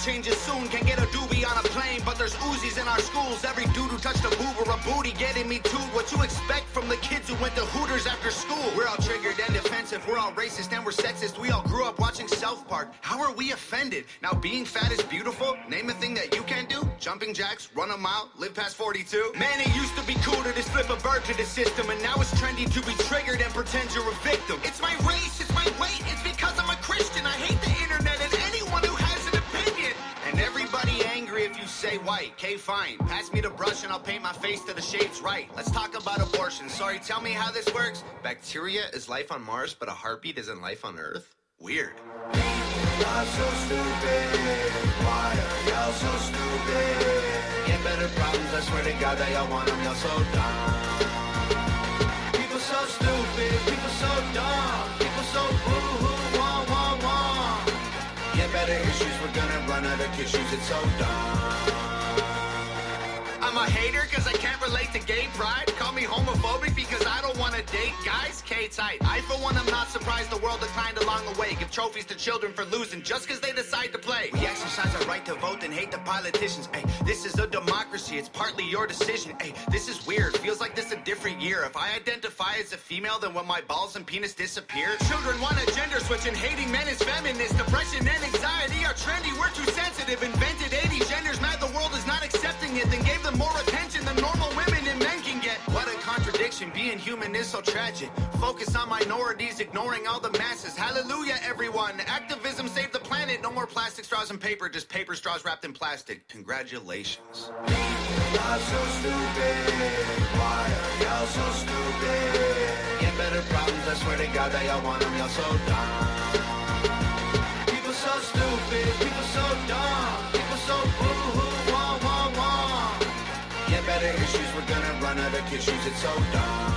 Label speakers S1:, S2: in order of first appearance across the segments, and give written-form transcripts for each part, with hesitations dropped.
S1: changes soon. Can get a doobie on a plane, but there's Uzis in our schools. Every dude who touched a boob or a booty getting me too. What you expect from the kids who went to Hooters after school? We're all triggered and defensive. We're all racist and we're sexist. We all grew up watching South Park. How are we offended? Now being fat is beautiful. Name a thing that you can't do. Jumping jacks, run a mile, live past 42. Man, it used to be cool to just flip a bird to the system, and now it's trendy to be triggered and pretend you're a victim. It's my race, it's my weight, it's because I'm a Christian. I hate the internet and anyone who has an opinion. And everybody angry if you say white. Okay, fine. Pass me the brush and I'll paint my face to the shades right. Let's talk about abortion. Sorry, tell me how this works. Bacteria is life on Mars, but a heartbeat isn't life on Earth? Weird. Y'all so stupid. Why are y'all so stupid? Get better problems, I swear to God that y'all want them. Y'all so dumb. People so stupid. People so dumb. People so boo-hoo, wah, wah, wah. Get better issues, we're gonna run out of tissues. It's so dumb. I'm a hater because I can't relate to gay pride. Call me homophobic because I don't want to date guys. K-tight. I, for one, am not surprised the world declined along the way. Give trophies to children for losing just because they decide to play. We exercise our right to vote and hate the politicians. Ay, this is a democracy. It's partly your decision. Ay, this is weird. Feels like this a different year. If I identify as a female, then when my balls and penis disappear. Children want a gender switch and hating men is feminist. Depression and anxiety are trendy. We're too sensitive. Invented 80 genders. Mad the world is not accepting it. Then gave them more attention than normal women and men can get. What a contradiction. Being human is so tragic. Focus on minorities, ignoring all the masses. Hallelujah, everyone. Activism saved the planet. No more plastic straws and paper, just paper straws wrapped in plastic. Congratulations. Y'all so stupid. Why are y'all so stupid? Get better problems, I swear to God that y'all want them. Y'all so dumb. People so stupid. People so dumb. People so boo-hoo, wah, wah, wah. Get better issues, we're gonna run out of tissues. It's so dumb.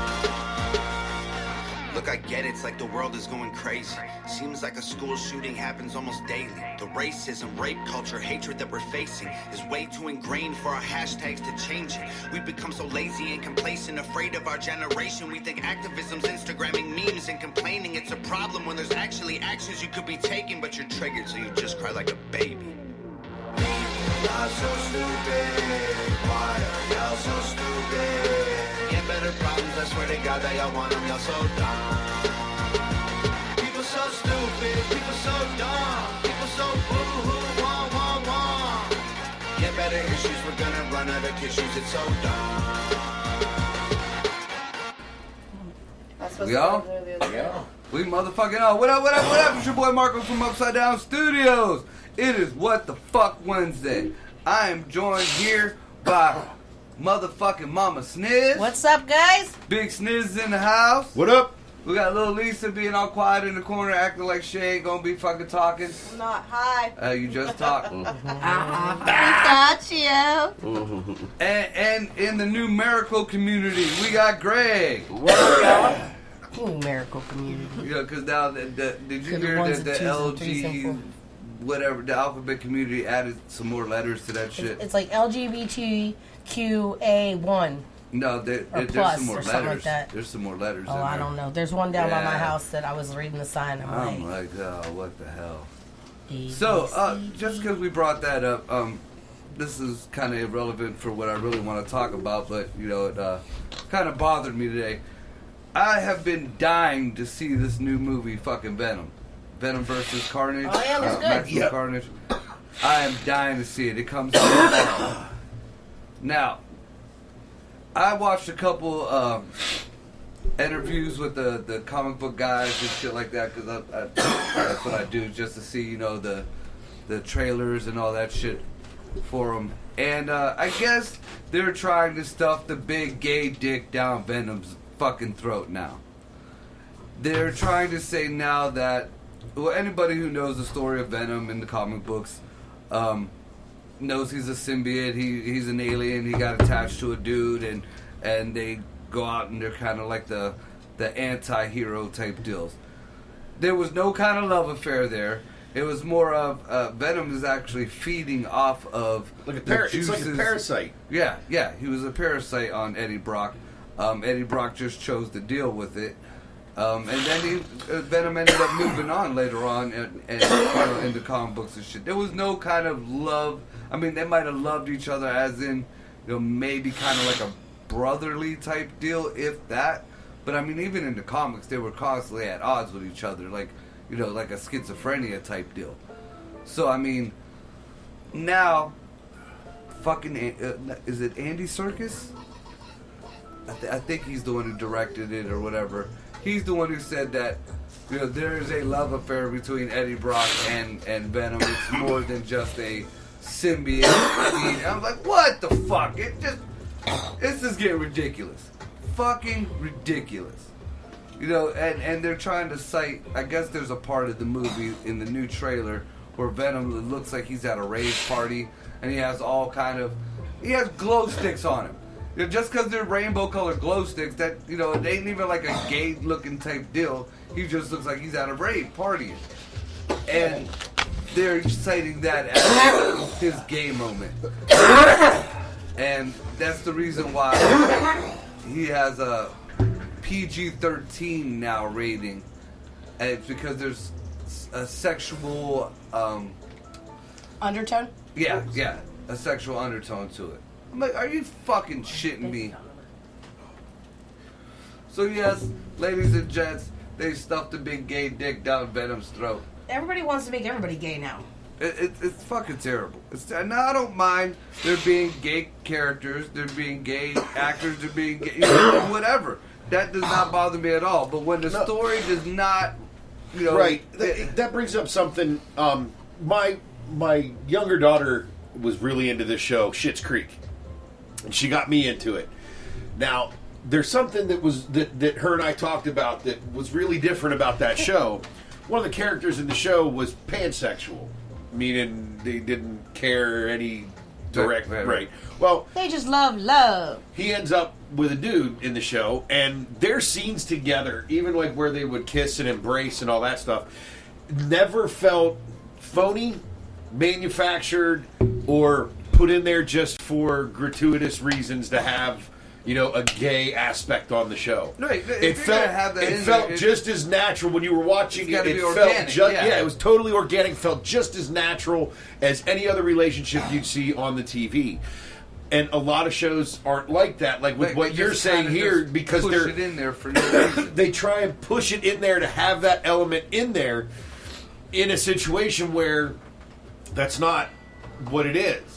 S1: Look, I get it, it's like the world is going crazy. Seems like a school shooting happens almost daily. The racism, rape culture, hatred that we're facing is way too ingrained for our hashtags to change it. We've become so lazy and complacent, afraid of our generation. We think activism's Instagramming memes and complaining. It's a problem when there's actually actions you could be taking, but you're triggered, so you just cry like a baby. Y'all so stupid. Why are y'all so stupid? Get better problems, I swear to God that y'all want them. Y'all so dumb. People so stupid. People so dumb. People so boo-hoo, wah, wah, wah. Get better issues, we're gonna run out of tissues. It's so dumb.
S2: We all? Yeah. We motherfucking all. What up, what up, what up? It's your boy Marco from Upside Down Studios. It is What the Fuck Wednesday. I am joined here by motherfucking Mama Sniz.
S3: What's up, guys?
S2: Big Sniz is in the house.
S4: What up?
S2: We got little Lisa being all quiet in the corner, acting like she ain't gonna be fucking talking.
S3: I'm not. Hi.
S2: You just talked.
S3: We got you.
S2: And in the numerical community, we got Greg.
S4: What up, y'all?
S3: Numerical community.
S2: Yeah, because now, did you hear that the LG, whatever, the alphabet community added some more letters to that shit?
S3: It's like LGBTQA1.
S2: No, there's some more letters. Like that. There's some more letters.
S3: Oh, I don't know. There's one down by my house that I was reading the sign.
S2: I'm like, oh, what the hell? So, just because we brought that up, this is kind of irrelevant for what I really want to talk about, but, you know, it kind of bothered me today. I have been dying to see this new movie, fucking Venom. Venom versus Carnage.
S3: Oh, yeah, that's good.
S2: Yep. Carnage. I am dying to see it. It comes out now. I watched a couple interviews with the comic book guys and shit like that, because that's what I do, just to see, you know, the trailers and all that shit for them. And I guess they're trying to stuff the big gay dick down Venom's fucking throat now. They're trying to say now that, well, anybody who knows the story of Venom in the comic books knows he's a symbiote. He's an alien. He got attached to a dude, and they go out and they're kind of like the anti-hero type deals. There was no kind of love affair there. It was more of Venom is actually feeding off of
S4: like
S2: juices.
S4: It's like a parasite.
S2: Yeah. He was a parasite on Eddie Brock. Eddie Brock just chose to deal with it. And then Venom ended up moving on later on and into comic books and shit. There was no kind of love. I mean, they might have loved each other as in, maybe kind of like a brotherly type deal, if that. But I mean, even in the comics, they were constantly at odds with each other, like, like a schizophrenia type deal. So, I mean, now, fucking, is it Andy Serkis? I think he's the one who directed it or whatever. He's the one who said that, there is a love affair between Eddie Brock and Venom. It's more than just a symbiote. I'm like, what the fuck? This is getting ridiculous. Fucking ridiculous. And they're trying to cite, I guess there's a part of the movie in the new trailer where Venom looks like he's at a rave party and he has he has glow sticks on him. Just because they're rainbow colored glow sticks, that, it ain't even like a gay looking type deal. He just looks like he's at a rave partying. And they're citing that as his gay moment. And that's the reason why he has a PG-13 now rating. And it's because there's a sexual...
S3: undertone?
S2: Yeah, a sexual undertone to it. I'm like, are you fucking shitting me? So yes, ladies and gents, they stuffed a big gay dick down Venom's throat.
S3: Everybody wants to make everybody gay now.
S2: It's fucking terrible. Now I don't mind there being gay characters, there being gay actors, there being gay, whatever. That does not bother me at all. But when the story does not,
S4: right, that brings up something. My younger daughter was really into this show, Schitt's Creek, and she got me into it. Now, there's something that her and I talked about that was really different about that show. One of the characters in the show was pansexual, meaning they didn't care any direct. Right. Well,
S3: they just love.
S4: He ends up with a dude in the show, and their scenes together, even like where they would kiss and embrace and all that stuff, never felt phony, manufactured, or put in there just for gratuitous reasons to have, a gay aspect on the show.
S2: Right.
S4: It felt just as natural when you were watching it. It felt
S2: organic,
S4: it was totally organic. Felt just as natural as any other relationship you'd see on the TV. And a lot of shows aren't like that. Like with what you're saying here, because
S2: push it in there for no reason.
S4: They try and push it in there to have that element in there in a situation where that's not what it is.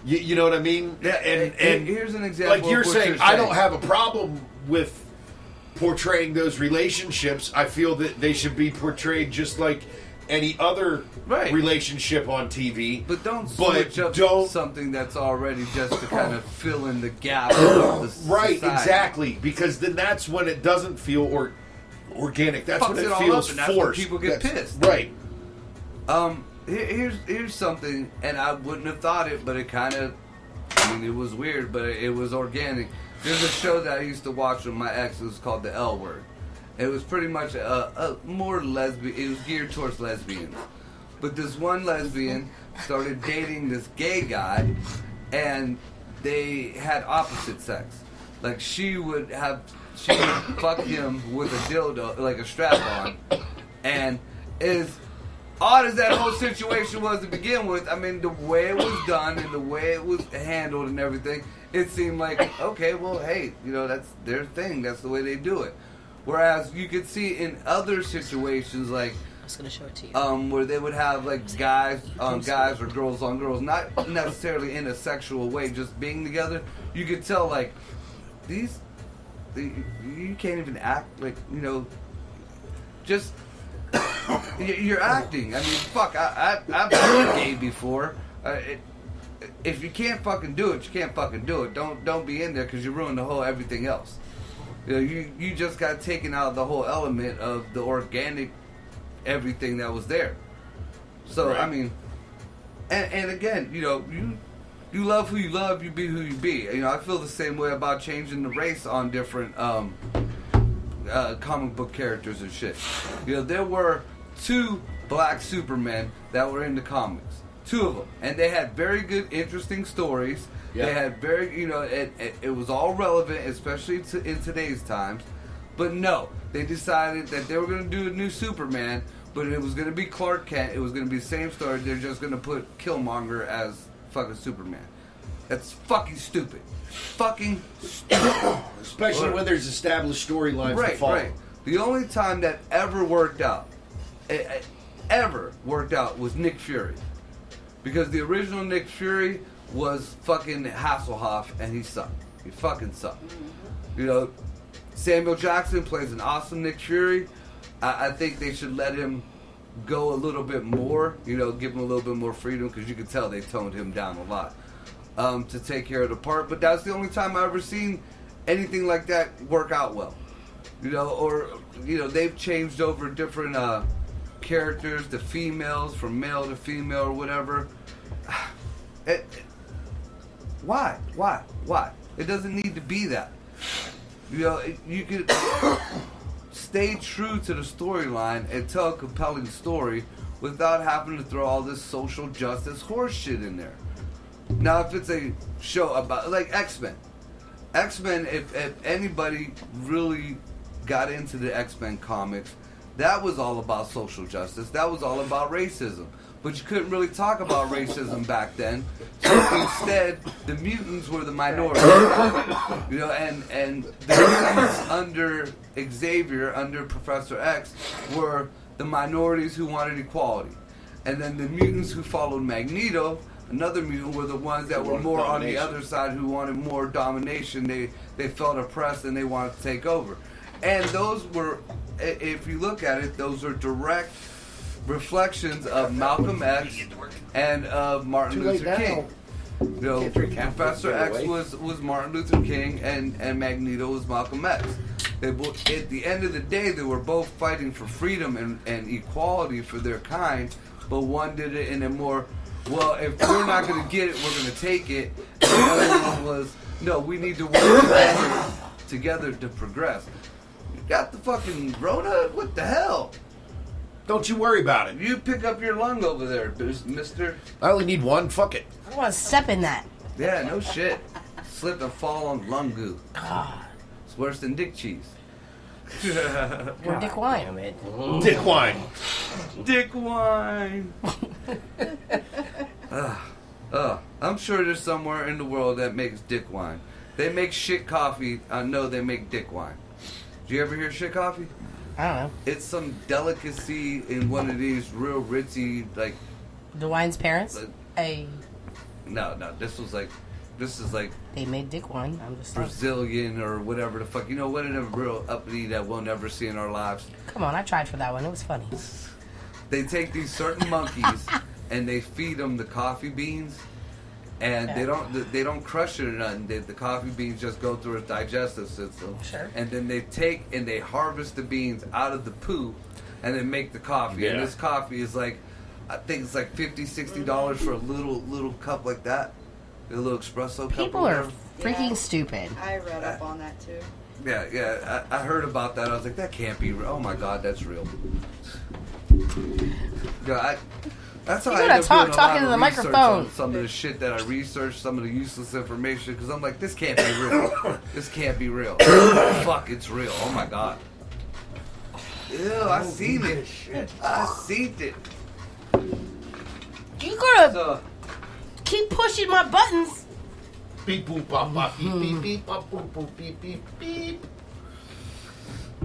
S4: You know what I mean?
S2: Yeah, and here's an example.
S4: Like you're saying, I don't have a problem with portraying those relationships. I feel that they should be portrayed just like any other relationship on TV.
S2: But don't switch up something that's already just to kind of fill in the gap of the society.
S4: Exactly. Because then that's when it doesn't feel organic. That's when it feels forced.
S2: That's when people get pissed.
S4: Right.
S2: Here's something, and I wouldn't have thought it, but it kind of, it was weird, but it was organic. There's a show that I used to watch with my ex. It was called The L Word. It was pretty much a more lesbian. It was geared towards lesbians. But this one lesbian started dating this gay guy, and they had opposite sex. Like she would fuck him with a dildo, like a strap on, and as odd as that whole situation was to begin with, I mean, the way it was done and the way it was handled and everything, it seemed like, okay, well, hey, that's their thing. That's the way they do it. Whereas you could see in other situations, like,
S3: I was going to show it to you.
S2: where they would have, like, guys or girls on girls, not necessarily in a sexual way, just being together, you could tell, like, you can't even act, like, just... You're acting. I mean, fuck. I've been gay before. If you can't fucking do it, you can't fucking do it. Don't be in there because you ruin the whole everything else. You just got taken out of the whole element of the organic everything that was there. So I mean, and again, you love who you love. You be who you be. I feel the same way about changing the race on different comic book characters and shit. There were 2 black Supermen that were in the comics. 2 of them. And they had very good, interesting stories. Yeah. They had very, it was all relevant, especially in today's times. But no, they decided that they were going to do a new Superman, but it was going to be Clark Kent. It was going to be the same story. They're just going to put Killmonger as fucking Superman. That's fucking stupid. Fucking stupid.
S4: Especially when there's established storylines to follow.
S2: Right. The only time that ever worked out was Nick Fury. Because the original Nick Fury was fucking Hasselhoff, and he sucked. He fucking sucked. You know, Samuel Jackson plays an awesome Nick Fury. I think they should let him go a little bit more, you know, give him a little bit more freedom, because you can tell they toned him down a lot to take care of the part. But that's the only time I've ever seen anything like that work out well. You know, or, you know, they've changed over different characters, the females, from male to female or whatever. Why? It doesn't need to be that. You know, you could stay true to the storyline and tell a compelling story without having to throw all this social justice horse shit in there. Now, if it's a show about, like X-Men, if anybody really got into the X-Men comics, that was all about social justice. That was all about racism. But you couldn't really talk about racism back then. So instead, the mutants were the minority. You know, and the mutants under Xavier, under Professor X, were the minorities who wanted equality. And then the mutants who followed Magneto, another mutant, were the ones that were more on the other side, who wanted more domination. They felt oppressed and they wanted to take over. And those were, if you look at it, those are direct reflections of Malcolm X and of Martin Luther King. You know, Professor X was Martin Luther King, and Magneto was Malcolm X. At the end of the day, they were both fighting for freedom and equality for their kind, but one did it in a more, well, if we're not going to get it, we're going to take it. And the other one was, no, we need to work together to progress. You got the fucking Rona? What the hell?
S4: Don't you worry about it.
S2: You pick up your lung over there, mister.
S4: I only need one. Fuck it.
S3: I don't want to step in that.
S2: Yeah, no shit. Slip and fall on lung goo.
S3: God.
S2: It's worse than dick cheese.
S3: Or Dick Wine.
S4: Dick wine.
S2: Dick wine. I'm sure there's somewhere in the world that makes dick wine. They make shit coffee. I know they make dick wine. Do you ever hear shit coffee?
S3: I don't know.
S2: It's some delicacy in one of these real ritzy, like...
S3: The Wine's parents?
S2: No, this is like...
S3: They made Dick Wine. I'm just
S2: Brazilian or whatever the fuck. You know, one of them real uppity that we'll never see in our lives.
S3: Come on, I tried for that one. It was funny.
S2: They take these certain monkeys and they feed them the coffee beans. And they don't crush it or nothing. The coffee beans just go through its digestive system.
S3: Sure.
S2: And then they take and they harvest the beans out of the poo and then make the coffee. Yeah. And this coffee is like, I think it's like $50, $60 for a little cup like that. A little espresso cup.
S3: People are freaking stupid.
S5: I read up on that too.
S2: Yeah. I heard about that. I was like, that can't be real. Oh my God, that's real. Yeah, that's how I end up
S3: talking to the microphone.
S2: Some of the shit that I researched, some of the useless information, because I'm like, this can't be real. This can't be real. Fuck, it's real. Oh my God. Ew, I seen it. I seen it.
S3: You gotta keep pushing my buttons.
S4: Beep boop bop bop beep beep beep bop boop boop beep beep beep.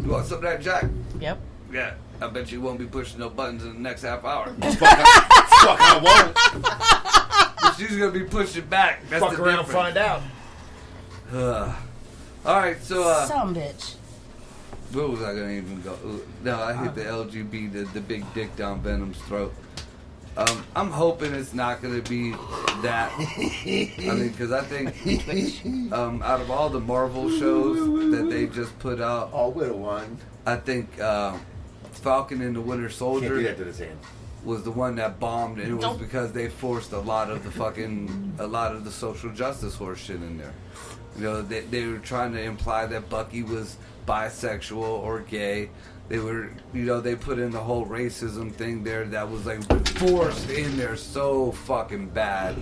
S2: You want some of that, Jack?
S3: Yep.
S2: Yeah. I bet you won't be pushing no buttons in the next half hour.
S4: Fuck, I won't.
S2: She's gonna be pushing back. That's
S4: Fuck
S2: the
S4: around,
S2: difference.
S4: find out.
S2: All right, so
S3: Some bitch.
S2: where was I gonna even go? No, I hit the LGB, the big dick down Venom's throat. I'm hoping it's not gonna be that. I mean, because I think out of all the Marvel shows that they just put out,
S4: Oh, little one.
S2: I think Falcon and the Winter
S4: Can't do
S2: Soldier
S4: that to his hand.
S2: was the one that bombed, and it was because they forced a lot of the social justice horse shit in there. You know, they were trying to imply that Bucky was bisexual or gay. They were, you know, they put in the whole racism thing there that was like forced in there so fucking bad.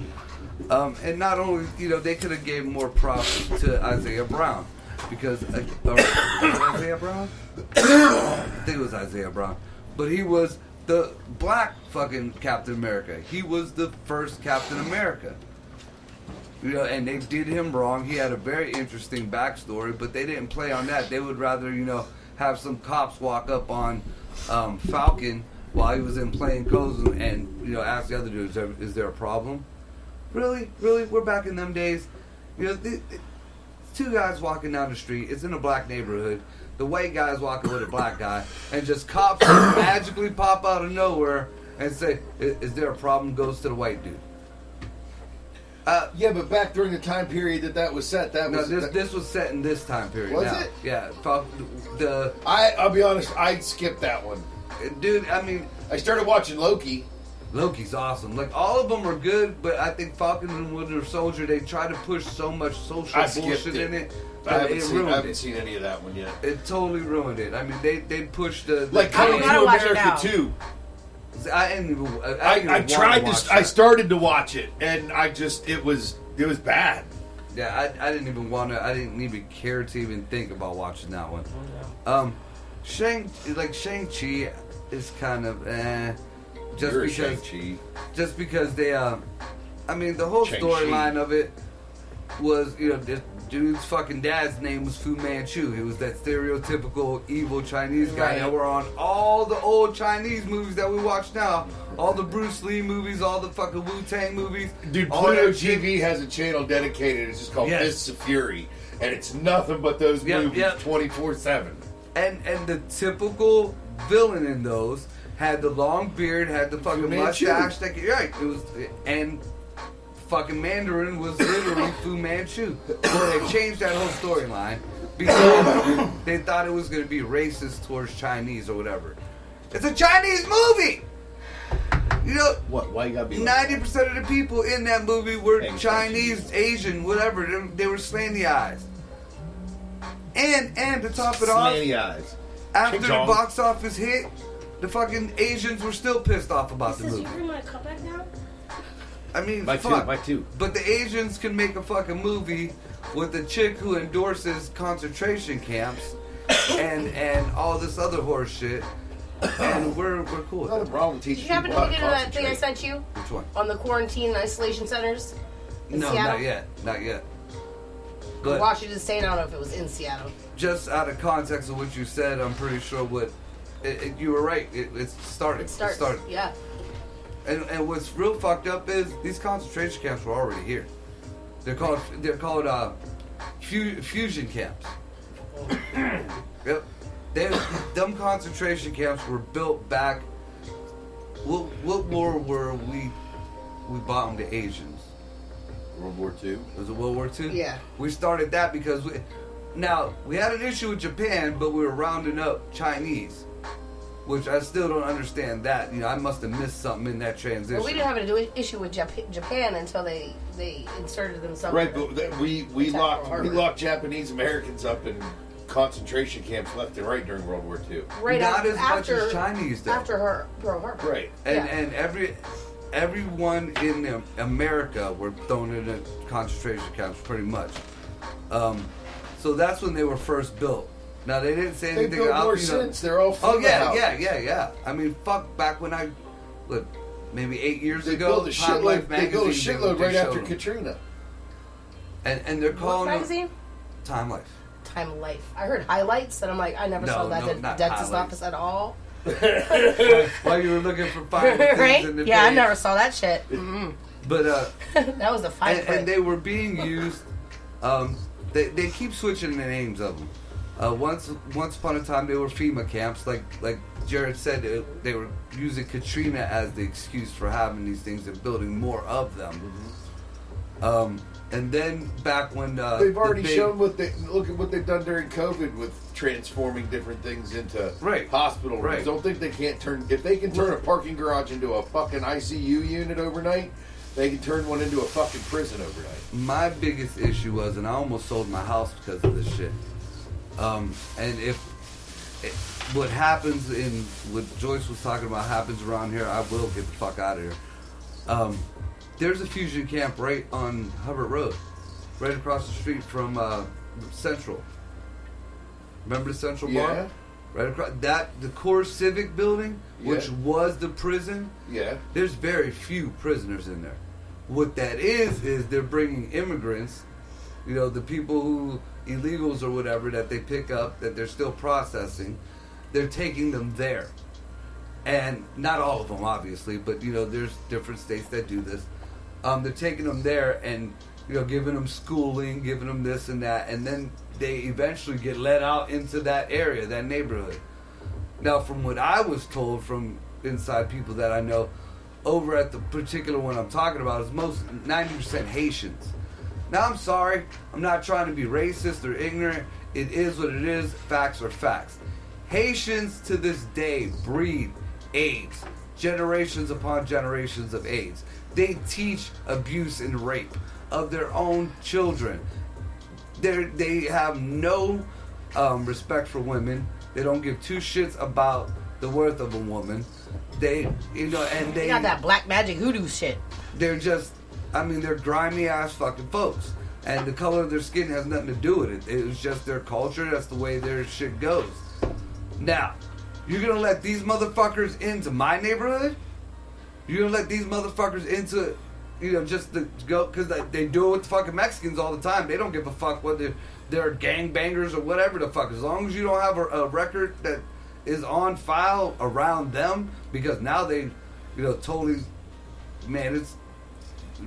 S2: And not only, you know, they could have gave more props to Isaiah Brown. because Isaiah Brown? I think it was Isaiah Brown. But he was the black fucking Captain America. He was the first Captain America. You know, and they did him wrong. He had a very interesting backstory, but they didn't play on that. They would rather, you know, have some cops walk up on Falcon while he was in plain clothes and you know, ask the other dude, is there a problem? Really? We're back in them days. You know, two guys walking down the street. It's in a black neighborhood. The white guy's walking with a black guy, and just cops magically pop out of nowhere and say, is there a problem? Goes to the white dude.
S5: Yeah, but back during the time period that was set,
S2: this was set in this time period.
S5: Was
S2: now.
S5: it?
S2: Yeah.
S5: I'll be honest, I skipped that one.
S2: Dude, I mean,
S5: I started watching Loki.
S2: Loki's awesome. Like, all of them are good, but I think Falcon and Winter Soldier, they try to push so much social bullshit in it.
S5: I haven't seen any of that one yet.
S2: It totally ruined it. I mean, they pushed the
S5: like Coming to America 2.
S2: I didn't even.
S5: I tried to. I started to watch it, and it was bad.
S2: Yeah, I didn't even want to. I didn't even care to even think about watching that one. Shang-Chi is kind of just because they I mean, the whole storyline of it was, you know, this dude's fucking dad's name was Fu Manchu. He was that stereotypical evil Chinese guy that were on all the old Chinese movies that we watch now. All the Bruce Lee movies, all the fucking Wu-Tang movies.
S5: Dude, Pluto TV has a channel dedicated. It's just called Fists of Fury. And it's nothing but those movies 24/7.
S2: And the typical villain in those had the long beard, had the fucking mustache. It was, and fucking Mandarin was literally Fu Manchu. Well, they changed that whole storyline because they thought it was going to be racist towards Chinese or whatever. It's a Chinese movie! You know,
S5: what? Why you gotta be
S2: 90% of the people in that movie were Chinese, Asian, whatever. They were slanty eyes. And to top it off,
S5: eyes.
S2: After the box office hit, the fucking Asians were still pissed off about the movie.
S3: You bring my cup back down?
S2: I mean,
S5: my
S2: fuck.
S5: two.
S2: But the Asians can make a fucking movie with a chick who endorses concentration camps and all this other horse shit, and we're cool with
S5: Not a
S2: that.
S5: problem teaching
S3: Did you happen to look into that thing I sent you?
S2: Which one?
S3: On the quarantine and isolation centers in
S2: No,
S3: Seattle?
S2: not yet.
S3: But Washington State, I don't know if it was in Seattle.
S2: Just out of context of what you said, I'm pretty sure you were right. It started.
S3: It started. Yeah.
S2: And what's real fucked up is these concentration camps were already here. They're called fusion camps. Yep. Them concentration camps were built back. What war were we bombed the Asians?
S5: World War II.
S2: Was it World War II?
S3: Yeah.
S2: We started that because we had an issue with Japan, but we were rounding up Chinese. Which I still don't understand that. You know, I must have missed something in that transition.
S3: Well, we didn't have an issue with Japan until they inserted themselves.
S5: Right, but we locked Japanese Americans up in concentration camps left and right during World War II.
S3: Right,
S2: not as much as Chinese though.
S3: After Pearl Harbor.
S5: Right,
S2: and everyone in America were thrown into concentration camps pretty much. So that's when they were first built. Now they didn't say anything.
S5: They built more since. They're all.
S2: Yeah. I mean, fuck. Back when maybe 8 years ago,
S5: they built a shitload right after Katrina.
S2: And they're calling
S3: what magazine?
S2: Time Life.
S3: Time Life. I heard highlights, and I'm like, I never saw that at the dentist office at all.
S2: While you were looking for fine things
S3: right?
S2: in the
S3: Yeah,
S2: page.
S3: I never saw that shit. Mm-hmm.
S2: But
S3: that was the fine print.
S2: and they were being used. They keep switching the names of them. Once upon a time, they were FEMA camps. Like Jared said, they were using Katrina as the excuse for having these things and building more of them. And then back when
S5: they've already shown look at what they've done during COVID with transforming different things into hospital rooms.
S2: Right.
S5: Don't think they can't if they can turn a parking garage into a fucking ICU unit overnight. They can turn one into a fucking prison overnight.
S2: My biggest issue was, and I almost sold my house because of this shit. And what happens what Joyce was talking about happens around here, I will get the fuck out of here. There's a fusion camp right on Hubbard Road, right across the street from Central. Remember the Central
S5: Yeah.
S2: Bar? Right across the core civic building, which
S5: Yeah.
S2: was the prison.
S5: Yeah.
S2: There's very few prisoners in there. What that is they're bringing immigrants, the people who illegals or whatever that they pick up that they're still processing. They're taking them there, and not all of them obviously, but there's different states that do this. They're taking them there and giving them schooling, giving them this and that, and then they eventually get let out into that area, that neighborhood. Now, from what I was told from inside people that I know, over at the particular one I'm talking about is 90% Haitians. Now, I'm sorry, I'm not trying to be racist or ignorant. It is what it is. Facts are facts. Haitians to this day breed AIDS, generations upon generations of AIDS. They teach abuse and rape of their own children. They have no respect for women. They don't give two shits about the worth of a woman. They
S3: got that black magic hoodoo shit.
S2: They're just, they're grimy ass fucking folks. And the color of their skin has nothing to do with it. It was just their culture. That's the way their shit goes. Now, you're gonna let these motherfuckers into my neighborhood? You're gonna let these motherfuckers into, just to go, because they do it with fucking Mexicans all the time. They don't give a fuck whether they're gangbangers or whatever the fuck. As long as you don't have a record that is on file around them, because now they, totally, man, it's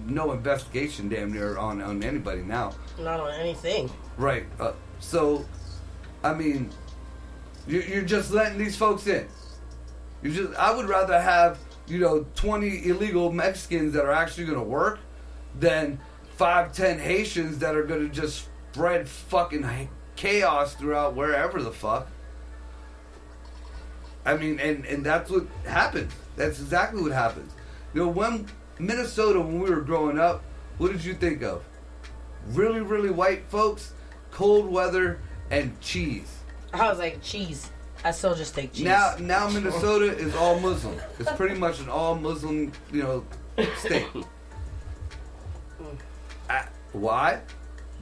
S2: no investigation damn near on anybody now.
S3: Not on anything.
S2: Right. So, you're just letting these folks in. I would rather have 20 illegal Mexicans that are actually going to work than 5-10 Haitians that are going to just spread fucking chaos throughout wherever the fuck. And that's what happens. That's exactly what happens. When Minnesota, when we were growing up, what did you think of? Really, really white folks, cold weather, and cheese.
S3: I was like, cheese. I still just take cheese.
S2: Now Minnesota is all Muslim. It's pretty much an all Muslim, state. Why?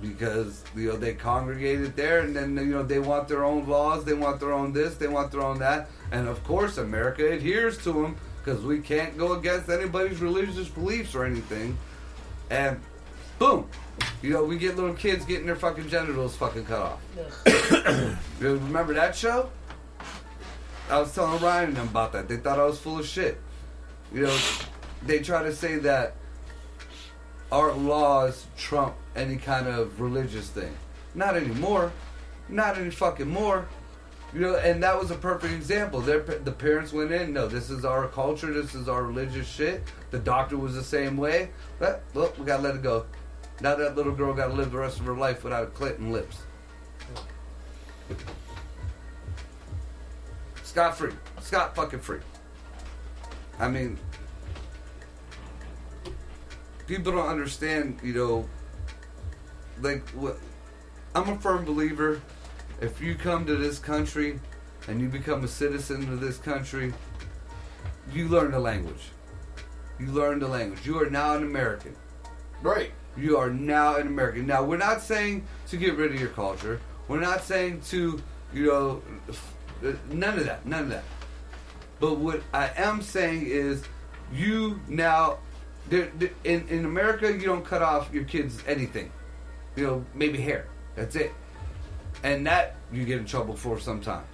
S2: Because they congregated there, and then they want their own laws, they want their own this, they want their own that, and of course America adheres to them because we can't go against anybody's religious beliefs or anything. And boom, we get little kids getting their fucking genitals fucking cut off. Remember that show? I was telling Ryan and them about that. They thought I was full of shit. They try to say that our laws trump any kind of religious thing. Not anymore. Not any fucking more. And that was a perfect example. The parents went in, no, this is our culture, this is our religious shit. The doctor was the same way. But, well, we gotta let it go. Now that little girl gotta live the rest of her life without a clit and lips. Scot-free. Scot-fucking-free. People don't understand, I'm a firm believer, if you come to this country and you become a citizen of this country, you learn the language. You are now an American.
S5: Right.
S2: You are now an American. Now, we're not saying to get rid of your culture. We're not saying to, none of that. But what I am saying is, you now, in America, you don't cut off your kids anything. Maybe hair. That's it. And that you get in trouble for sometimes.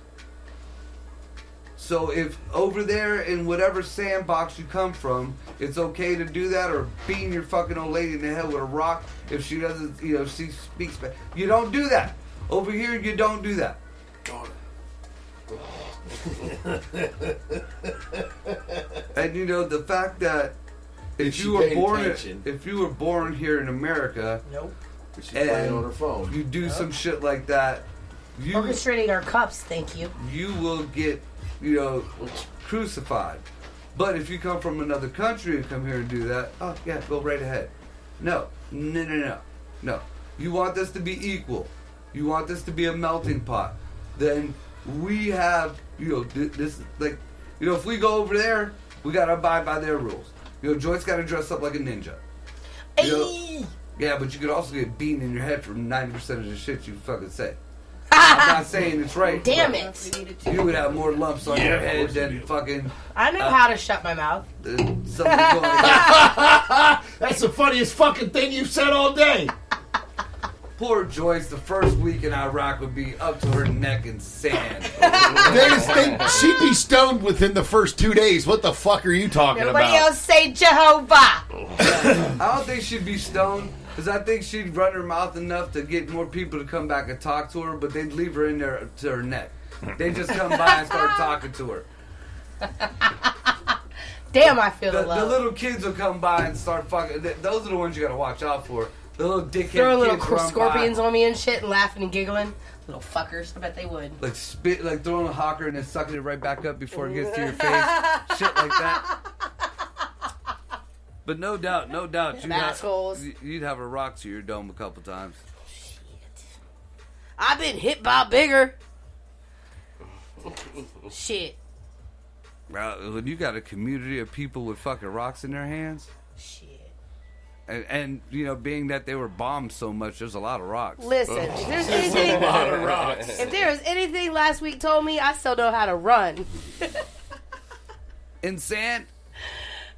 S2: So if over there in whatever sandbox you come from, it's okay to do that, or beating your fucking old lady in the head with a rock if she doesn't, if she speaks back. You don't do that. Over here, you don't do that. And the fact that if you were born here in America,
S3: nope.
S5: She's playing on her phone.
S2: You do some shit like that.
S3: Orchestrating our cups, thank you.
S2: You will get, crucified. But if you come from another country and come here and do that, oh yeah, go right ahead. No. You want this to be equal. You want this to be a melting pot. Then we have, this, like, if we go over there, we gotta abide by their rules. Joyce gotta dress up like a ninja. Yeah, but you could also get beaten in your head for 90% of the shit you fucking say. I'm not saying it's right.
S3: Damn it.
S2: You would have more lumps on your head than fucking.
S3: I know how to shut my mouth.
S2: Something's going on.
S4: That's the funniest fucking thing you've said all day.
S2: Poor Joyce, the first week in Iraq would be up to her neck in sand.
S4: They just think she'd be stoned within the first 2 days. What the fuck are you talking
S3: Nobody
S4: about?
S3: else say Jehovah.
S2: I don't think she'd be stoned, because I think she'd run her mouth enough to get more people to come back and talk to her, but they'd leave her in there to her neck. They'd just come by and start talking to her.
S3: Damn, I feel the
S2: The
S3: love.
S2: little kids will come by and start fucking. Those are the ones you gotta watch out for. The little dickhead
S3: Throwing little
S2: kids run
S3: scorpions
S2: by,
S3: on me and shit and laughing and giggling. Little fuckers. I bet they would.
S2: like spit, like throwing a hawker and then sucking it right back up before it gets to your face. Shit like that. But no doubt,
S3: Assholes.
S2: you'd have a rock to your dome a couple times.
S3: I've been hit by bigger. Shit.
S2: Well, when you got a community of people with fucking rocks in their hands,
S3: Shit.
S2: and you know, being that they were bombed so much, there's a lot of rocks.
S3: Listen, if there's anything, if there was anything last week told me, I still know how to run.
S2: In sand,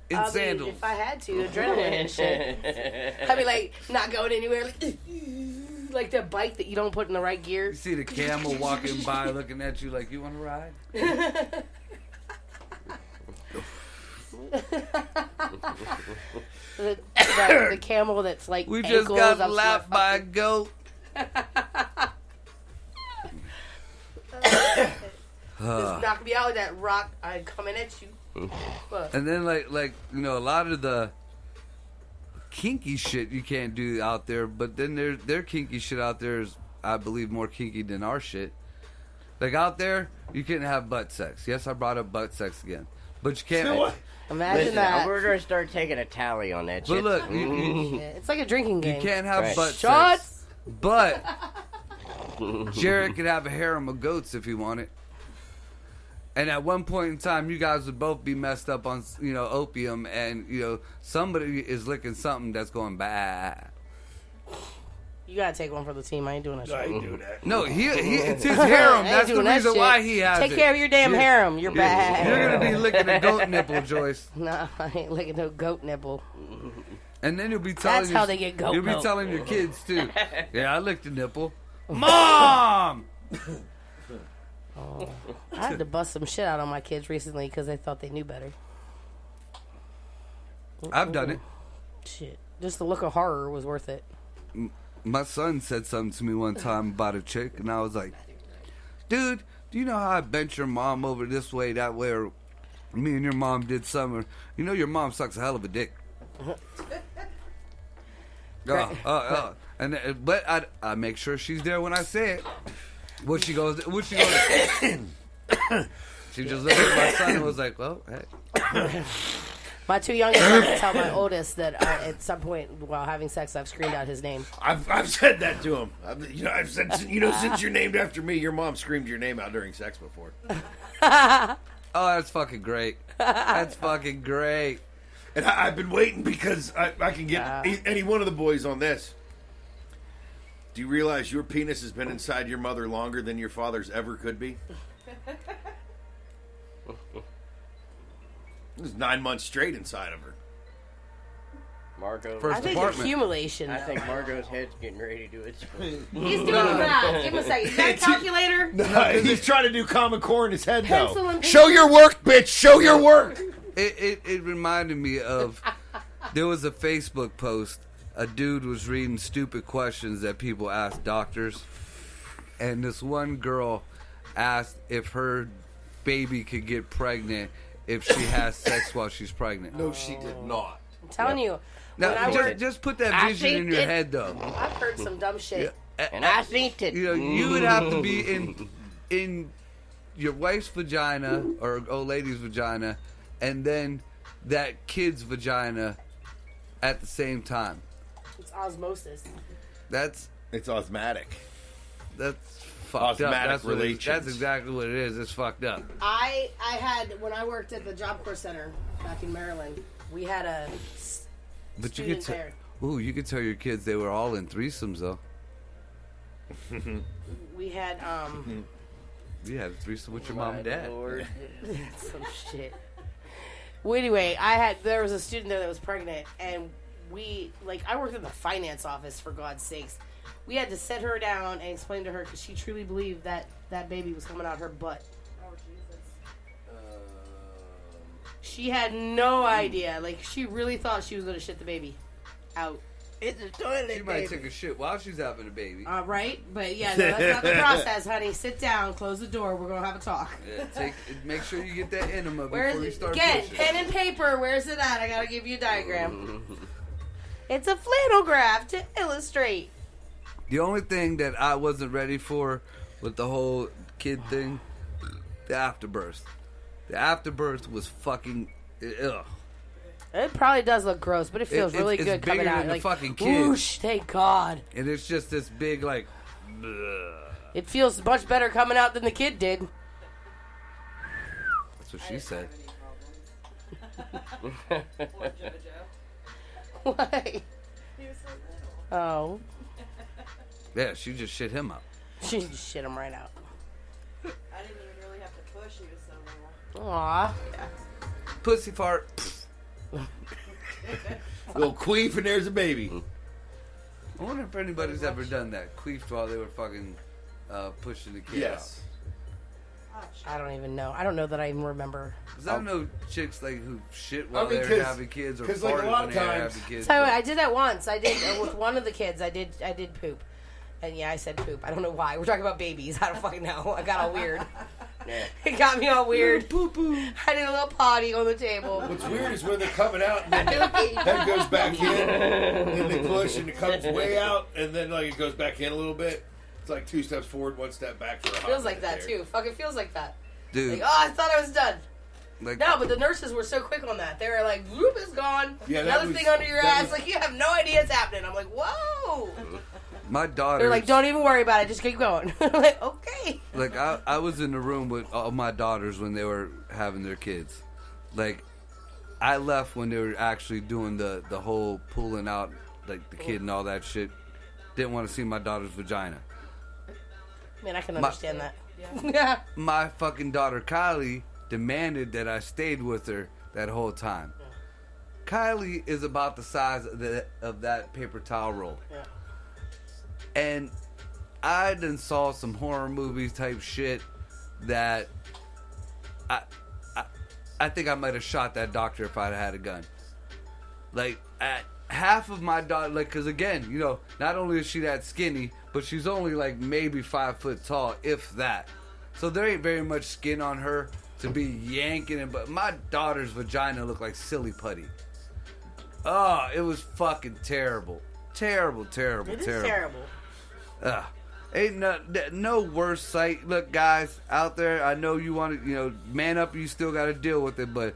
S2: in
S3: I mean,
S2: sandals.
S3: if I had to, adrenaline and shit. I'd be like, not going anywhere. Like the bike that you don't put in the right gear.
S2: You see the camel walking by looking at you like, you want to ride?
S3: The camel that's like
S2: We just
S3: ankles
S2: got
S3: up to
S2: lapped
S3: my
S2: by a
S3: fucking-
S2: goat.
S3: Just knock me out with that rock. I'm coming at you. Look.
S2: And then like you know, a lot of the kinky shit you can't do out there, but then their kinky shit out there is, I believe, more kinky than our shit. Like out there, you can't have butt sex. Yes, I brought up butt sex again, but you can't.
S3: Imagine
S6: Listen,
S3: that.
S6: we're gonna start taking a tally on that
S2: But
S6: shit.
S2: look, you
S3: It's like a drinking game.
S2: can't have
S6: Right.
S2: butt
S3: Shots.
S2: sex. But Jared could have a harem of goats if he wanted. And at one point in time, you guys would both be messed up on, you know, opium, and you know somebody is licking something that's going bad.
S3: You gotta take one for the team. I ain't doing that shit.
S4: do that.
S2: No, it's his harem.
S3: I ain't
S2: That's the
S3: doing that
S2: reason
S3: shit.
S2: why he has
S3: Take
S2: it.
S3: care of your damn
S2: Yeah.
S3: harem. You're bad.
S2: You're gonna be licking a goat nipple, Joyce,
S3: No, I ain't licking no goat nipple.
S2: and then you'll be telling.
S3: That's how they get goat
S2: You'll be
S3: milk.
S2: telling your kids too. Yeah, I licked a nipple. Mom.
S3: I had to bust some shit out on my kids recently because they thought they knew better.
S2: I've done it.
S3: Shit. Just the look of horror was worth it.
S2: My son said something to me one time about a chick, and I was like, dude, do you know how I bent your mom over this way, that way, or me and your mom did something? You know your mom sucks a hell of a dick. But I make sure she's there when I say it. What she goes, she just looked at my son and was like, well, hey.
S3: My two youngest have to tell my oldest that at some point while having sex, I've screamed out his name.
S4: I've said that to him. I've said, since you're named after me, your mom screamed your name out during sex before.
S2: Oh, that's fucking great. That's fucking great.
S4: And I've been waiting because I can get any one of the boys on this. Do you realize your penis has been inside your mother longer than your father's ever could be? It was 9 months straight inside of her.
S6: Margot.
S2: First
S3: I think
S2: apartment.
S3: accumulation.
S6: I think Margot's head's getting ready to do its.
S3: He's doing that. Give him a second. Is that a calculator?
S4: He's trying to do Common Core in his head,
S3: Pencil
S4: though.
S3: and
S4: Show your work, bitch. Show your work.
S2: It reminded me of, there was a Facebook post. A dude was reading stupid questions that people ask doctors, and this one girl asked if her baby could get pregnant if she has sex while she's pregnant.
S5: No, she did not.
S3: I'm telling you.
S2: Now,
S3: when I worked,
S2: just put that
S3: I
S2: vision in
S3: think
S2: your
S3: it-
S2: head, though.
S3: I've heard some dumb shit.
S6: And I seen it.
S2: You know, you would have to be in your wife's vagina or old lady's vagina, and then that kid's vagina at the same time.
S3: It's osmosis.
S4: It's osmotic.
S2: That's fucked up.
S4: Osmotic
S2: That's what it is.
S4: relations.
S2: That's exactly what it is. It's fucked up.
S3: I had, when I worked at the Job Corps Center back in Maryland, we had a
S2: But you could
S3: student there.
S2: you could tell your kids they were all in threesomes though.
S3: We had
S2: You had a threesome with your mom and dad.
S6: Lord.
S3: some shit. Well, anyway, there was a student there that was pregnant, and I worked in the finance office, for God's sakes. We had to sit her down and explain to her, because she truly believed that that baby was coming out her butt.
S7: Oh, Jesus.
S3: She had no idea. Like, she really thought she was going to shit the baby out.
S6: It's a toilet,
S2: She might take a shit while she's having a baby.
S3: Right? But yeah, no, that's not the process, honey. Sit down, close the door, we're going to have a talk.
S2: Yeah, make sure you get that enema
S3: Where's
S2: before you
S3: it?
S2: start
S3: Get
S2: pushing.
S3: pen and paper. Where's it at? I got to give you a diagram. It's a flannel graph to illustrate.
S2: The only thing that I wasn't ready for with the whole kid thing, the afterbirth. The afterbirth was fucking... Ugh.
S3: It probably does look gross, but it feels really
S2: it's
S3: good coming
S2: bigger
S3: out.
S2: than the
S3: Like,
S2: fucking kid.
S3: whoosh, thank God.
S2: And it's just this big, like... bleh.
S3: It feels much better coming out than the kid did.
S2: That's what she said.
S7: Poor Jojo.
S3: Why?
S7: He was so little.
S3: Oh.
S2: Yeah, she just shit him up.
S3: She just shit him right out.
S7: I didn't even really have to push. He was so little.
S3: Aw.
S2: Pussy fart.
S4: Little queef and there's a baby.
S2: I wonder if anybody's ever done that. Queefed while they were fucking pushing the kid
S4: Yes.
S3: I don't even know. I don't know that I even remember.
S2: out. Because I know chicks like who shit while
S4: I mean,
S2: they're having kids or
S4: 'cause, like, a
S2: farted
S4: lot
S2: when
S4: of
S2: they're
S4: times-
S2: having kids.
S3: So I did that once. I did with one of the kids. I did poop, and yeah, I said poop. I don't know why. We're talking about babies. I don't fucking know. I got all weird. It got me all weird.
S2: Poo poo.
S3: I did a little potty on the table.
S4: What's weird is when they're coming out and then that goes back in and they push and it comes way out and then like it goes back in a little bit. It's like 2 steps forward, 1 step back for a hot
S3: Feels like
S4: minute
S3: that
S4: there.
S3: too. Fucking feels like that.
S2: Dude.
S3: Like, oh, I thought I was done.
S2: Like,
S3: No, but the nurses were so quick on that. They were like, whoop, it's gone.
S4: Yeah, that
S3: Another
S4: was-
S3: thing under your
S4: that
S3: ass.
S4: was-
S3: Like, you have no idea it's happening. I'm like, whoa.
S2: my daughter.
S3: They're like, don't even worry about it. Just keep going. I'm like, okay.
S2: Like, I was in the room with all my daughters when they were having their kids. Like, I left when they were actually doing the whole pulling out, like, the kid and all that shit. Didn't want to see my daughter's vagina.
S3: Man, I can
S2: My-
S3: understand that. Yeah.
S2: My fucking daughter Kylie demanded that I stayed with her that whole time. Kylie is about the size of that paper towel roll.
S3: Yeah.
S2: And I done saw some horror movies type shit that I think I might have shot that doctor if I'd had a gun. Like, at half of my daughter, like, because again, you know, not only is she that skinny, but she's only like maybe 5 foot tall, if that. So there ain't very much skin on her to be yanking it. But my daughter's vagina looked like silly putty. Oh, it was fucking terrible. Terrible, terrible,
S3: It is
S2: terrible.
S3: terrible.
S2: Ain't no worse sight. Look, guys out there, I know you want to, you know, man up. You still got to deal with it, but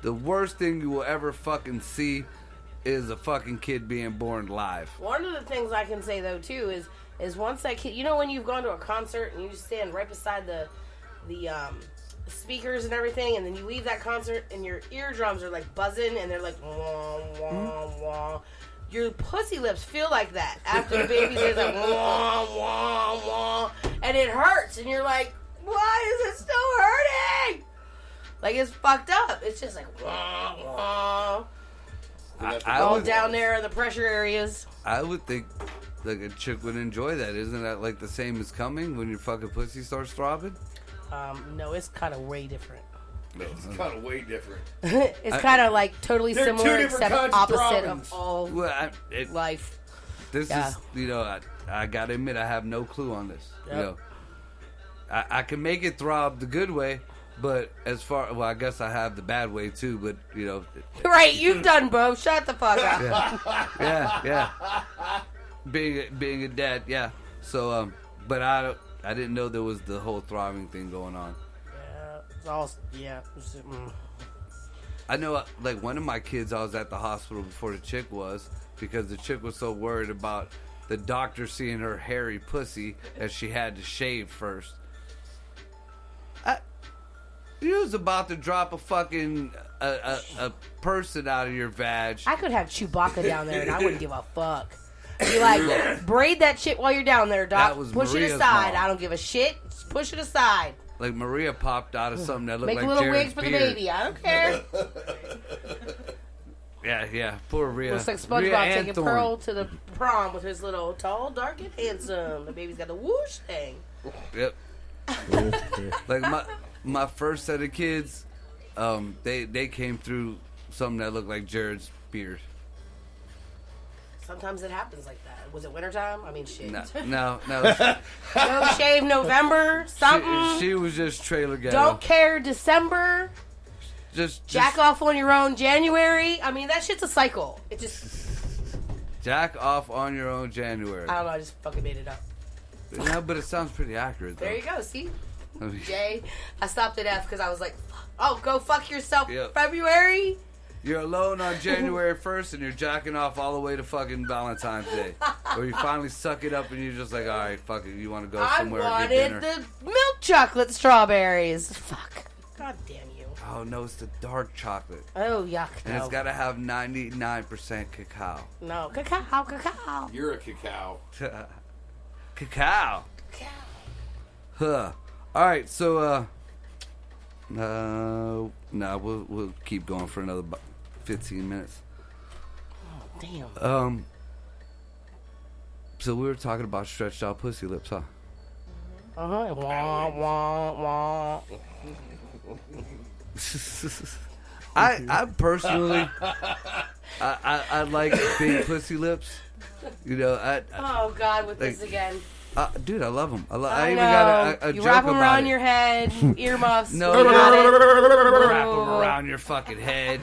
S2: the worst thing you will ever fucking see is a fucking kid being born live.
S3: One of the things I can say though too is once that kid, you know, when you've gone to a concert and you just stand right beside the speakers and everything, and then you leave that concert and your eardrums are like buzzing and they're like wah wah wah. Your pussy lips feel like that after the baby's is like wah wah wah, and it hurts, and you're like, why is it still hurting? Like, it's fucked up. It's just like wah wah.
S2: I
S3: All
S2: would,
S3: down there in the pressure areas.
S2: I would think like a chick would enjoy that. Isn't that like the same as coming when your fucking pussy starts throbbing?
S3: No, it's kind of way different.
S4: It's kind of way different.
S3: It's kind of like totally
S4: They're two
S3: similar,
S4: different
S3: except
S4: kinds of
S3: opposite
S4: throbbings.
S3: of all
S2: Well,
S3: life.
S2: this
S3: Yeah.
S2: is, you know, I gotta admit I have no clue on this.
S3: Yep.
S2: You know, I can make it throb the good way, but as far, well, I guess I have the bad way too. But you know,
S3: Right, you've done both. Shut the fuck up.
S2: yeah. Being a dad, yeah. So, but I didn't know there was the whole throbbing thing going on.
S3: Yeah, it's all, yeah.
S2: I know, like, one of my kids, I was at the hospital before the chick was, because the chick was so worried about the doctor seeing her hairy pussy that she had to shave first. You was about to drop a fucking a person out of your vag.
S3: I could have Chewbacca down there and I wouldn't give a fuck. Be like, braid that shit while you're down there, Doc.
S2: That was
S3: Push it
S2: Maria's
S3: aside.
S2: mom.
S3: I don't give a shit. Just push it aside.
S2: Like Maria popped out of something that looked
S3: Make
S2: like
S3: little
S2: Jared's
S3: wigs for the
S2: beard.
S3: baby. I don't care.
S2: Yeah. Poor Rhea.
S3: Looks like
S2: Rhea
S3: SpongeBob
S2: and
S3: taking
S2: Thorne.
S3: Pearl to the prom with his little tall, dark, and handsome. The baby's got the whoosh thing.
S2: Yep. Like my first set of kids, they came through something that looked like Jared's beard.
S3: Sometimes it happens like that. Was it wintertime? I mean, shit.
S2: No.
S3: No shave November, something.
S2: She was just trailer ghetto.
S3: Don't care December.
S2: Just
S3: Jack off on your own January. I mean, that shit's a cycle. It just,
S2: jack off on your own January.
S3: I don't know, I just fucking made it up.
S2: No, but it sounds pretty accurate though.
S3: There you go, see?
S2: I mean,
S3: Jay, I stopped at F because I was like, oh, go fuck yourself,
S2: Yep.
S3: February?
S2: you're alone on January 1st and you're jacking off all the way to fucking Valentine's Day. Or you finally suck it up and you're just like, alright, fuck it, you want to go
S3: I
S2: somewhere and get
S3: wanted
S2: dinner.
S3: the milk chocolate strawberries. Fuck. God damn you.
S2: Oh no, it's the dark chocolate.
S3: Oh, yuck.
S2: And
S3: No.
S2: it's gotta have 99% cacao.
S3: No. Cacao.
S5: You're a cacao.
S2: Cacao. Huh. Alright, so no, we'll keep going for another 15 minutes.
S3: Damn.
S2: So we were talking about stretched out pussy lips, huh?
S3: Uh-huh. Wah, wah, wah.
S2: I personally, I like big pussy lips. You know,
S3: Oh, God, with
S2: Like-
S3: this again.
S2: dude, I love them.
S3: I
S2: even
S3: know.
S2: got a
S3: you
S2: joke
S3: wrap them
S2: about
S3: around
S2: it.
S3: your head, earmuffs.
S2: No,
S3: you got it.
S2: Wrap them around your fucking head.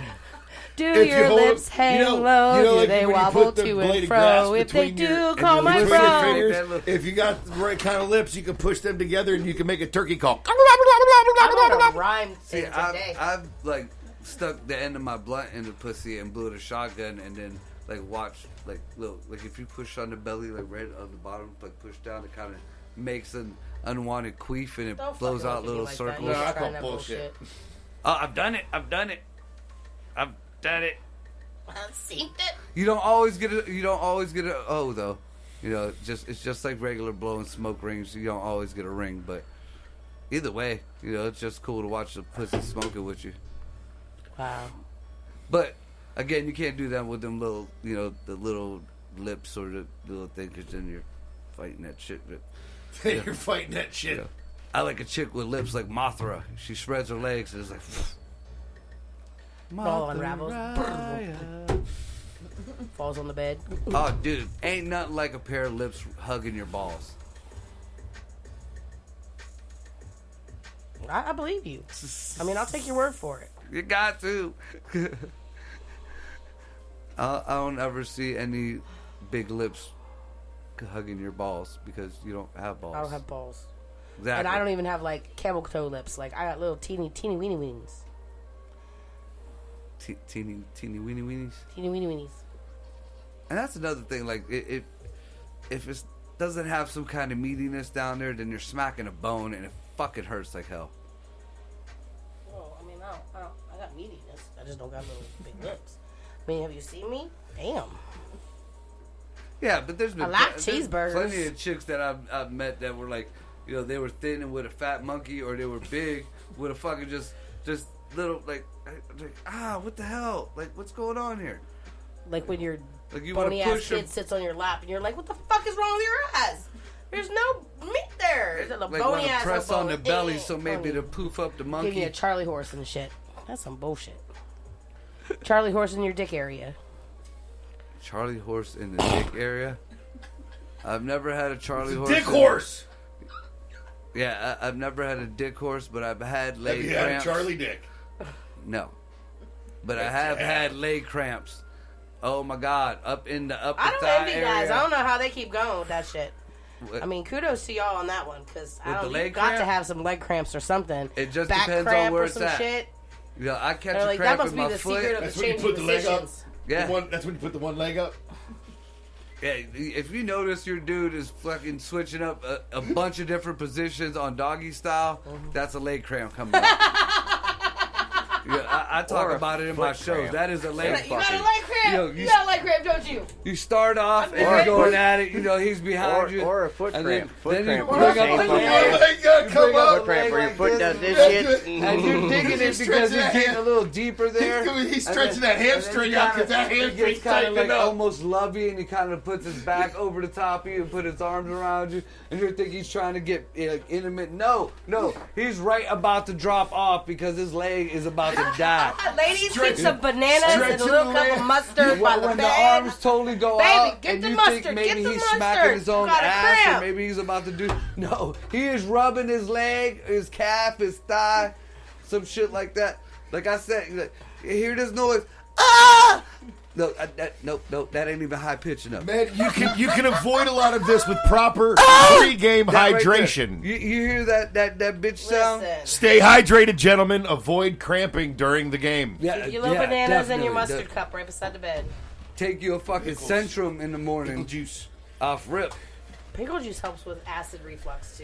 S3: Do
S4: If you
S3: your
S4: hold-
S3: lips hang
S4: you know,
S3: low?
S4: like
S3: Do they
S4: when you
S3: wobble
S4: put the
S3: to
S4: blade
S3: and
S4: of grass
S3: fro? If they
S4: between your-
S3: do, call
S2: and
S3: my
S2: your
S4: Between your
S3: bro.
S4: fingers,
S2: That look-
S4: if you got the right kind of lips, you can push them together and you can make a turkey call.
S3: I'm on a rhyme
S2: See,
S3: thing today.
S2: I've like stuck the end of my blunt in the pussy and blew it a shotgun and then like watch like little like if you push on the belly like right on the bottom like push down it kind of makes an unwanted queef and it
S3: Don't
S2: blows
S3: fucking
S2: out
S3: look at me
S2: little
S3: like
S2: circles.
S3: That. You're
S4: No, I
S3: trying
S4: call
S3: that
S4: bullshit.
S2: Oh, I've done it.
S3: I've seen it.
S2: You don't always get a oh though. You know, it's just like regular blowing smoke rings. You don't always get a ring, but either way, you know, it's just cool to watch the pussy smoking with you.
S3: Wow.
S2: But again, you can't do that with them little, you know, the little lips or the little thing, because then you're fighting that shit. But,
S4: You're fighting that shit.
S2: you know, I like a chick with lips like Mothra. She spreads her legs and it's like.
S3: All unravels. Falls on the bed.
S2: Oh, dude, ain't nothing like a pair of lips hugging your balls.
S3: I believe you. I mean, I'll take your word for it.
S2: You got to. I don't ever see any big lips hugging your balls because you don't have balls.
S3: I don't have balls.
S2: Exactly.
S3: And I don't even have, like, camel toe lips. Like, I got little teeny weeny weenies.
S2: Teeny weeny weenies.
S3: Teeny weeny weenies.
S2: And that's another thing. Like, if it doesn't have some kind of meatiness down there, then you're smacking a bone and it fucking hurts like hell.
S3: Well, I mean, I got meatiness. I just don't got little big lips. I mean, have you seen me? Damn.
S2: Yeah, but there's been
S3: I like
S2: there's
S3: cheeseburgers.
S2: plenty of chicks that I've met that were like, you know, they were thin and with a fat monkey, or they were big with a fucking just little like what the hell? Like, what's going on here?
S3: Like when your
S2: Like, you want
S3: bony
S2: to
S3: ass
S2: push your
S3: kid sits on your lap and you're like, what the fuck is wrong with your ass? There's no meat there. There's a
S2: like
S3: bony
S2: want to
S3: ass
S2: press on the
S3: bone.
S2: belly so maybe
S3: Give
S2: to poof up the monkey.
S3: me a Charlie horse and shit. That's some bullshit. Charlie horse in your dick area.
S2: Charlie horse in the dick area. I've never had a Charlie horse.
S4: Dick horse.
S2: Yeah, I've never had a dick horse, but I've had leg
S4: Have you had a
S2: cramps.
S4: Charlie dick?
S2: No, but I have had leg cramps. Oh my god, up in the upper
S3: I don't
S2: thigh
S3: envy
S2: area.
S3: guys. I don't know how they keep going with that shit.
S2: What-
S3: I mean, kudos to y'all on that one because
S2: With the
S3: you
S2: leg
S3: got to
S2: cramp?
S3: have some leg cramps or something.
S2: It just
S3: Back
S2: depends
S3: cramp
S2: on where
S3: or
S2: it's
S3: some
S2: at.
S3: shit.
S2: You know, I catch
S3: They're
S2: a
S3: like, that
S2: cramp
S3: must
S2: with
S3: be
S2: my
S3: the
S2: foot.
S3: secret of
S4: That's
S3: the
S4: when you
S3: changing
S4: put the leg up.
S3: positions.
S2: Yeah.
S4: That's when you put the one leg up.
S2: Yeah, if you notice your dude is fucking switching up a bunch of different positions on doggy style, that's a leg cramp coming out. Yeah, I talk
S6: Or a
S2: about it in my
S6: foot
S2: shows.
S6: cramp.
S2: That is a leg
S3: You got a
S2: fucking.
S3: leg cramp? cramp. You got a leg cramp, don't you?
S2: You start off and
S3: Or
S2: you're
S3: a
S2: going
S6: foot-
S2: at it. You know he's behind you.
S6: Or a foot
S2: and
S6: cramp. Foot
S2: then you
S6: cramp.
S2: bring up
S6: Same
S2: the
S6: fucking
S2: leg.
S5: leg gotta
S2: You
S5: come
S2: bring up
S5: up.
S2: the
S6: Foot cramp
S2: leg
S6: where your
S2: like
S6: foot
S2: this.
S6: does this
S5: That's
S6: shit.
S5: good.
S2: And you're digging it
S5: He's
S2: because
S5: stretching
S2: you're
S5: that
S2: getting
S5: hand.
S2: a little deeper there.
S5: He's
S2: And
S5: stretching
S2: then-
S5: that hamstring
S2: and then
S5: out because that
S2: he
S5: hamstring's
S2: gets kind of
S5: tightening
S2: like
S5: up.
S2: almost lovey, and he kind of puts his back over the top of you and put his arms around you, and you think he's trying to get intimate. No, he's right about to drop off because his leg is about to die.
S3: Ladies,
S5: Stretch
S3: keep some bananas and a
S5: stretching
S3: little
S5: the
S3: cup
S5: leg.
S3: of mustard by the
S2: When the
S3: bed.
S2: arms totally go
S3: Baby,
S2: out,
S3: get
S2: and
S3: the
S2: you
S3: mustard,
S2: think maybe
S3: get the
S2: he's
S3: mustard.
S2: smacking his own
S3: You got a
S2: ass, or
S3: cramp.
S2: maybe he's about to do. No, he is rubbing his leg, his calf, his thigh, some shit like that. Like I said, you hear this noise? Ah! No, nope, that ain't even high pitch enough.
S4: Man, you can avoid a lot of this with proper pre-game
S2: That right there.
S4: hydration.
S2: You hear that bitch sound?
S3: Listen.
S4: Stay hydrated, gentlemen. Avoid cramping during the game.
S2: Yeah,
S3: Keep your little bananas in your
S2: definitely.
S3: mustard cup right beside the bed.
S2: Take you a fucking Centrum in the morning.
S4: Juice.
S2: Off rip.
S3: Pickle juice helps with acid reflux too.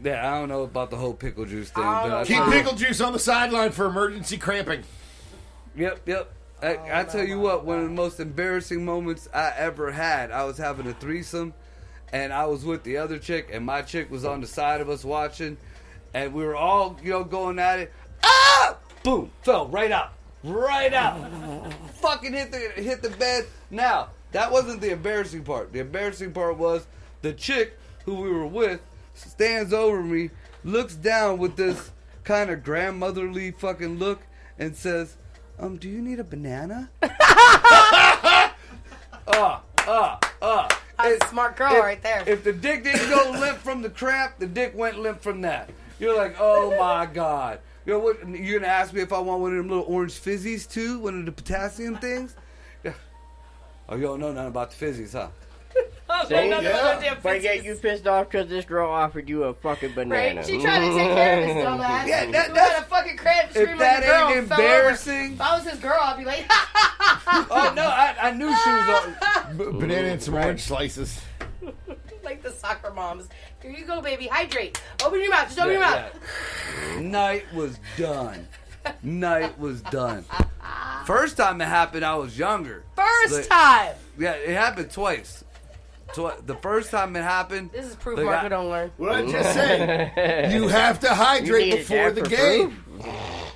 S2: Yeah, I don't know about the whole pickle juice thing.
S3: I don't
S2: But I
S3: know.
S4: Keep
S2: tell you-
S4: pickle juice on the sideline for emergency cramping.
S2: Yep. I tell you what, one of the most embarrassing moments I ever had, I was having a threesome, and I was with the other chick, and my chick was on the side of us watching, and we were all, going at it. Ah! Boom! Fell right out. Fucking hit the bed. Now, that wasn't the embarrassing part. The embarrassing part was the chick who we were with stands over me, looks down with this kind of grandmotherly fucking look, and says, do you need a banana?
S3: That's a smart girl right there.
S2: If the dick didn't go limp from the cramp, the dick went limp from that. You're like, oh my God. You know what? You're gonna ask me if I want one of them little orange fizzies too, one of the potassium things? Yeah. Oh, you don't know nothing about the fizzies, huh?
S6: See? But yet you pissed off because this girl offered you a fucking banana.
S3: Right? She tried to take care of his dumbass.
S2: Yeah,
S3: Who
S2: that's-
S3: had a fucking cramp, screaming
S2: that
S3: like a girl,
S2: ain't
S3: and fell over.
S2: embarrassing-
S3: If I was his girl, I'd be like,
S2: Oh no, I knew she was on.
S4: Banana and some orange slices.
S3: like the soccer moms. Here you go, baby. Hydrate. Open your mouth. Just open your mouth.
S2: Night was done. First time it happened, I was younger.
S3: First
S2: Like-
S3: time.
S2: Yeah, it happened twice. The first time it happened.
S3: This is proof
S2: like,
S3: Marco don't learn.
S4: What I just said. You have to
S6: You
S4: hydrate
S6: needed
S4: before
S6: that
S4: the
S6: for
S4: game.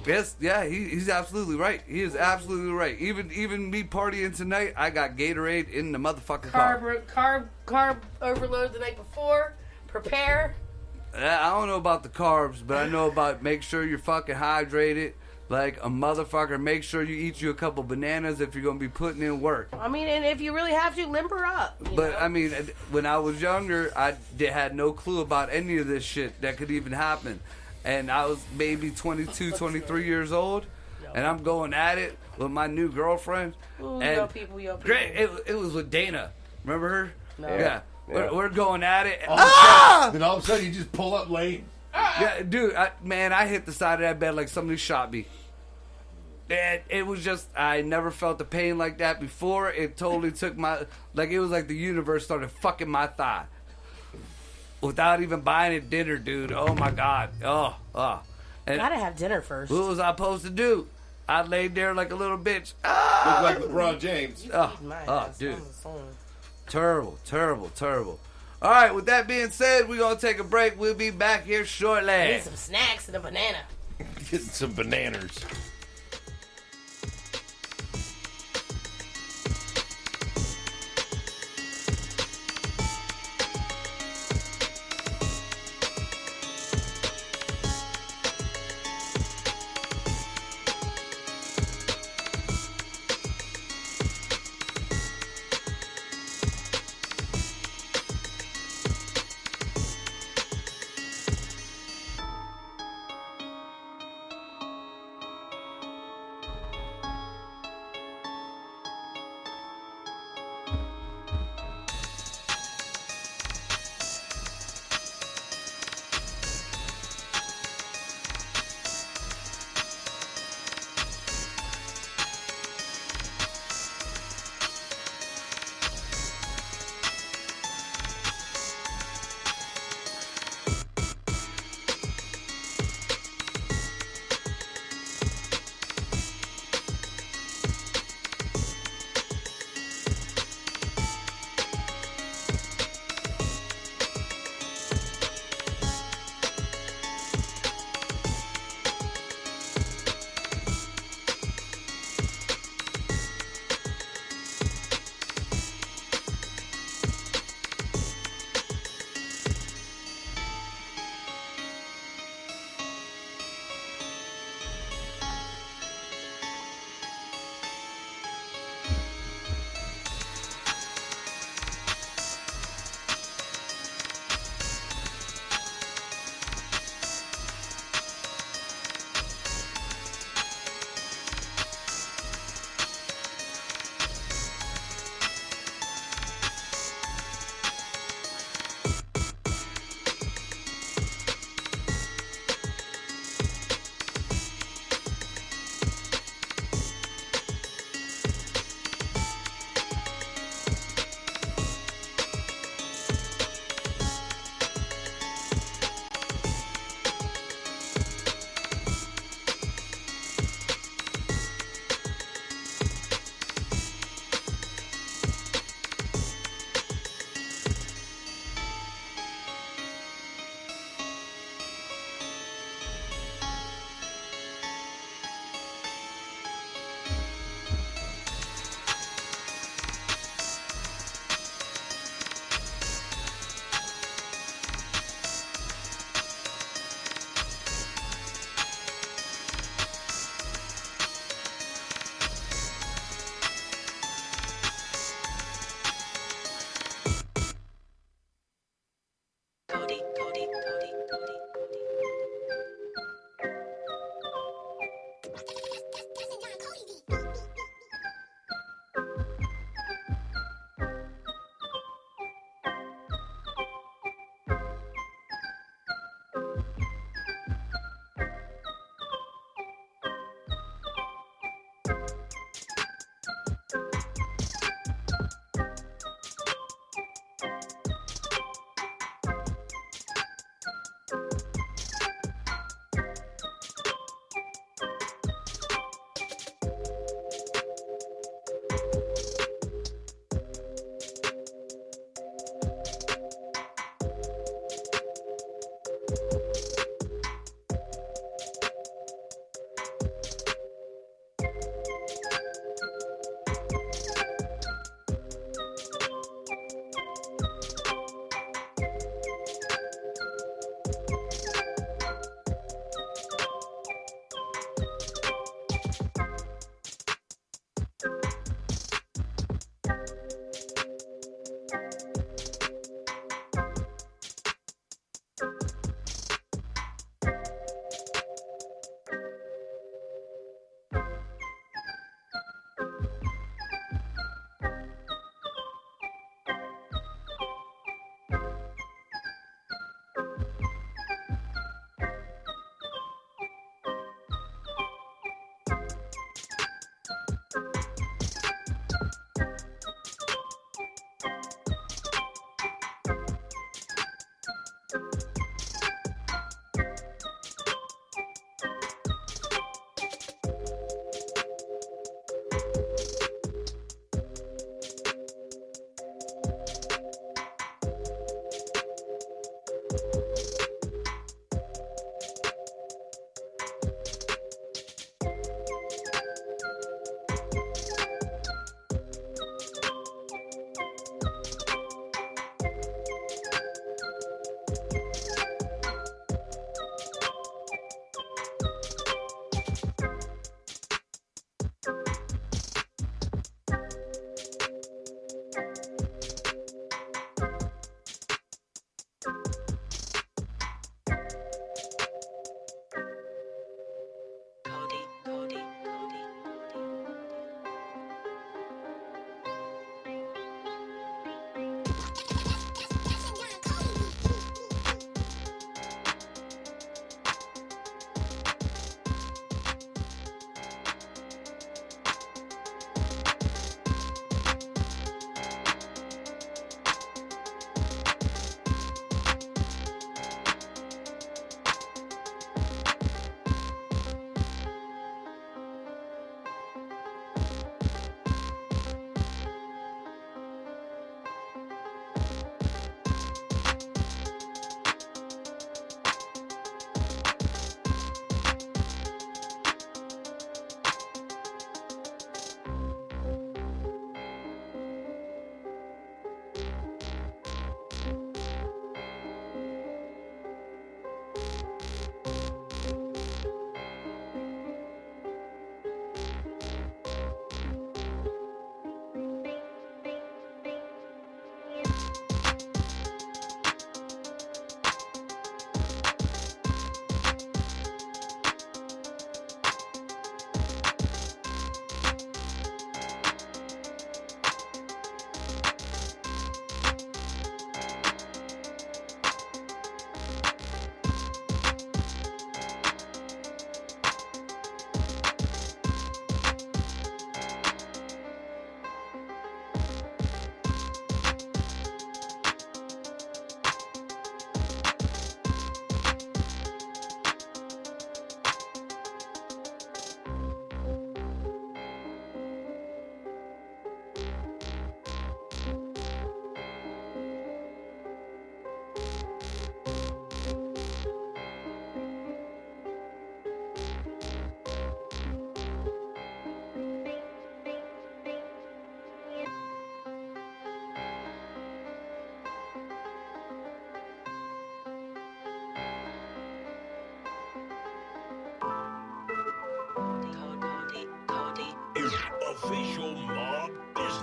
S2: Yes, yeah, he's absolutely right. He is absolutely right. Even me partying tonight, I got Gatorade in the motherfucking car.
S3: Carb overload the night before. Prepare.
S2: I don't know about the carbs, but I know about make sure you're fucking hydrated like a motherfucker. Make sure you eat you a couple bananas if you're gonna be putting in work.
S3: I mean, and if you really have to, limber up. you
S2: But
S3: know?
S2: I mean, when I was younger, I had no clue about any of this shit that could even happen. And I was maybe 22, 23 years old, and I'm going at it with my new girlfriend.
S3: Ooh,
S2: and
S3: yo people.
S2: great, it was with Dana. Remember her?
S3: No.
S2: Yeah. We're going at it.
S4: Then all of a sudden you just pull up lane.
S2: Yeah, dude, I hit the side of that bed like somebody shot me. And it was just, I never felt the pain like that before. It totally took it was like the universe started fucking my thigh. Without even buying it dinner, dude. Oh my God. Oh. And
S3: Gotta have dinner first.
S2: what was I supposed to do? I laid there like a little bitch.
S5: Look like LeBron James.
S3: My
S2: Oh,
S3: ass.
S2: dude.
S3: I'm the son.
S2: Terrible. All right, with that being said, we're going to take a break. We'll be back here shortly.
S3: Need some snacks and a banana.
S4: Getting some bananas.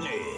S8: Business.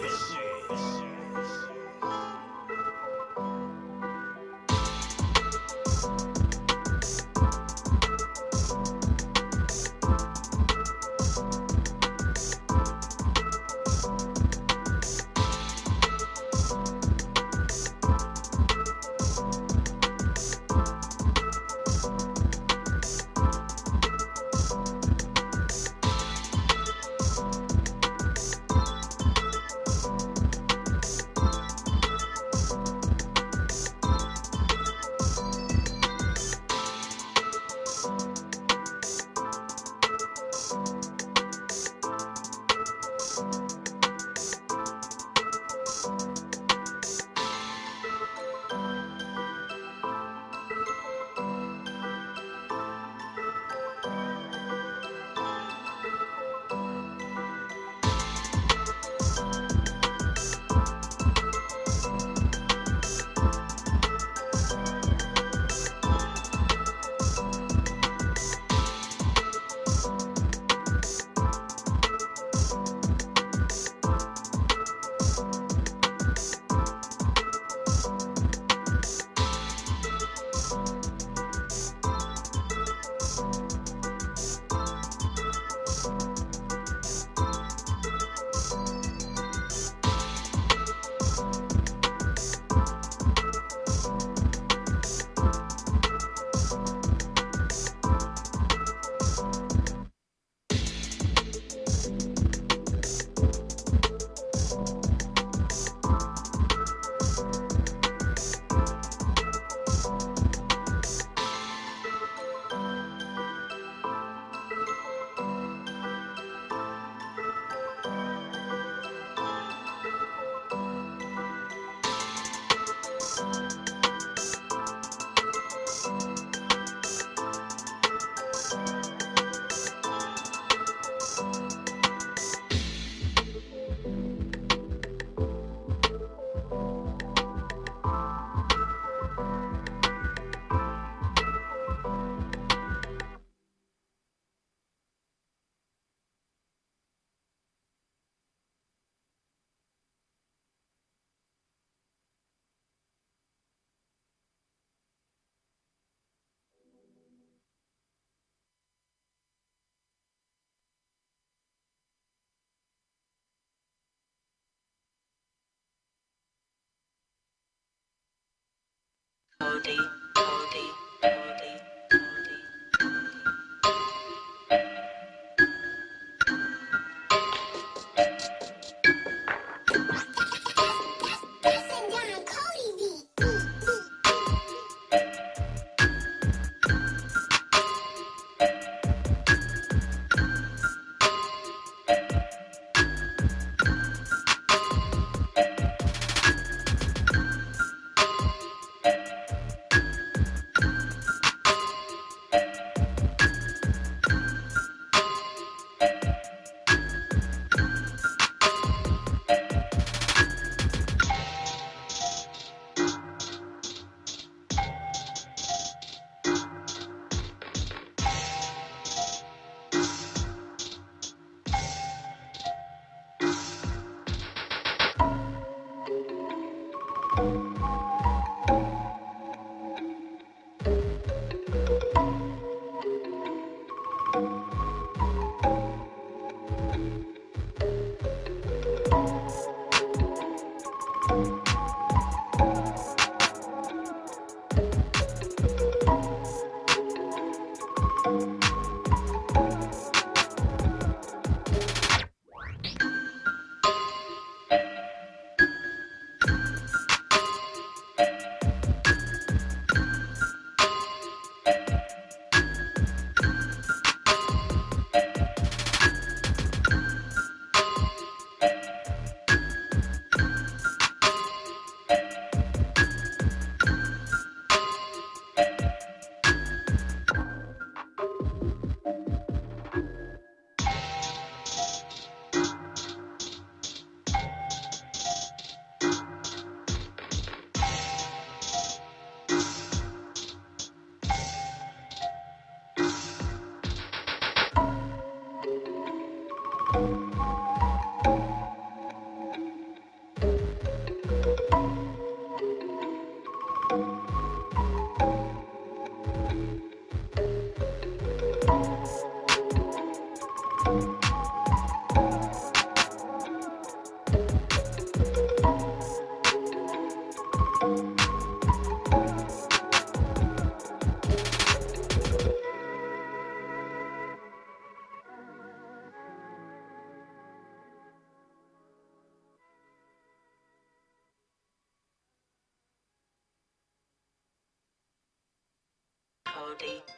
S8: Cody,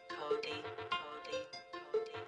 S8: Cody, Cody, Cody.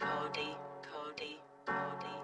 S8: Cody, Cody, Cody, Cody,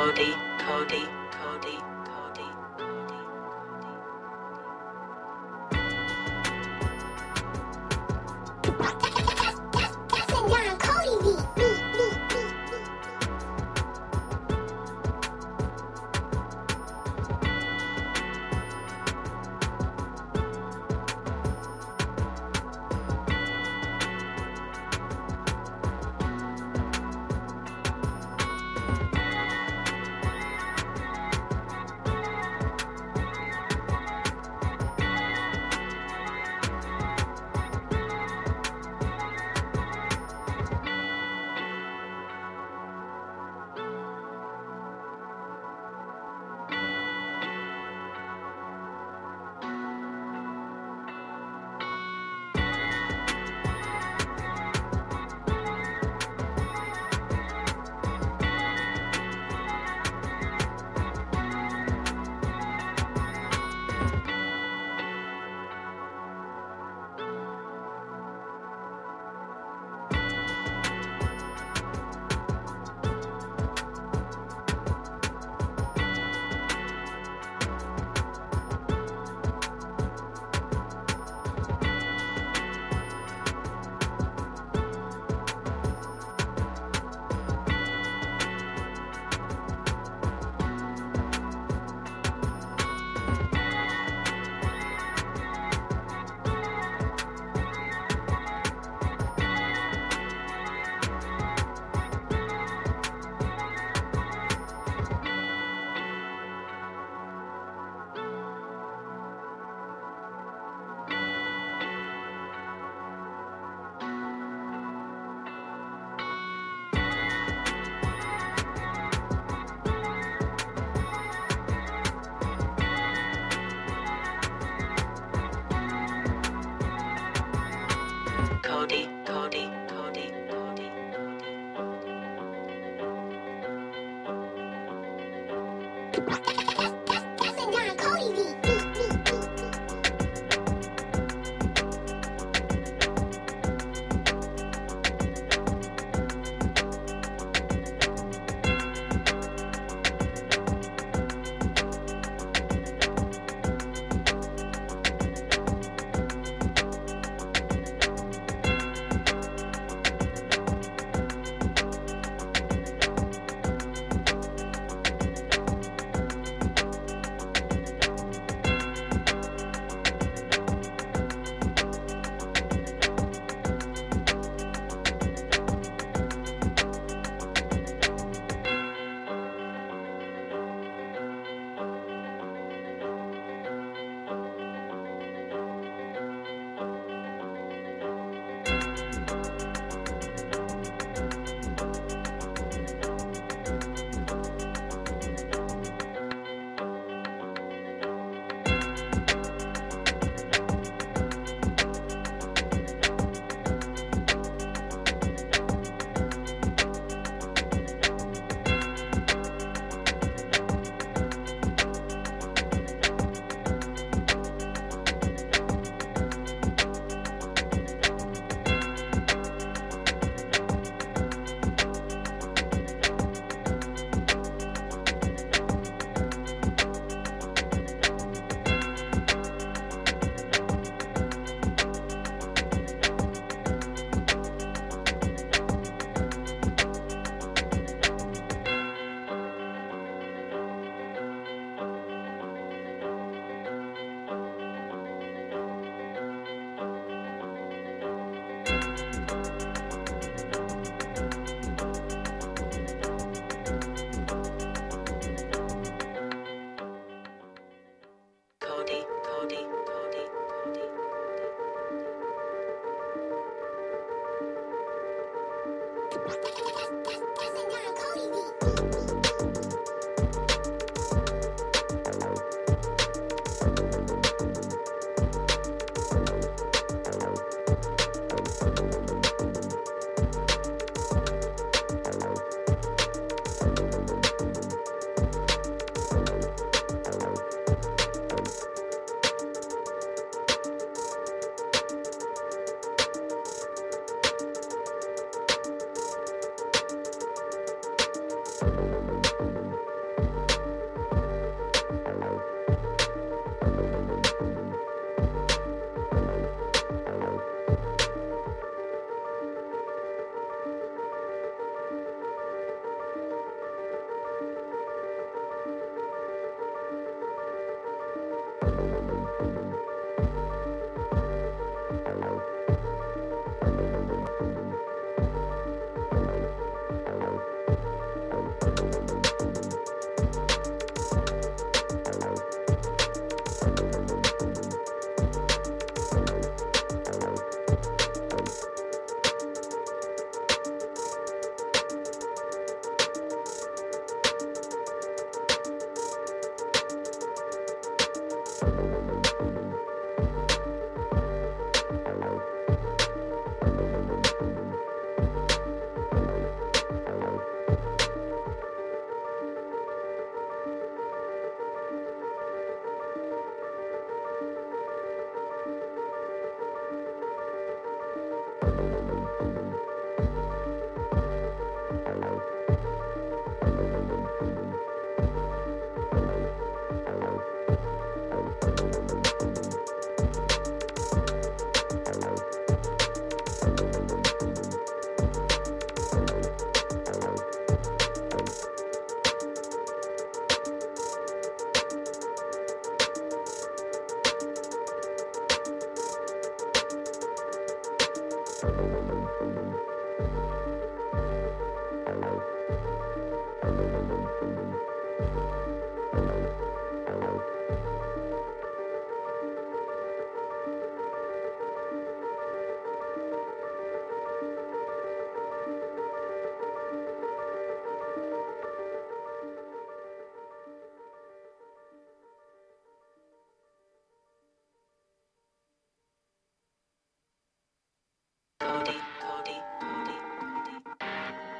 S8: Cody, Cody, Cody, Cody, Cody. Cody, Cody, Cody, Cody, Cody, Cody, Cody, Cody. Cody, Cody, Cody, Cody.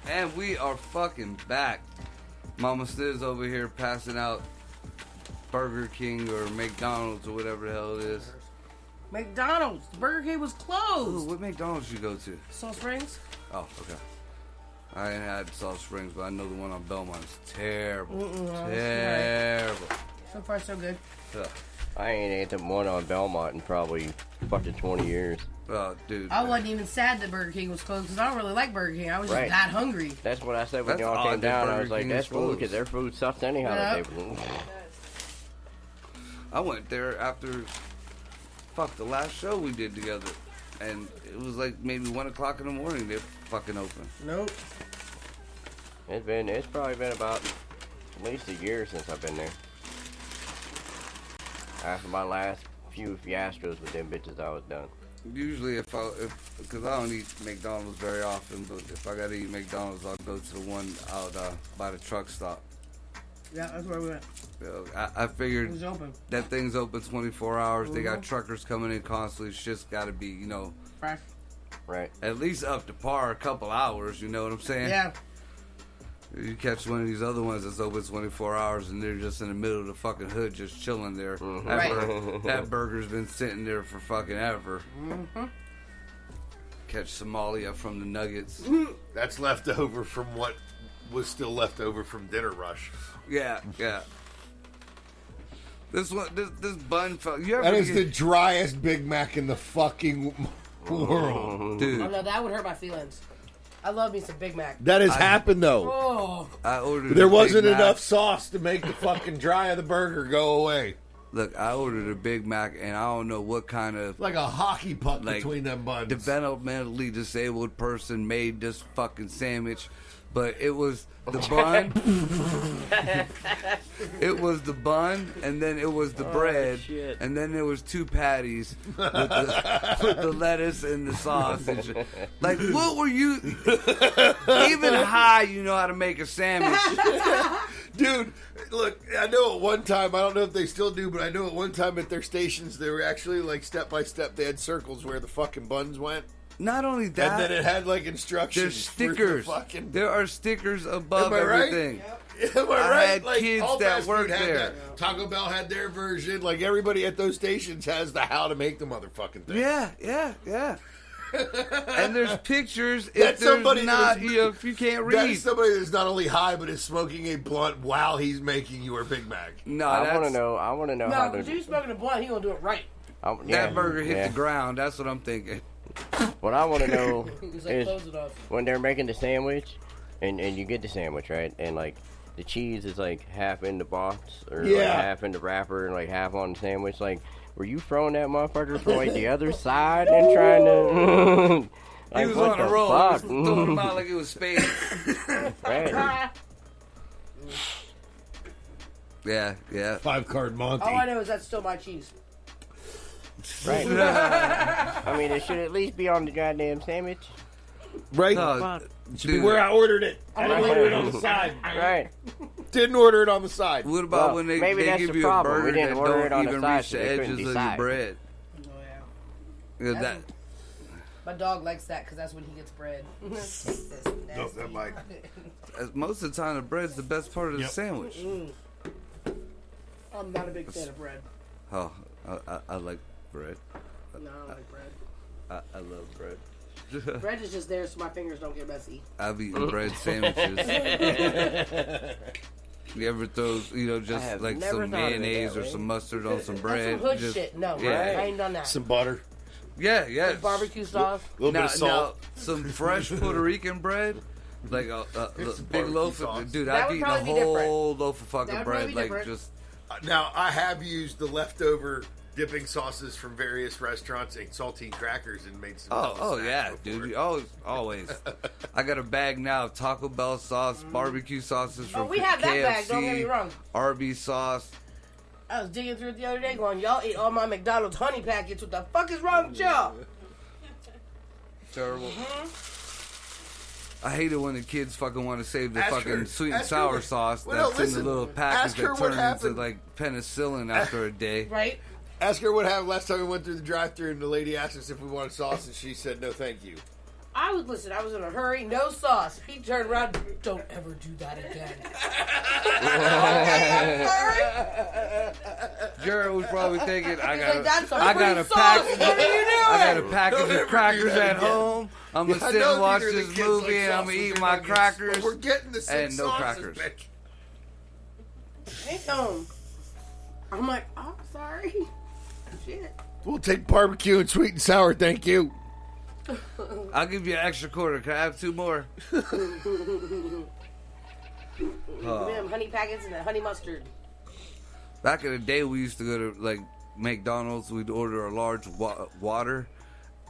S2: And we are fucking back. Mama Stiz over here passing out Burger King or McDonald's or whatever the hell it is.
S3: McDonald's. The Burger King was closed.
S2: Ooh, what McDonald's you go to?
S3: Salt Springs.
S2: Oh, okay. I ain't had Salt Springs, but I know the one on Belmont is terrible. Terrible.
S3: So far, so good.
S2: Ugh.
S6: I ain't ate the one on Belmont in probably fucking 20 years.
S2: Oh, dude.
S3: I wasn't even sad that Burger King was closed because I don't really like Burger King. I was just
S6: Right.
S3: that hungry.
S6: That's what I said when
S2: That's
S6: y'all
S2: odd
S6: came
S2: that
S6: down. I
S2: Burger
S6: was like,
S2: King
S6: that's
S2: is
S6: food
S2: closed.
S6: because their food sucks anyhow.
S3: Yep.
S2: I went there after, the last show we did together. And it was like maybe 1 o'clock in the morning they're fucking open.
S3: Nope.
S6: It's probably been about at least a year since I've been there. After my last few fiascos with them bitches, I was done.
S2: Usually because I don't eat McDonald's very often, but if I gotta eat McDonald's, I'll go to the one out by the truck stop.
S3: Yeah, that's where we went.
S2: I figured
S3: It was open.
S2: that thing's open 24 hours. They got
S3: Mhm.
S2: truckers coming in constantly. Shit's gotta be,
S3: Fresh.
S6: Right.
S2: at least up to par a couple hours, you know what I'm saying?
S3: Yeah.
S2: You catch one of these other ones that's open 24 hours and they're just in the middle of the fucking hood just chilling there.
S6: Mhm.
S3: Right.
S2: That burger's been sitting there for fucking ever.
S3: Mm-hmm.
S2: Catch Somalia from the Nuggets.
S4: That's left over from what was still left over from Dinner Rush.
S2: Yeah. This bun fell. You ever
S9: That is
S2: get-
S9: the driest Big Mac in the fucking world.
S2: dude.
S3: Oh no, that would hurt my feelings. I love me some Big Mac.
S9: That has happened though.
S3: Oh.
S2: I ordered.
S9: There
S2: a
S9: wasn't
S2: Big Mac.
S9: enough sauce to make the fucking dry of the burger go away.
S2: Look, I ordered a Big Mac, and I don't know what kind of
S9: Like a hockey puck
S2: like,
S9: between them buns.
S2: developmentally disabled person made this fucking sandwich, but it was the bun. It was the bun, and then it was the bread,
S6: shit.
S2: and then there was 2 patties with the lettuce and the sausage. Like, what were you? Even high, you know how to make a sandwich.
S9: Dude, look, I know at one time, I don't know if they still do, but I know at one time at their stations, they were actually like step by step, they had circles where the fucking buns went.
S2: Not only that,
S9: And then it had like instructions.
S2: there's
S9: for the
S2: stickers.
S9: fucking...
S2: There are stickers above
S9: Am I right?
S2: everything.
S9: Am I
S2: I
S9: right?
S2: had
S9: Like,
S2: kids
S9: all
S2: that
S9: fast food
S2: worked
S9: had
S2: there.
S9: that. Taco Bell had their version. Like everybody at those stations has the how to make the motherfucking thing.
S2: Yeah. And there's pictures. If
S9: That's
S2: there's
S9: somebody
S2: not,
S9: that is-
S2: if you can't
S9: That
S2: read.
S9: is somebody that's not only high, but is smoking a blunt while he's making your Big Mac.
S2: No,
S6: I
S2: that's,
S6: want to know
S3: No,
S6: how
S3: because
S6: to.
S3: you smoking a blunt, he gonna do it right.
S2: that burger hit the ground. That's what I'm thinking.
S6: What I want to know
S3: He's like,
S6: is
S3: close it off.
S6: when they're making the sandwich, and you get the sandwich, right? And like the cheese is like half in the box or like
S9: Yeah.
S6: half in the wrapper and like half on the sandwich. Like, were you throwing that motherfucker from like the other side and trying to?
S2: He
S6: Like,
S2: was
S6: what
S2: on a
S6: the
S2: roll.
S6: fuck?
S2: He was throwing them out like it was spades.
S6: Right.
S2: Yeah.
S9: 5-card Monty.
S3: All I know is that's still my cheese.
S6: Right. I mean, it should at least be on the goddamn sandwich.
S9: Right?
S2: No,
S9: Should be
S2: dude,
S9: where I ordered it. I
S6: Right.
S9: didn't order it on the side.
S6: Right.
S9: Didn't order it on the side.
S2: what about
S6: Well,
S2: when they
S6: maybe that's
S2: give
S6: the
S2: you
S6: problem.
S2: a
S6: We
S2: burger
S6: didn't
S2: that
S6: order it on
S2: don't
S6: the
S2: even
S6: side,
S2: reach
S6: so
S2: the
S6: they couldn't
S2: edges of your
S6: decide.
S2: bread?
S3: Oh,
S2: Yeah, that
S3: That's- My dog likes that because that's when he gets bread.
S9: No, that might.
S2: most of the time the bread's the best part of the
S9: Yep.
S2: sandwich.
S3: I'm not a big fan of bread.
S2: Oh, I like bread.
S3: No, I don't like bread.
S2: I love bread.
S3: Bread is just there so my fingers don't get messy.
S2: I've eaten bread sandwiches. You ever throw, just
S6: have
S2: like
S6: never
S2: some
S6: thought of it
S2: mayonnaise
S6: that
S2: or
S6: way.
S2: some mustard on some
S3: That's
S2: bread?
S3: some hood
S2: just-
S3: shit. No,
S2: Yeah.
S3: I ain't done that.
S9: Some butter.
S2: Yeah.
S3: Barbecue sauce.
S9: A little bit of salt.
S2: Now, some fresh Puerto Rican bread, like a
S9: Some
S2: big
S9: barbecue
S2: loaf.
S9: sauce.
S2: Dude,
S3: That
S2: I've
S3: would
S2: eaten a
S3: probably be different.
S2: whole loaf of
S3: That
S2: fucking
S3: would
S2: bread.
S3: probably be
S2: Like
S3: different.
S2: just
S9: Now, I have used the leftover dipping sauces from various restaurants and saltine crackers and made some.
S2: Oh
S9: snacks
S2: yeah,
S9: before.
S2: dude. Always. I got a bag now of Taco Bell sauce, barbecue sauces from
S3: Oh, we have that
S2: KFC,
S3: bag, don't get me wrong.
S2: Arby's sauce.
S3: I was digging through it the other day going, y'all ate all my McDonald's honey packets. What the fuck is wrong with y'all?
S2: Terrible. I hate it when the kids fucking want to save the
S9: Ask
S2: fucking
S9: her-
S2: sweet and
S9: ask
S2: sour
S9: her-
S2: sauce
S9: Well, no,
S2: that's in
S9: listen.
S2: the little package
S9: Ask her
S2: that
S9: what
S2: turns into
S9: happened.
S2: like penicillin after a day.
S3: Right?
S9: Ask her what happened last time we went through the drive-thru and the lady asked us if we wanted sauce and she said no, thank you.
S3: I was in a hurry, no sauce. He turned around, don't ever do that again.
S2: Jared was probably thinking, I got
S3: like, "That's some
S2: I got
S3: free
S2: a
S3: sauce.
S2: package.
S3: What are you doing?"
S2: I got a package
S9: Don't ever
S2: of
S9: do
S2: crackers
S9: that
S2: at
S9: again.
S2: home. I'm gonna
S9: Yeah, I
S2: sit
S9: know
S2: and watch
S9: these are the
S2: this
S9: kids
S2: movie
S9: like
S2: and I'm gonna
S9: sausage
S2: eat
S9: and
S2: my
S9: nuggets,
S2: crackers.
S9: but we're getting the same
S2: and no
S9: sauces,
S2: crackers.
S9: bitch.
S3: Damn. I'm like, oh, sorry. Shit.
S9: We'll take barbecue and sweet and sour, thank you.
S2: I'll give you an extra quarter. Can I have 2 more?
S3: Them honey packets and the honey mustard.
S2: Back in the day, we used to go to like McDonald's. We'd order a large water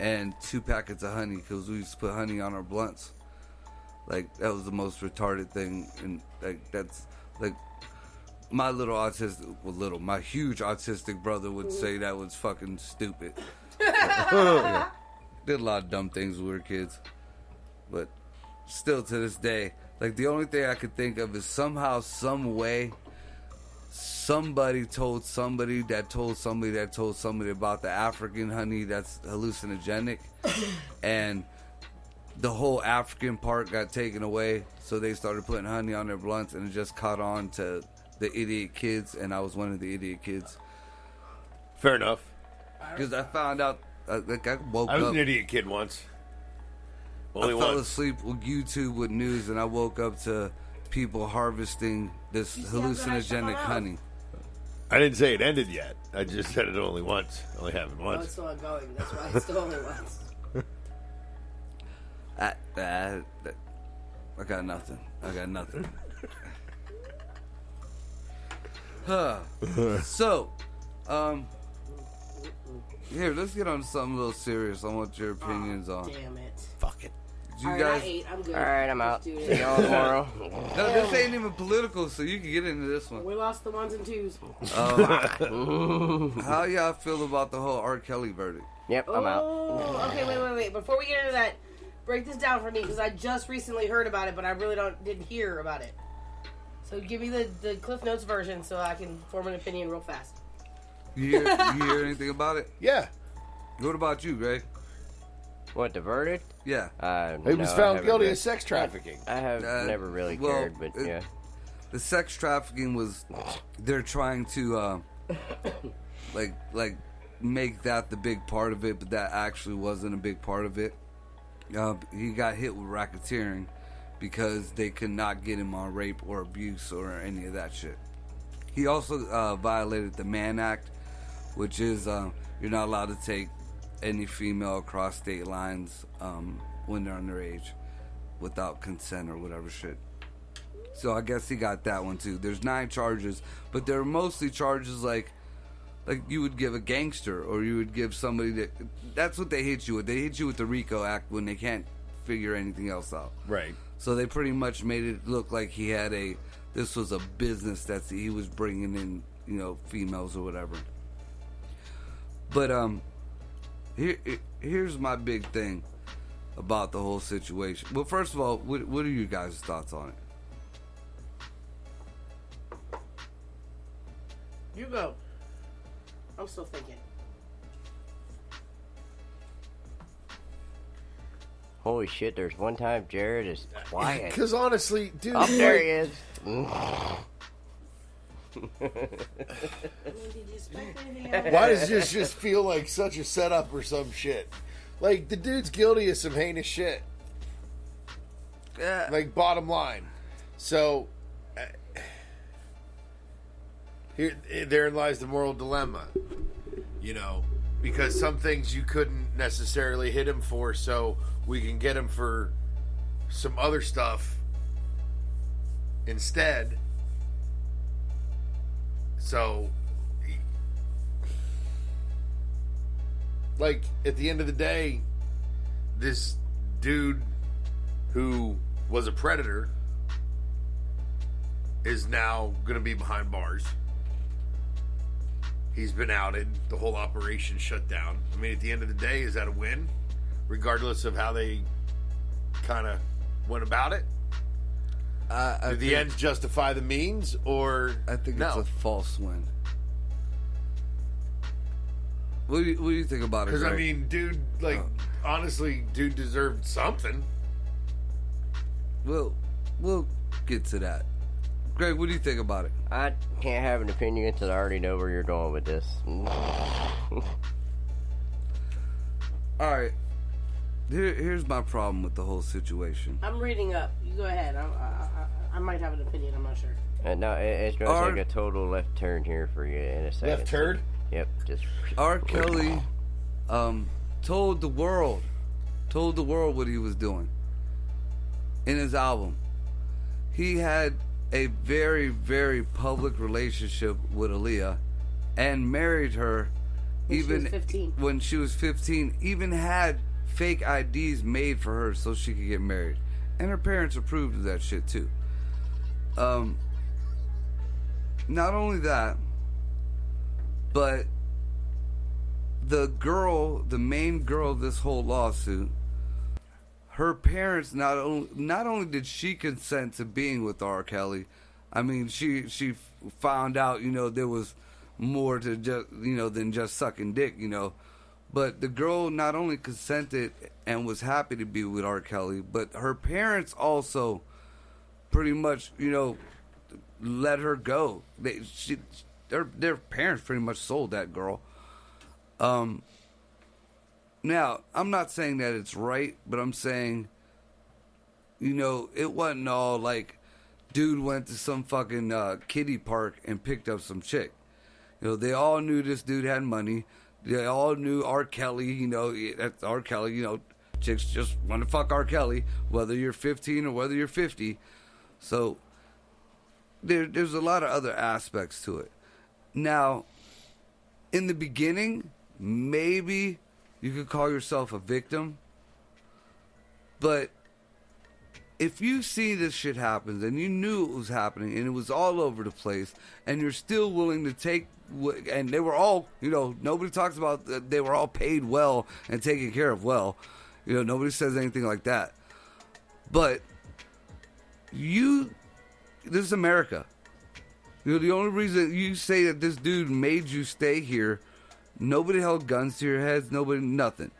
S2: and 2 packets of honey because we used to put honey on our blunts. Like that was the most retarded thing, and like that's like my my huge autistic brother would say that was fucking stupid. Yeah. Did a lot of dumb things when we were kids, but still to this day, like the only thing I could think of is somehow, some way, somebody told somebody that told somebody that told somebody about the African honey that's hallucinogenic, and the whole African part got taken away, so they started putting honey on their blunts, and it just caught on to the idiot kids, and I was one of the idiot kids.
S9: Fair enough.
S2: Because I found out, like I woke
S9: I was
S2: up.
S9: an idiot kid once.
S2: I
S9: Only
S2: fell
S9: once.
S2: asleep with YouTube with news, and I woke up to people harvesting this hallucinogenic honey.
S9: I didn't say it ended yet. I just said it only once. Only happened
S3: Oh, it's
S9: once.
S3: still ongoing. That's why it's still only once.
S2: I got nothing. Huh. So, Here, let's get on to something a little serious. I want your opinions on.
S3: Damn it.
S4: Fuck it.
S2: You
S3: All right,
S2: guys,
S3: I ate. I'm good.
S6: Alright, I'm out.
S3: Let's do
S6: See
S3: this.
S6: y'all tomorrow.
S2: no, this ain't even political, so you can get into this one.
S3: We lost the ones and twos.
S2: How y'all feel about the whole R. Kelly verdict?
S6: Yep, I'm out.
S3: Oh, okay, wait. Before we get into that, break this down for me because I just recently heard about it, but I really didn't hear about it. So give me the Cliff Notes version so I can form an opinion real fast.
S2: You hear anything about it?
S4: Yeah.
S2: What about you, Greg?
S6: What, the verdict?
S2: Yeah.
S4: He was found guilty of sex trafficking.
S6: I have never really cared, but yeah.
S2: The sex trafficking was, they're trying to, like make that the big part of it, but that actually wasn't a big part of it. He got hit with racketeering because they could not get him on rape or abuse or any of that shit. He also violated the Mann Act, which is you're not allowed to take any female across state lines when they're underage without consent or whatever shit. So I guess he got that one too. There's 9 charges, but they're mostly charges like you would give a gangster or you would give somebody that's what they hit you with. They hit you with the RICO Act when they can't figure anything else out.
S4: Right.
S2: So they pretty much made it look like he had this was a business that he was bringing in, females or whatever. But here's my big thing about the whole situation. Well, first of all, what are you guys' thoughts on it?
S3: You go. I'm still thinking.
S6: Holy shit, there's one time Jared is quiet.
S4: Because honestly, dude.
S6: Up there he is.
S4: Why does this just feel like such a setup or some shit? Like, the dude's guilty of some heinous shit.
S2: Yeah.
S4: Like, bottom line. So, therein lies the moral dilemma. Because some things you couldn't necessarily hit him for, so we can get him for some other stuff instead. So, like, at the end of the day, this dude who was a predator is now going to be behind bars. He's been outed. The whole operation shut down. I mean, at the end of the day, is that a win? Regardless of how they kind of went about it? Did the ends justify the means, or
S2: I think
S4: no?
S2: it's a false win. What do you think about it?
S4: Because, I
S2: Greg?
S4: mean, dude, honestly, dude deserved something.
S2: We'll get to that. Greg, what do you think about it?
S6: I can't have an opinion until I already know where you're going with this.
S2: All right. Here's my problem with the whole situation.
S3: I'm reading up. You go ahead. I might have an opinion. I'm not sure.
S6: No, it's going to take a total left turn here for you in a second.
S4: Left turn?
S6: Yep. Just
S2: R. Kelly told the world what he was doing in his album. He had a very, very public relationship with Aaliyah and married her when she was 15, even had fake IDs made for her so she could get married. And her parents approved of that shit too. Not only that, but the main girl of this whole lawsuit, her parents not only did she consent to being with R. Kelly, I mean she found out there was more to just than just sucking dick, but the girl not only consented and was happy to be with R. Kelly, but her parents also pretty much let her go. Their parents pretty much sold that girl. Now, I'm not saying that it's right, but I'm saying, it wasn't all like, dude went to some fucking kiddie park and picked up some chick. They all knew this dude had money. They all knew R. Kelly, that's R. Kelly, chicks just want to fuck R. Kelly, whether you're 15 or whether you're 50. So, there's a lot of other aspects to it. Now, in the beginning, maybe you could call yourself a victim. But if you see this shit happen and you knew it was happening and it was all over the place and you're still willing to take, and they were all, nobody talks about that they were all paid well and taken care of well. Nobody says anything like that. But this is America. The only reason you say that this dude made you stay here, nobody held guns to your heads, nothing.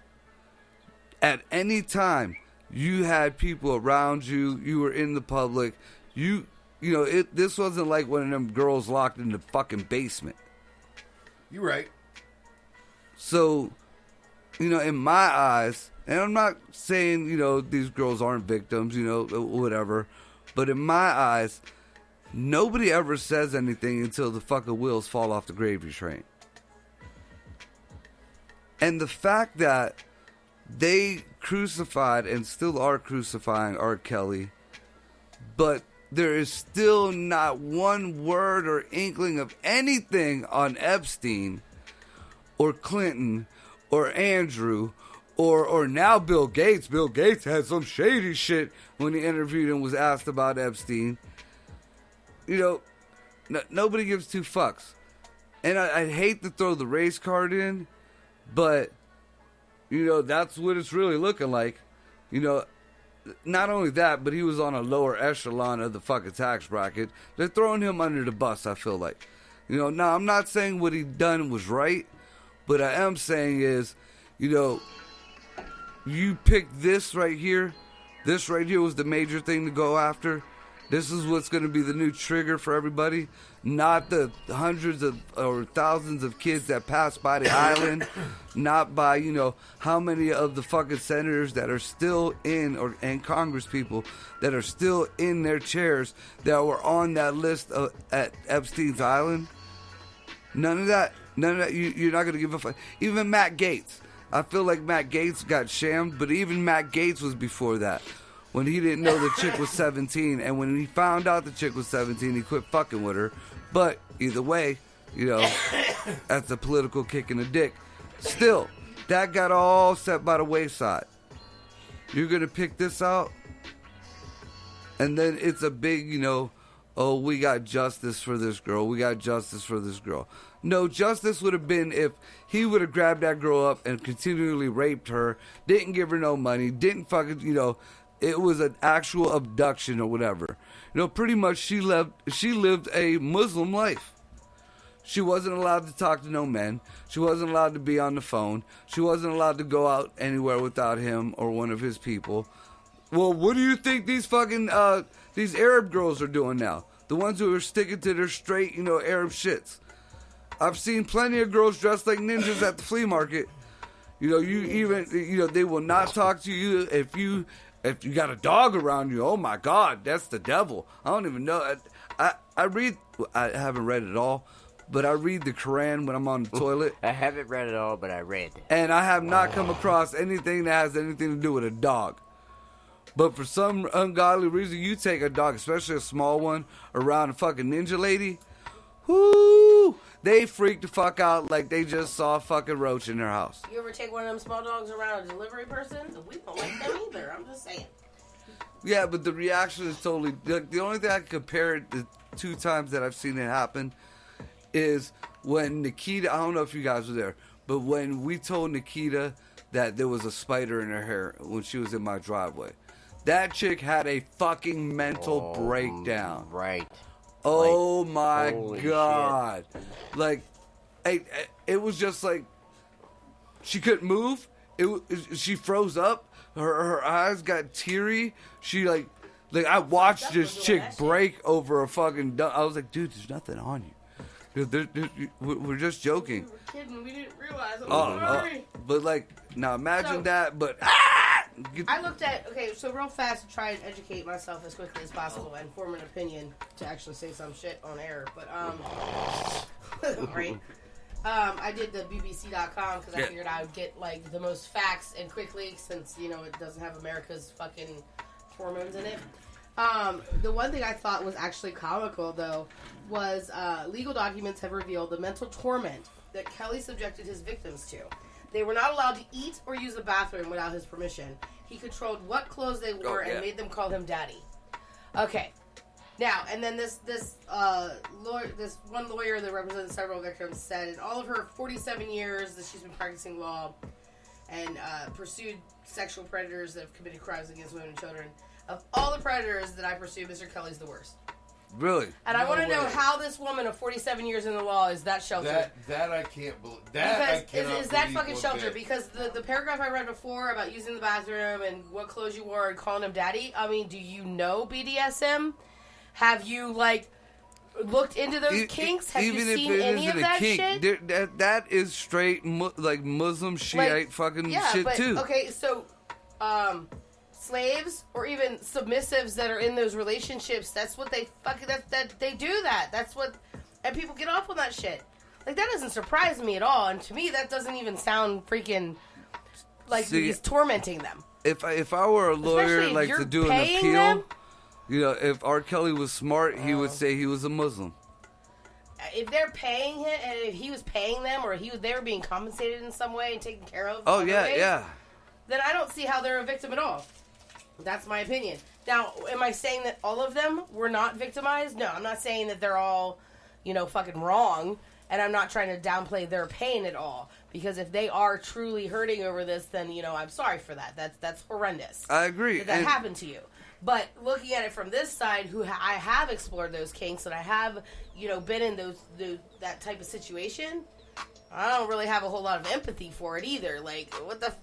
S2: At any time, you had people around you, you were in the public, this wasn't like one of them girls locked in the fucking basement.
S4: You're right.
S2: So, in my eyes, and I'm not saying, these girls aren't victims, whatever, but in my eyes, nobody ever says anything until the fucking wheels fall off the gravy train. And the fact that they crucified and still are crucifying R. Kelly, but there is still not one word or inkling of anything on Epstein or Clinton or Andrew or now Bill Gates. Bill Gates had some shady shit when he interviewed and was asked about Epstein. Nobody gives two fucks. And I'd hate to throw the race card in, but that's what it's really looking like. Not only that, but he was on a lower echelon of the fucking tax bracket. They're throwing him under the bus, I feel like. Now I'm not saying what he done was right, but I am saying is, you picked this right here. This right here was the major thing to go after. This is what's going to be the new trigger for everybody. Not the hundreds of or thousands of kids that pass by the island. Not by, how many of the fucking senators that are still in, and Congress people that are still in their chairs that were on that list at Epstein's Island. None of that. You're not going to give a fuck. Even Matt Gaetz. I feel like Matt Gaetz got shammed, but even Matt Gaetz was before that. When he didn't know the chick was 17, and when he found out the chick was 17, he quit fucking with her. But either way, that's a political kick in the dick. Still, that got all set by the wayside. You're going to pick this out, and then it's a big, oh, we got justice for this girl. We got justice for this girl. No, justice would have been if he would have grabbed that girl up and continually raped her, didn't give her no money, didn't fucking, it was an actual abduction or whatever. Pretty much she lived a Muslim life. She wasn't allowed to talk to no men. She wasn't allowed to be on the phone. She wasn't allowed to go out anywhere without him or one of his people. Well, what do you think these fucking, these Arab girls are doing now? The ones who are sticking to their straight, Arab shits. I've seen plenty of girls dressed like ninjas at the flea market. They will not talk to you if you got a dog around you. Oh my God, that's the devil. I don't even know. I haven't read it all, but I read the Quran when I'm on the toilet.
S6: I haven't read it all, but I read.
S2: And I have not come across anything that has anything to do with a dog. But for some ungodly reason, you take a dog, especially a small one, around a fucking ninja lady. Whoo! They freak the fuck out like they just saw a fucking roach in their house.
S3: You ever take one of them small dogs around a delivery person? We don't like them either. I'm just saying.
S2: Yeah, but the reaction is totally... The only thing I can compare it the 2 times that I've seen it happen is when Nikita... I don't know if you guys were there, but when we told Nikita that there was a spider in her hair when she was in my driveway. That chick had a fucking mental breakdown.
S6: Right.
S2: Oh my God.
S6: Shit.
S2: Like, it was just like, she couldn't move. She froze up. Her eyes got teary. She like I watched this chick break over a fucking I was like, dude, there's nothing on you. We're just joking.
S3: We were kidding. We didn't realize it was
S2: but like, now imagine that, but...
S3: I looked at, so real fast to try and educate myself as quickly as possible and form an opinion to actually say some shit on air. But, right? I did the BBC.com because I figured I would get, like, the most facts and quickly since, it doesn't have America's fucking hormones in it. The one thing I thought was actually comical, though, was legal documents have revealed the mental torment that Kelly subjected his victims to. They were not allowed to eat or use the bathroom without his permission. He controlled what clothes they wore and made them call him daddy. Okay. Now, and then this one lawyer that represented several victims said in all of her 47 years that she's been practicing law and pursued sexual predators that have committed crimes against women and children, of all the predators that I pursued, Mr. Kelly's the worst.
S2: Really?
S3: And I want to know how this woman of 47 years in the law is that sheltered.
S9: That I can't believe.
S3: Is that fucking sheltered? Because the paragraph I read before about using the bathroom and what clothes you wore and calling him daddy, I mean, do you know BDSM? Have you, like, looked into those kinks? Have you seen any of that shit?
S2: That is straight, Muslim Shiite shit,
S3: but,
S2: too.
S3: Okay, so, slaves or even submissives that are in those relationships, that's what they they do that. That's what, and people get off on that shit. Like, that doesn't surprise me at all, and to me, that doesn't even sound freaking like he's tormenting them.
S2: If I were a lawyer, like, to do an appeal...
S3: Them,
S2: you know, if R. Kelly was smart, he would say he was a Muslim.
S3: If they're paying him, and if he was paying them, or they were being compensated in some way and taken care of, then I don't see how they're a victim at all. That's my opinion. Now, am I saying that all of them were not victimized? No, I'm not saying that they're all, fucking wrong, and I'm not trying to downplay their pain at all. Because if they are truly hurting over this, then, I'm sorry for that. That's horrendous.
S2: I agree.
S3: That happened to you. But looking at it from this side, I have explored those kinks and I have, been in that type of situation. I don't really have a whole lot of empathy for it either. Like, what the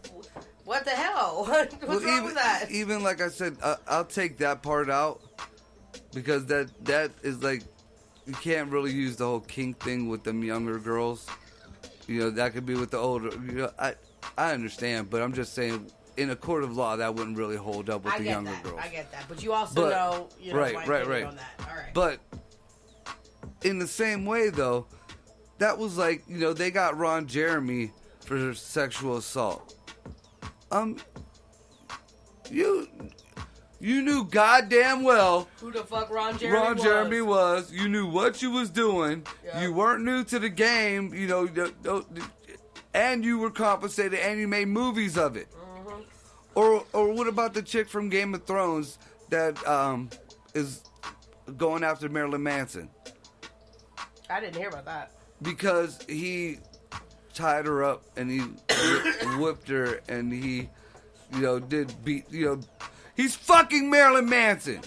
S3: hell? What's wrong with that?
S2: Even like I said, I'll take that part out because that is like you can't really use the whole kink thing with them younger girls. That could be with the older. I understand, but I'm just saying. In a court of law, that wouldn't really hold up with the younger girls.
S3: I get that, but you also know,
S2: right.
S3: On that. All right.
S2: But in the same way, though, that was like they got Ron Jeremy for sexual assault. You knew goddamn well
S3: who the fuck Ron Jeremy
S2: was. You knew what you was doing. Yep. You weren't new to the game. And you were compensated, and you made movies of it. Or what about the chick from Game of Thrones that is going after Marilyn Manson?
S3: I didn't hear about that.
S2: Because he tied her up and he whipped her and he, did beat, he's fucking Marilyn Manson.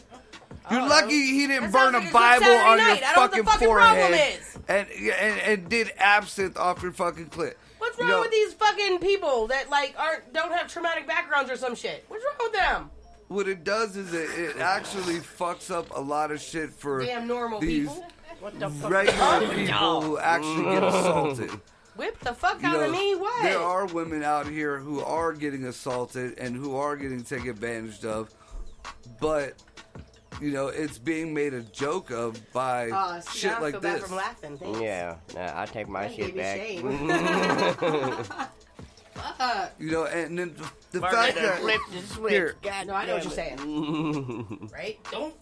S2: You're lucky he didn't burn a Bible on your fucking forehead and did absinthe off your fucking clit.
S3: What's wrong with these fucking people that don't have traumatic backgrounds or some shit? What's wrong with them?
S2: What it does is it actually fucks up a lot of shit for
S3: damn normal
S2: these
S3: people. What the fuck?
S2: Regular people who actually get assaulted.
S3: Whip the fuck out of me? What?
S2: There are women out here who are getting assaulted and who are getting taken advantage of, but it's being made a joke of by shit like this.
S3: From laughing.
S6: Yeah, I take my shit back.
S2: And then the fact that
S6: flip the switch.
S2: Here,
S3: no, I know what you're saying. Right? Don't.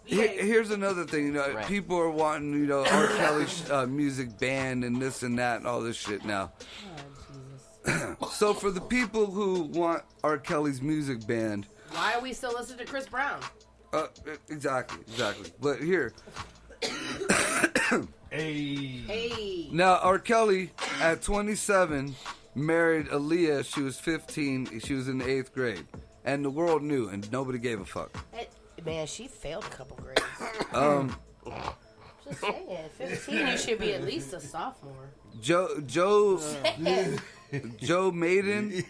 S2: Here's another thing. People are wanting R. Kelly's music banned and this and that and all this shit now. So for the people who want R. Kelly's music banned,
S3: why are we still listening to Chris Brown?
S2: Exactly. But here.
S4: Hey.
S2: Now, R. Kelly, at 27, married Aaliyah. She was 15. She was in the 8th grade. And the world knew, and nobody gave a fuck.
S3: Man, she failed a couple grades. Just saying. 15, you should be at least a sophomore.
S2: Joe Maiden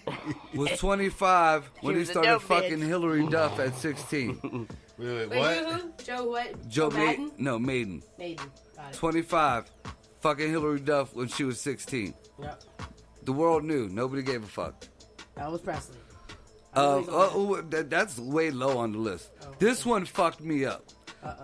S2: was 25 when he started fucking Hillary Duff at 16.
S4: Wait,
S3: what? Who? Joe what?
S2: Joe
S3: Madden?
S2: No, Maiden.
S3: Maiden. Got it.
S2: 25. Fucking Hillary Duff when she was 16.
S3: Yep.
S2: The world knew. Nobody gave a fuck.
S3: Elvis Presley.
S2: That's way low on the list. Oh, this one fucked me up.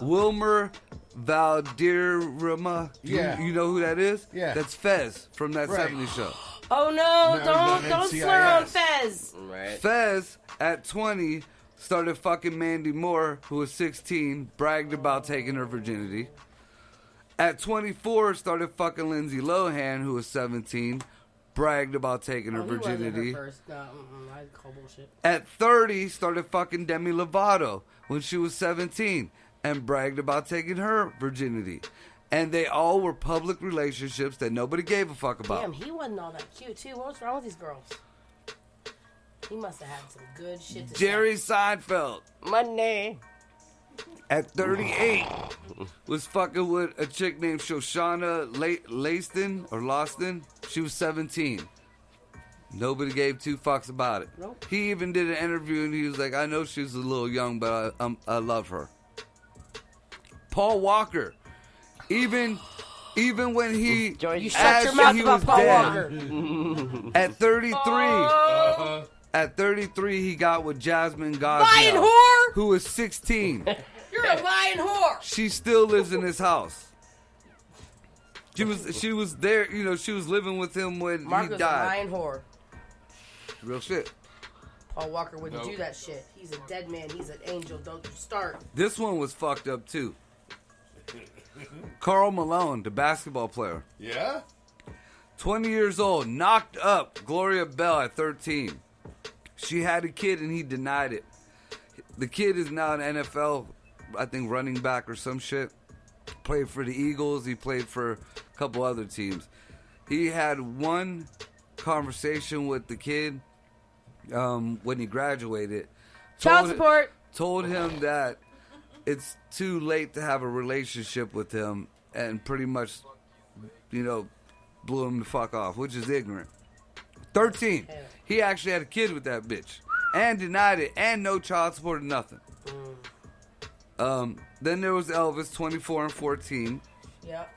S2: Wilmer Valderrama.
S4: Yeah.
S2: You know who that is?
S4: Yeah.
S2: That's Fez from that 70s show.
S3: Oh no, don't slur on Fez.
S6: Right.
S2: Fez at 20 started fucking Mandy Moore, who was 16, bragged about taking her virginity. At 24, started fucking Lindsay Lohan, who was 17. Bragged about taking her
S3: He wasn't
S2: virginity.
S3: her first. No, I call bullshit.
S2: At 30, started fucking Demi Lovato when she was 17 and bragged about taking her virginity. And they all were public relationships that nobody gave a fuck about.
S3: Damn, he wasn't all that cute, too. What's wrong with these girls? He must have had some good shit to
S2: Jerry
S3: say.
S2: Seinfeld,
S6: Money.
S2: at 38, was fucking with a chick named Shoshana Laston. She was 17. Nobody gave two fucks about it.
S3: Nope.
S2: He even did an interview and he was like, I know she's a little young, but I love her. Paul Walker, even when he
S3: You shut your mouth about Paul Walker.
S2: at 33, at 33 he got with Jasmine Gosnell,
S3: Lying whore!
S2: who was 16.
S3: You're a lying whore!
S2: She still lives in his house. She was there, you know, she was living with him when
S3: Mark
S2: he
S3: was
S2: died.
S3: a lying whore.
S2: Real shit.
S3: Paul Walker wouldn't do that shit. He's a dead man. He's an angel. Don't you start.
S2: This one was fucked up too. Karl Malone, the basketball player.
S9: Yeah?
S2: 20 years old, knocked up Gloria Bell at 13. She had a kid and he denied it. The kid is now an NFL, I think, running back or some shit. Played for the Eagles. He played for a couple other teams. He had one conversation with the kid when he graduated.
S3: Child support.
S2: Told him that it's too late to have a relationship with him and pretty much, you know, blew him the fuck off, which is ignorant. 13. He actually had a kid with that bitch and denied it and no child support or nothing. Then there was Elvis, 24 and 14.
S3: Yep.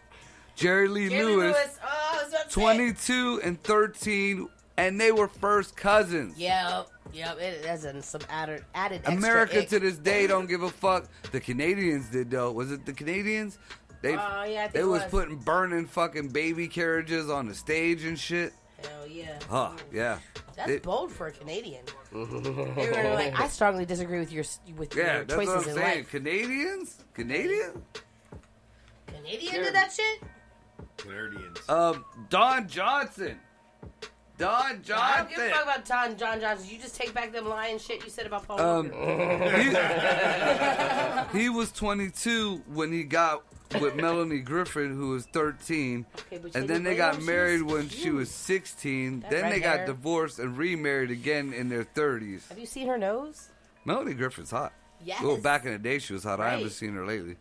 S2: Jerry Lee Lewis,
S3: Oh, that's what
S2: 22 and 13, and they were first cousins.
S3: Yep. It has some added extra
S2: America
S3: ick.
S2: to this day don't give a fuck. The Canadians did though. Was it the Canadians?
S3: Yeah, I think
S2: they
S3: it
S2: was
S3: was.
S2: burning fucking baby carriages on the stage and shit.
S3: Hell yeah.
S2: Huh, yeah.
S3: That's bold for a Canadian. They were like, I strongly disagree with your
S2: Yeah, that's
S3: choices
S2: what I'm
S3: in
S2: saying.
S3: life.
S2: Canadians? Canadian
S3: Did that shit?
S9: Canadians.
S2: Don Johnson.
S3: I don't give a fuck about John Johnson. You just take back them lying shit you said about Paul Walker.
S2: He was 22 when he got with Melanie Griffin, who was 13.
S3: Okay, but
S2: And then they got married when she was 16.
S3: That
S2: Then
S3: red
S2: they got
S3: hair.
S2: divorced and remarried again in their 30s.
S3: Have you seen her nose?
S2: Melanie Griffin's hot.
S3: Yes.
S2: Well, back in the day, she was hot. I
S3: Right.
S2: haven't seen her lately.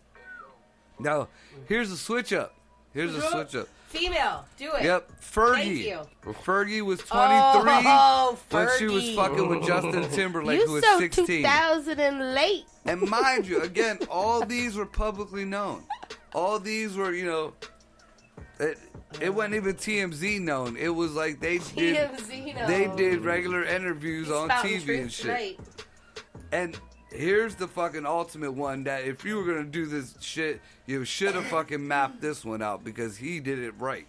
S2: Now, here's a switch up.
S3: Female. Do it.
S2: Yep, Fergie.
S3: Thank you.
S2: Fergie was 23
S3: Oh,
S2: when she was
S3: Fergie.
S2: fucking with Justin Timberlake,
S3: You
S2: who was
S3: so
S2: 16.
S3: 2000 and late.
S2: And mind you, again, all these were publicly known. All these were, you know, it wasn't even TMZ known. It was like they did regular interviews on TV and shit.
S3: Right.
S2: And here's the fucking ultimate one that if you were gonna do this shit, you should have fucking mapped this one out because he did it right.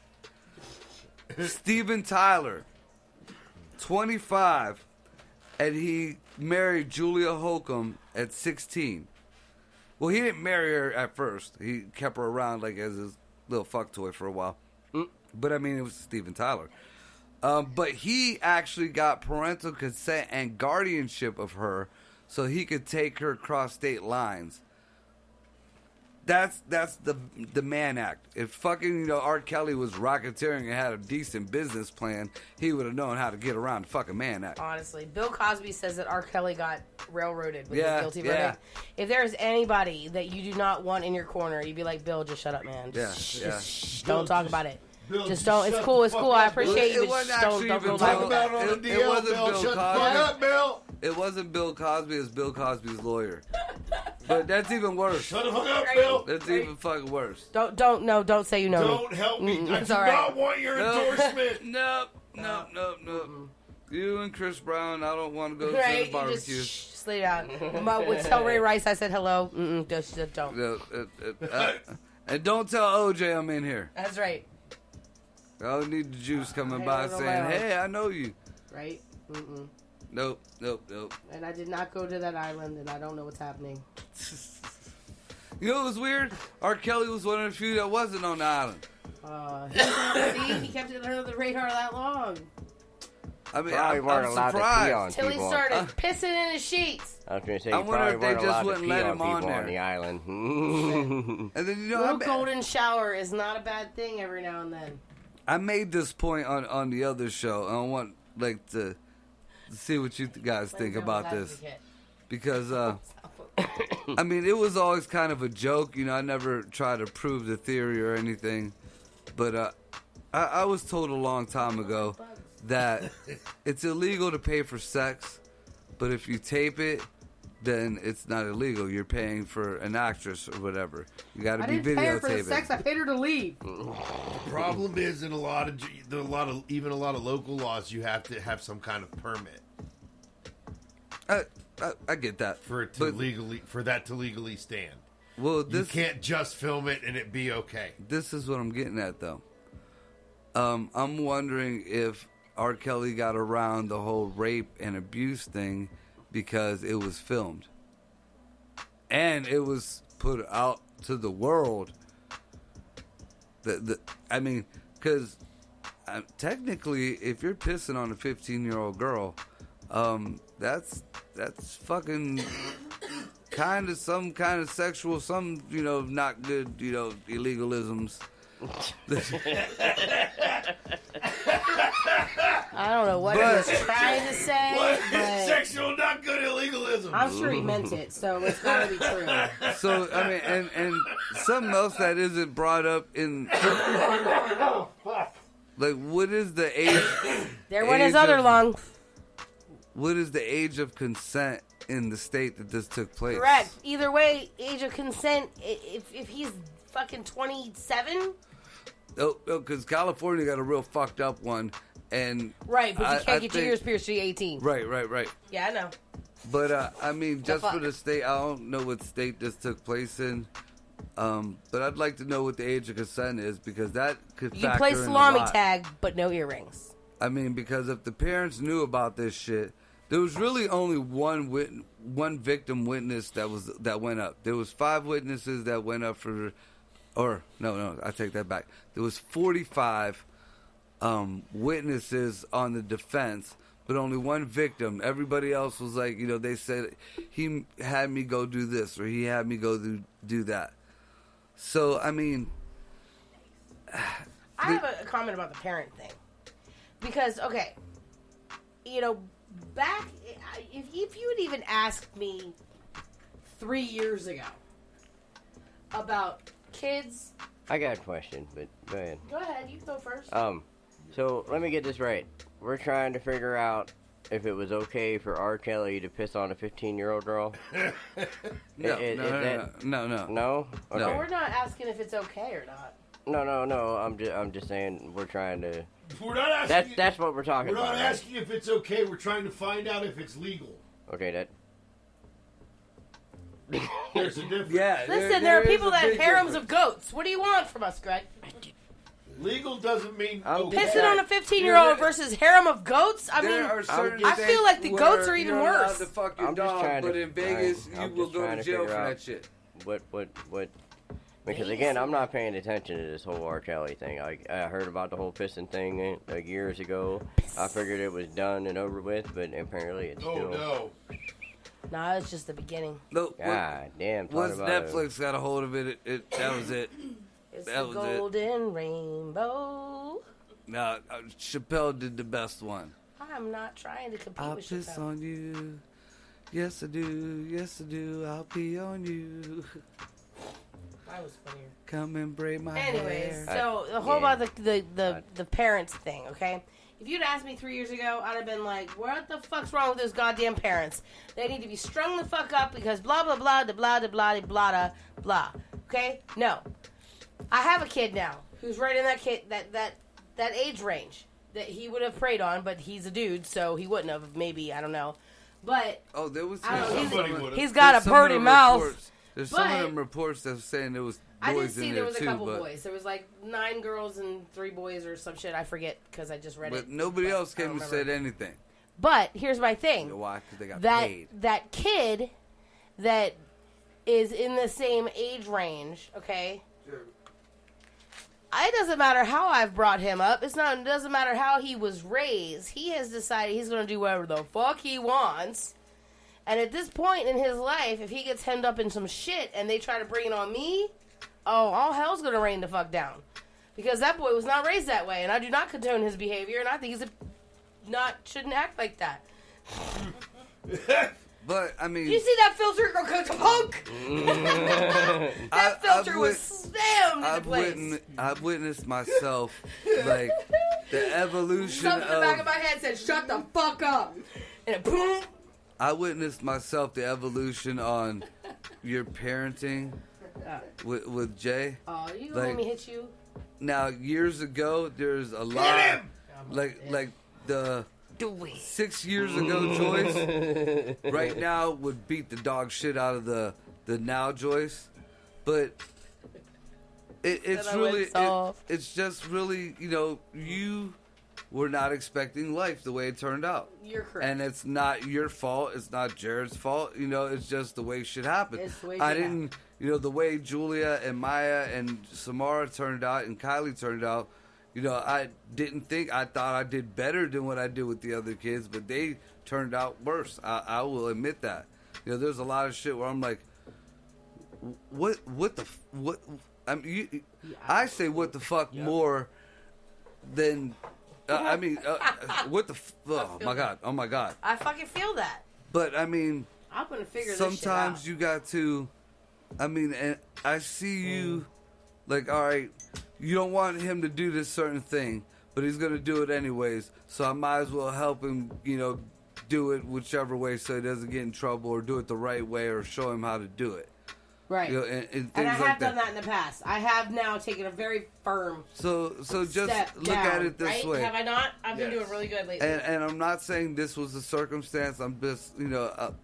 S2: Steven Tyler, 25, and he married Julia Holcomb at 16. Well, he didn't marry her at first. He kept her around like as his little fuck toy for a while. But I mean, it was Steven Tyler. But he actually got parental consent and guardianship of her so he could take her across state lines. That's the Mann Act. If fucking, R. Kelly was racketeering and had a decent business plan, he would have known how to get around the fucking Mann Act.
S3: Honestly, Bill Cosby says that R. Kelly got railroaded with
S2: Yeah,
S3: his guilty
S2: yeah.
S3: verdict. If there is anybody that you do not want in your corner, you'd be like, Bill, just shut up, man. Don't talk about it.
S9: Bill,
S3: Just don't. It's
S9: shut
S3: cool.
S9: the
S3: It's
S9: fuck
S3: cool. I
S9: up,
S3: appreciate
S2: Bill.
S3: you,
S2: It
S3: but
S2: wasn't
S3: just don't
S2: actually
S3: go
S2: even
S3: live
S9: Talk
S3: with
S9: about
S3: that.
S9: it on the
S2: It
S9: DL,
S2: wasn't
S9: Bill.
S2: Bill
S9: Shut the
S2: Cosby.
S9: fuck up, Bill.
S2: It wasn't Bill Cosby, it's Bill Cosby's lawyer. But that's even worse.
S9: Shut the fuck up, Bill.
S2: That's even fucking worse.
S3: Don't say you know me.
S9: Don't help me. I
S3: it's
S9: do
S3: all right.
S9: not want your endorsement.
S2: Nope. You and Chris Brown, I don't want to go to
S3: Right?
S2: the
S3: You
S2: barbecue.
S3: just lay down. Would tell Ray Rice I said hello. Just don't.
S2: No, and don't tell OJ I'm in here.
S3: That's right.
S2: I don't need the juice coming
S3: I
S2: by
S3: don't
S2: saying,
S3: know.
S2: hey, I know you.
S3: Right?
S2: Nope.
S3: And I did not go to that island, and I don't know what's happening.
S2: You know what was weird? R. Kelly was one of the few that wasn't on the island.
S3: He kept it under the radar that long.
S2: I mean,
S6: Probably weren't
S2: I'm
S6: allowed to pee
S2: surprised.
S6: on
S3: Till he
S6: people.
S3: started pissing in his sheets.
S6: I was going to say,
S2: I
S6: you
S2: wonder
S6: probably
S2: if they
S6: weren't
S2: just
S6: allowed to
S2: wouldn't
S6: pee
S2: let
S6: on
S2: him on
S6: people
S2: there.
S6: on the island.
S2: And then, you know,
S3: Little golden shower is not a bad thing every now and then.
S2: I made this point on the other show. I want to see what you guys think about this. Because, I mean, it was always kind of a joke. You know, I never tried to prove the theory or anything. But I was told a long time ago that it's illegal to pay for sex. But if you tape it, then it's not illegal. You're paying for an actress or whatever. You got to be videotaping.
S3: I didn't pay her for the sex. I paid her to leave.
S9: The problem is in a lot of local laws, you have to have some kind of permit
S2: I get that.
S9: for it to legally stand.
S2: Well,
S9: You can't just film it and it be okay.
S2: This is what I'm getting at, though. I'm wondering if R. Kelly got around the whole rape and abuse thing because it was filmed. And it was put out to the world. I mean, because technically, if you're pissing on a 15-year-old girl, that's fucking kind of some kind of sexual, some, you know, not good, you know, illegalisms.
S3: I don't know what he was trying to say, but
S9: Sexual, not good illegalism.
S3: I'm sure he meant it, so it's gotta be true.
S2: So, I mean, and something else that isn't brought up in, like, what is the age?
S3: There went his other lung.
S2: What is the age of consent in the state that this took place?
S3: Correct. Either way, age of consent, if he's fucking 27.
S2: Oh, because California got a real fucked up one. And
S3: Right, but you can't get your
S2: think-
S3: ears pierced till you're 18.
S2: Right.
S3: Yeah, I know.
S2: But, I mean, just
S3: fuck?
S2: for the state, I don't know what state this took place in. But I'd like to know what the age of consent is, because that could
S3: You
S2: factor
S3: play
S2: in a
S3: salami
S2: lot.
S3: tag, but no earrings.
S2: I mean, because if the parents knew about this shit, there was really only one victim witness that went up. There was 5 witnesses that went up for, or no, I take that back. There was 45 witnesses on the defense, but only one victim. Everybody else was like, you know, they said he had me go do this or he had me go do that. So, I mean,
S3: I have a comment about the parent thing. Because, okay, you know, back, if you had even asked me 3 years ago about kids.
S6: I got a question, but go ahead.
S3: Go ahead, you go first.
S6: So let me get this right. We're trying to figure out if it was okay for R. Kelly to piss on a 15-year-old girl.
S2: no.
S6: No? Okay.
S3: No, we're not asking if it's okay or not.
S6: No. I'm just saying we're trying to.
S9: We're not asking.
S6: That's what we're talking
S9: We're
S6: about.
S9: not asking if it's okay. We're trying to find out if it's legal.
S6: Okay, that.
S9: There's a difference.
S2: Yeah.
S3: Listen, there are
S2: is
S3: people
S2: a
S3: that have
S2: big
S3: harems
S2: difference.
S3: of goats. What do you want from us, Greg?
S9: Legal doesn't mean
S6: I'm
S9: okay.
S3: Pissing on a 15-year-old versus harem of goats? I
S2: There
S3: mean,
S2: are certain
S3: I
S2: states
S3: feel like the
S2: where
S3: goats are even
S2: you're allowed
S3: worse.
S2: to fuck your
S6: I'm just
S2: dog,
S6: trying to-
S2: but in Vegas,
S6: I'm
S2: you will
S6: just
S2: go
S6: trying
S2: to
S6: to
S2: jail for
S6: figure out-
S2: that shit.
S6: What? Because again, I'm not paying attention to this whole R. Kelly thing. I heard about the whole pissing thing like years ago. I figured it was done and over with, but apparently it's
S9: Oh
S6: still.
S9: no.
S3: Nah, it's just the beginning.
S2: No,
S6: God damn.
S2: once
S6: talking about
S2: Netflix got a hold of it, that was it.
S3: It's
S2: That
S3: the
S2: was it.
S3: golden rainbow.
S2: Now, Chappelle did the best one.
S3: I'm not trying to compete
S2: I'll
S3: with
S2: piss
S3: Chappelle.
S2: on you. Yes, I do. Yes, I do. I'll pee on you.
S3: That was funnier.
S2: Come and braid my
S3: Anyways,
S2: hair.
S3: so the whole
S6: yeah.
S3: about the parents thing, okay? If you'd asked me 3 years ago, I'd have been like, what the fuck's wrong with those goddamn parents? They need to be strung the fuck up because blah, blah, blah, da, blah, da, blah, da, blah, da, blah. Okay? No. I have a kid now who's right in that age range that he would have preyed on, but he's a dude, so he wouldn't have, maybe, I don't know. But
S2: Oh, there was
S3: I don't know,
S9: Somebody would've.
S3: he's got a
S2: some of
S3: pretty
S2: them
S3: mouth.
S2: reports- There's some
S3: but-
S2: of them reports that were saying there was
S3: I did
S2: boys
S3: see
S2: in
S3: there
S2: there
S3: was a
S2: too,
S3: couple
S2: but,
S3: boys. There was like 9 girls and 3 boys or some shit. I forget because I just read it.
S2: but nobody else
S3: I don't
S2: came and
S3: remember.
S2: said anything.
S3: But here's my thing.
S2: You know why? Because they got
S3: That
S2: paid.
S3: that kid that is in the same age range, okay? It doesn't matter how I've brought him up. It doesn't matter how he was raised. He has decided he's going to do whatever the fuck he wants. And at this point in his life, if he gets hemmed up in some shit and they try to bring it on me, all hell's going to rain the fuck down. Because that boy was not raised that way, and I do not condone his behavior, and I think shouldn't act like that.
S2: But I mean,
S3: Did you see that filter go punk? That filter was slammed into place.
S2: I've witnessed myself like the evolution
S3: Something in the back of
S2: of.
S3: my head said, "Shut the fuck up," and boom.
S2: I witnessed myself the evolution on your parenting with Jay.
S3: Oh, you
S2: Like-
S3: let me hit you?
S2: Now, years ago, there's a lot like the 6 years ago Joyce right now would beat the dog shit out of the now Joyce, but it's
S3: I
S2: really
S3: went soft.
S2: it's just really, you know, you were not expecting life the way it turned out.
S3: You're correct.
S2: And it's not your fault. It's not Jared's fault. You know, it's just the way shit happened.
S3: It's the way
S2: I
S3: shit
S2: didn't, you know, the way Julia and Maya and Samara turned out and Kylie turned out, you know, I thought I did better than what I did with the other kids, but they turned out worse. I will admit that. You know, there's a lot of shit where I'm like, what, I mean, I say what the fuck more than, what the, oh my God.
S3: I fucking feel that.
S2: But I mean,
S3: I'm gonna figure this
S2: sometimes
S3: shit
S2: you got to, I mean, and I see you, like, all right, you don't want him to do this certain thing, but he's going to do it anyways, so I might as well help him, you know, do it whichever way so he doesn't get in trouble, or do it the right way, or show him how to do it.
S3: Right.
S2: You know, and things
S3: And I have
S2: like
S3: done that in the past. I have now taken a very firm
S2: So just
S3: step
S2: look
S3: down,
S2: at it this
S3: right?
S2: way.
S3: Have I not? I've been
S5: Yes.
S3: doing really good lately.
S2: And I'm not saying this was a circumstance. I'm just, you know,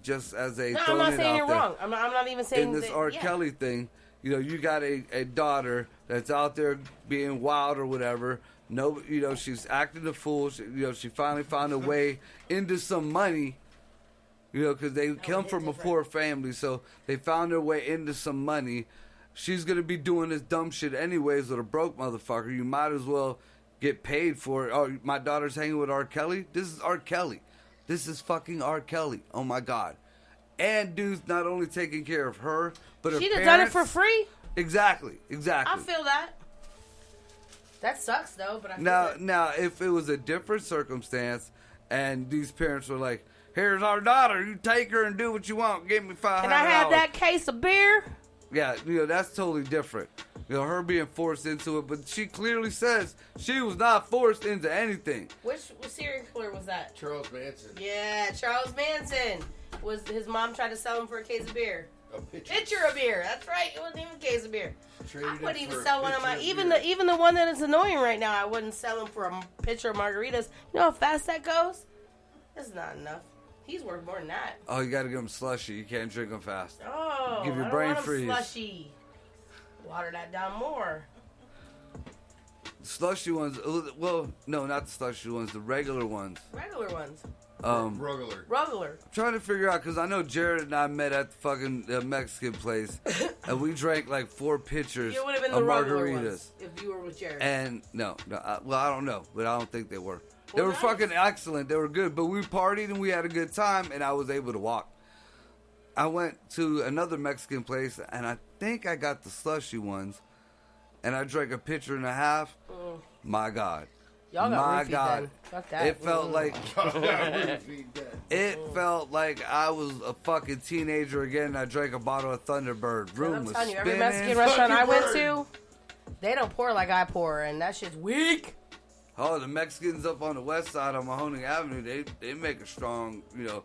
S2: just as a
S3: no, I'm
S2: throwing
S3: not
S2: it
S3: saying
S2: out
S3: you're
S2: there.
S3: wrong. I'm not even saying
S2: In this
S3: that,
S2: R.
S3: yeah.
S2: Kelly thing, you know, you got a daughter that's out there being wild or whatever. No, you know, she's acting a fool. She finally found a way into some money. You know, because they come from a poor family, so they found their way into some money. She's gonna be doing this dumb shit anyways with a broke motherfucker. You might as well get paid for it. Oh, my daughter's hanging with R. Kelly? This is R. Kelly. This is fucking R. Kelly. Oh my God. And dude's not only taking care of her, but her
S3: She'd have
S2: parents.
S3: done it for free.
S2: Exactly.
S3: I feel that. That sucks though, but I feel
S2: Now,
S3: it.
S2: now, if it was a different circumstance, and these parents were like, "Here's our daughter. You take her and do what you want. Give me $500."
S3: Can I have that case of beer?
S2: Yeah, you know, that's totally different. You know, her being forced into it, but she clearly says she was not forced into anything.
S3: Which serial killer was that?
S5: Charles Manson.
S3: Yeah, Charles Manson. Was his mom tried to sell him for a case of beer?
S5: A pitcher.
S3: Pitcher of beer. That's right. It wasn't even a case of beer.
S5: Traded
S3: I
S5: it
S3: wouldn't even
S5: for a
S3: sell one of my
S5: pitcher of beer.
S3: even the one that is annoying right now. I wouldn't sell him for a pitcher of margaritas. You know how fast that goes? That's not enough. He's worth more than that.
S2: Oh, you got to give them slushy. You can't drink them fast.
S3: Oh,
S2: Give your
S3: I don't
S2: brain
S3: want him
S2: freeze.
S3: slushy. Water that down more.
S2: Slushy ones. Well, no, not the slushy ones. The regular ones.
S3: Regular ones.
S5: Regular.
S3: Regular.
S2: I'm trying to figure out because I know Jared and I met at the fucking Mexican place, and we drank like 4 pitchers
S3: It would have been
S2: of
S3: the regular
S2: margaritas.
S3: ones if you were with Jared.
S2: And no, I don't know, but I don't think they were. They
S3: Well,
S2: were
S3: nice.
S2: fucking excellent. They were good, but we partied and we had a good time, and I was able to walk. I went to another Mexican place, and I think I got the slushy ones, and I drank a pitcher and a half. My God.
S3: Y'all got
S2: My
S3: roofied
S2: God.
S3: then. Fuck that.
S2: It felt like
S5: Feed that.
S2: it felt like I was a fucking teenager again. And I drank a bottle of Thunderbird. Room
S3: I'm
S2: was
S3: telling you, every
S2: spinning.
S3: Mexican restaurant I went
S5: Thunderbird.
S3: to, they don't pour like I pour, and that shit's weak.
S2: Oh, the Mexicans up on the west side on Mahoning Avenue, they make a strong, you know,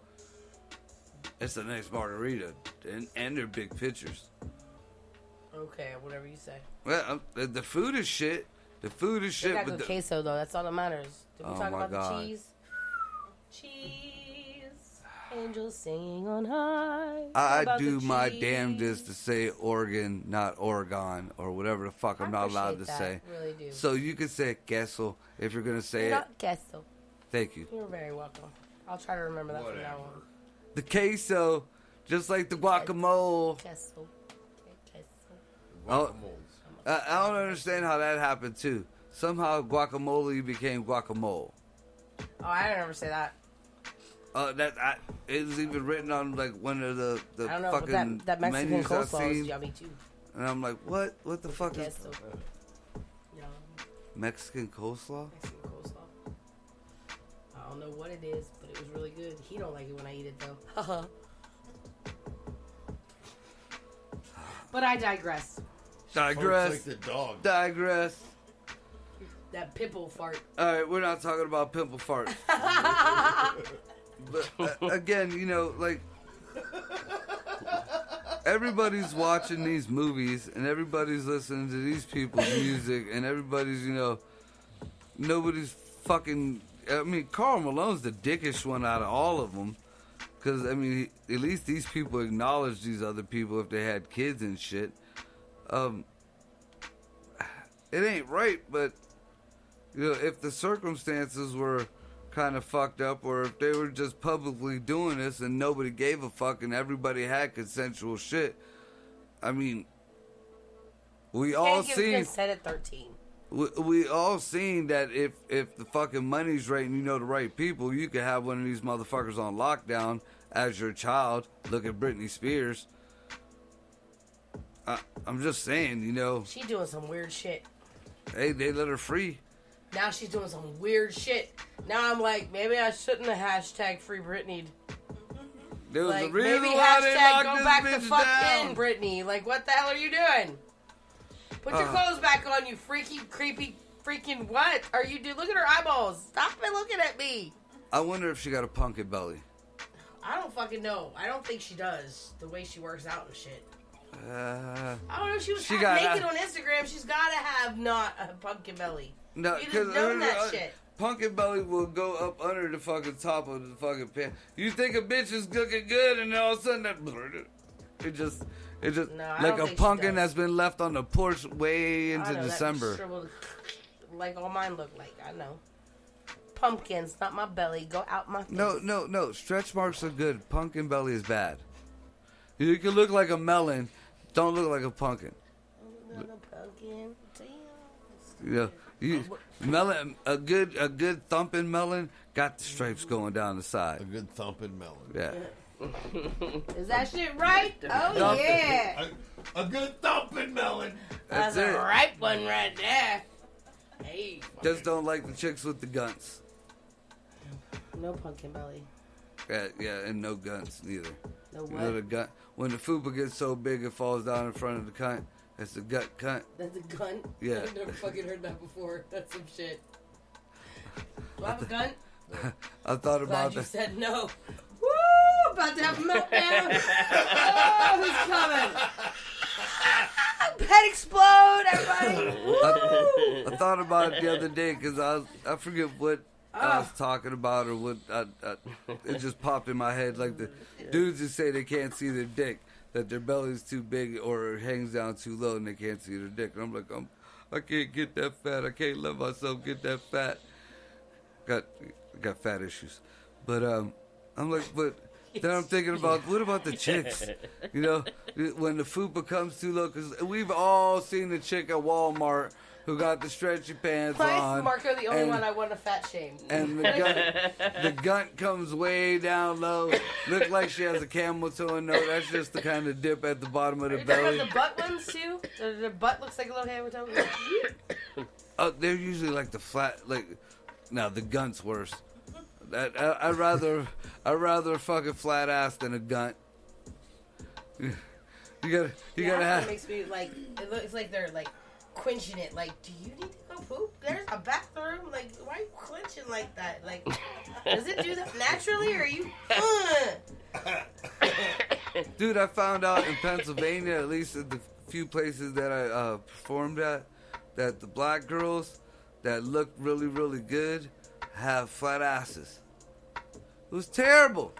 S2: it's a nice margarita, and they're big pitchers.
S3: Okay, whatever you say.
S2: Well, the food is shit. The food is
S3: They
S2: shit,
S3: got
S2: but
S3: good queso though. That's all that matters. Did we
S2: Oh
S3: talk
S2: my
S3: about
S2: God.
S3: the cheese? Cheese, angels singing on high.
S2: I
S3: About
S2: do
S3: the
S2: my
S3: cheese.
S2: damnedest to say Oregon, not Oregon, or whatever the fuck I'm
S3: I
S2: not allowed to
S3: appreciate
S2: say.
S3: that, really do.
S2: So you can say queso if you're gonna say it.
S3: Not queso.
S2: Thank you.
S3: You're very welcome. I'll try to remember that from now on.
S2: The queso Just like the guacamole.
S3: Queso.
S2: Oh, I don't understand how that happened too. Somehow guacamole became guacamole.
S3: Oh, I didn't ever say that.
S2: It was even written on like one of the
S3: I don't know,
S2: fucking
S3: but that Mexican
S2: menus I've
S3: coleslaw is
S2: seen.
S3: yummy too.
S2: And I'm like, what? What the fuck is
S3: Queso. Yum.
S2: Mexican coleslaw?
S3: Mexican coleslaw. I don't know what it is, but it was really good. He don't like it when I eat it though. But I digress.
S2: Digress.
S9: Like the dog.
S2: Digress.
S3: That pimple fart.
S2: All right, we're not talking about pimple farts. But again, you know, like everybody's watching these movies and everybody's listening to these people's music and everybody's, you know, nobody's fucking. I mean, Karl Malone's the dickish one out of all of them. Because, I mean, at least these people acknowledge these other people if they had kids and shit. It ain't right, but, you know, if the circumstances were kind of fucked up or if they were just publicly doing this and nobody gave a fuck and everybody had consensual shit, I mean, we all
S3: Can't give
S2: seen...
S3: consent at 13.
S2: We all seen that if the fucking money's right and you know the right people, you could have one of these motherfuckers on lockdown as your child. Look at Britney Spears. I'm just saying, you know.
S3: She doing some weird shit.
S2: Hey, they let her free.
S3: Now she's doing some weird shit. Now I'm like, maybe I shouldn't have hashtag free Britney.
S2: There was
S3: Like,
S2: a reason
S3: maybe
S2: why they
S3: hashtag
S2: locked
S3: go
S2: this
S3: back the
S2: bitch
S3: fuck
S2: down.
S3: in, Britney. Like, what the hell are you doing? Put your clothes back on, you freaky, creepy, freaking what are you doing? Look at her eyeballs. Stop it looking at me.
S2: I wonder if she got a pumpkin belly.
S3: I don't fucking know. I don't think she does. The way she works out and shit.
S2: Uh,
S3: I don't know. She was
S2: She
S3: half
S2: got-
S3: naked on Instagram. She's got to have not a pumpkin belly.
S2: no,
S3: You
S2: because
S3: just know that shit.
S2: pumpkin belly will go up under the fucking top of the fucking pan. You think a bitch is looking good, and then all of a sudden that it just
S3: No, I
S2: like
S3: don't
S2: a
S3: think she
S2: pumpkin
S3: does.
S2: that's been left on the porch way
S3: I
S2: into
S3: know, that
S2: December.
S3: shriveled, like all mine look like. I know. Pumpkins, not my belly. Go out my face.
S2: No. Stretch marks are good. Pumpkin belly is bad. You can look like a melon. Don't look like a pumpkin.
S3: No, pumpkin. Damn.
S2: You know, melon. A good thumping melon got the stripes going down the
S9: A
S2: side.
S9: good thumping melon.
S2: Yeah.
S3: Is that shit right? Oh,
S2: Thumping.
S3: yeah.
S9: A good thumping melon.
S3: That's
S2: That's
S3: a
S2: it.
S3: ripe one right there. Hey.
S2: Just don't like the chicks with the guns.
S3: No pumpkin belly.
S2: Yeah, and no guns neither.
S3: No
S2: You know the
S3: what?
S2: gun. When the fupa gets so big it falls down in front of the cunt. That's the gut cunt.
S3: That's a gun?
S2: Yeah.
S3: I've never fucking heard that before. That's some shit. Do I have a gun?
S2: I thought about
S3: Glad you
S2: that.
S3: said no. Woo! About to have a meltdown. Oh, who's coming? Pet explode, everybody. Woo!
S2: I thought about it the other day because I forget what I was talking about or what it just popped in my head. Like the dudes who say they can't see their dick, that their belly's too big or it hangs down too low and they can't see their dick. And I'm like, I can't get that fat. I can't let myself get that fat. Got fat issues, but I'm like, but then I'm thinking about what about the chicks? You know, when the fupa comes too low, because we've all seen the chick at Walmart who got the stretchy pants
S3: Why
S2: on.
S3: is Marco the only
S2: and-
S3: one I want to fat shame?
S2: And the gut comes way down low. Look like she has a camel toe and no. That's just the kind of dip at the bottom of the
S3: Are you talking
S2: belly.
S3: about the butt ones too? The butt looks like a little hammer toe.
S2: They're usually like the flat. Like, no, the gunt's worse. I'd rather a fucking flat ass than a gunt. You gotta
S3: That
S2: have.
S3: makes me like. It looks like they're like quenching it. Like, do you need to go poop? There's a bathroom. Like, why are you quenching like that? Like, does it do that naturally, or are you?
S2: Dude, I found out in Pennsylvania, at least at the few places that I performed at, that the black girls that look really, really good have flat asses. It was terrible.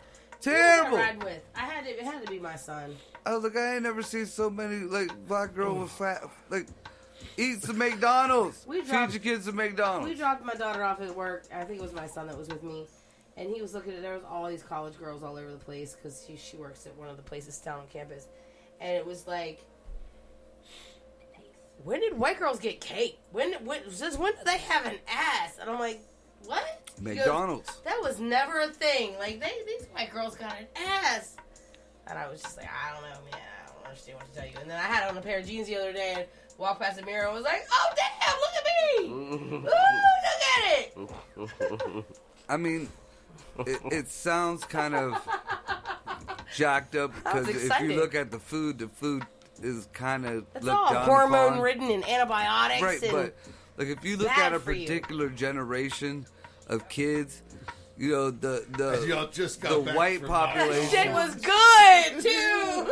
S3: Who was
S2: Terrible.
S3: I riding with? It had to be my son.
S2: I was like, I ain't never seen so many like black girls with flat. Like, eat some McDonald's.
S3: We
S2: Feed
S3: dropped-
S2: your kids some
S3: We
S2: McDonald's.
S3: dropped my daughter off at work. I think it was my son that was with me. And he was looking at, there was all these college girls all over the place because she works at one of the places down on campus. And it was like, when did white girls get cake? When did they have an ass? And I'm like, what?
S2: McDonald's.
S3: That was never a thing. Like, these white girls got an ass. And I was just like, I don't know, man. I don't understand what to tell you. And then I had on a pair of jeans the other day and walked past the mirror and was like, oh, damn, look at me. Ooh, look at it.
S2: I mean, it sounds kind of jacked up because if you look at the food is kind of
S3: it's all hormone ridden and antibiotics.
S2: Right,
S3: and
S2: but like if you look at a particular generation of kids, you know the white population.
S3: That shit was good too.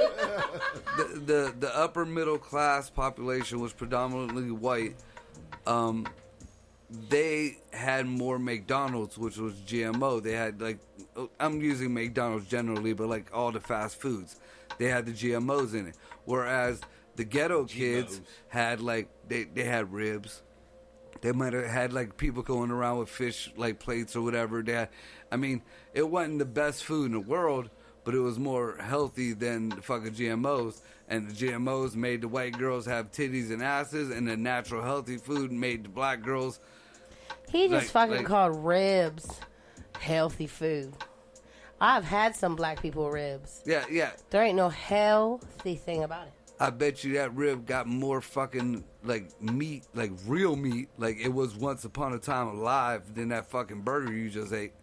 S2: the upper middle class population was predominantly white. They had more McDonald's, which was GMO. They had I'm using McDonald's generally, but like all the fast foods, they had the GMOs in it. Whereas the ghetto kids had they had ribs. They might have had like people going around with fish like plates or whatever. It wasn't the best food in the world, but it was more healthy than the fucking GMOs. And the GMOs made the white girls have titties and asses, and the natural healthy food made the black girls.
S3: He just called ribs healthy food. I've had some black people ribs.
S2: Yeah.
S3: There ain't no healthy thing about it.
S2: I bet you that rib got more fucking like meat, like real meat, like it was once upon a time alive than that fucking burger you just ate.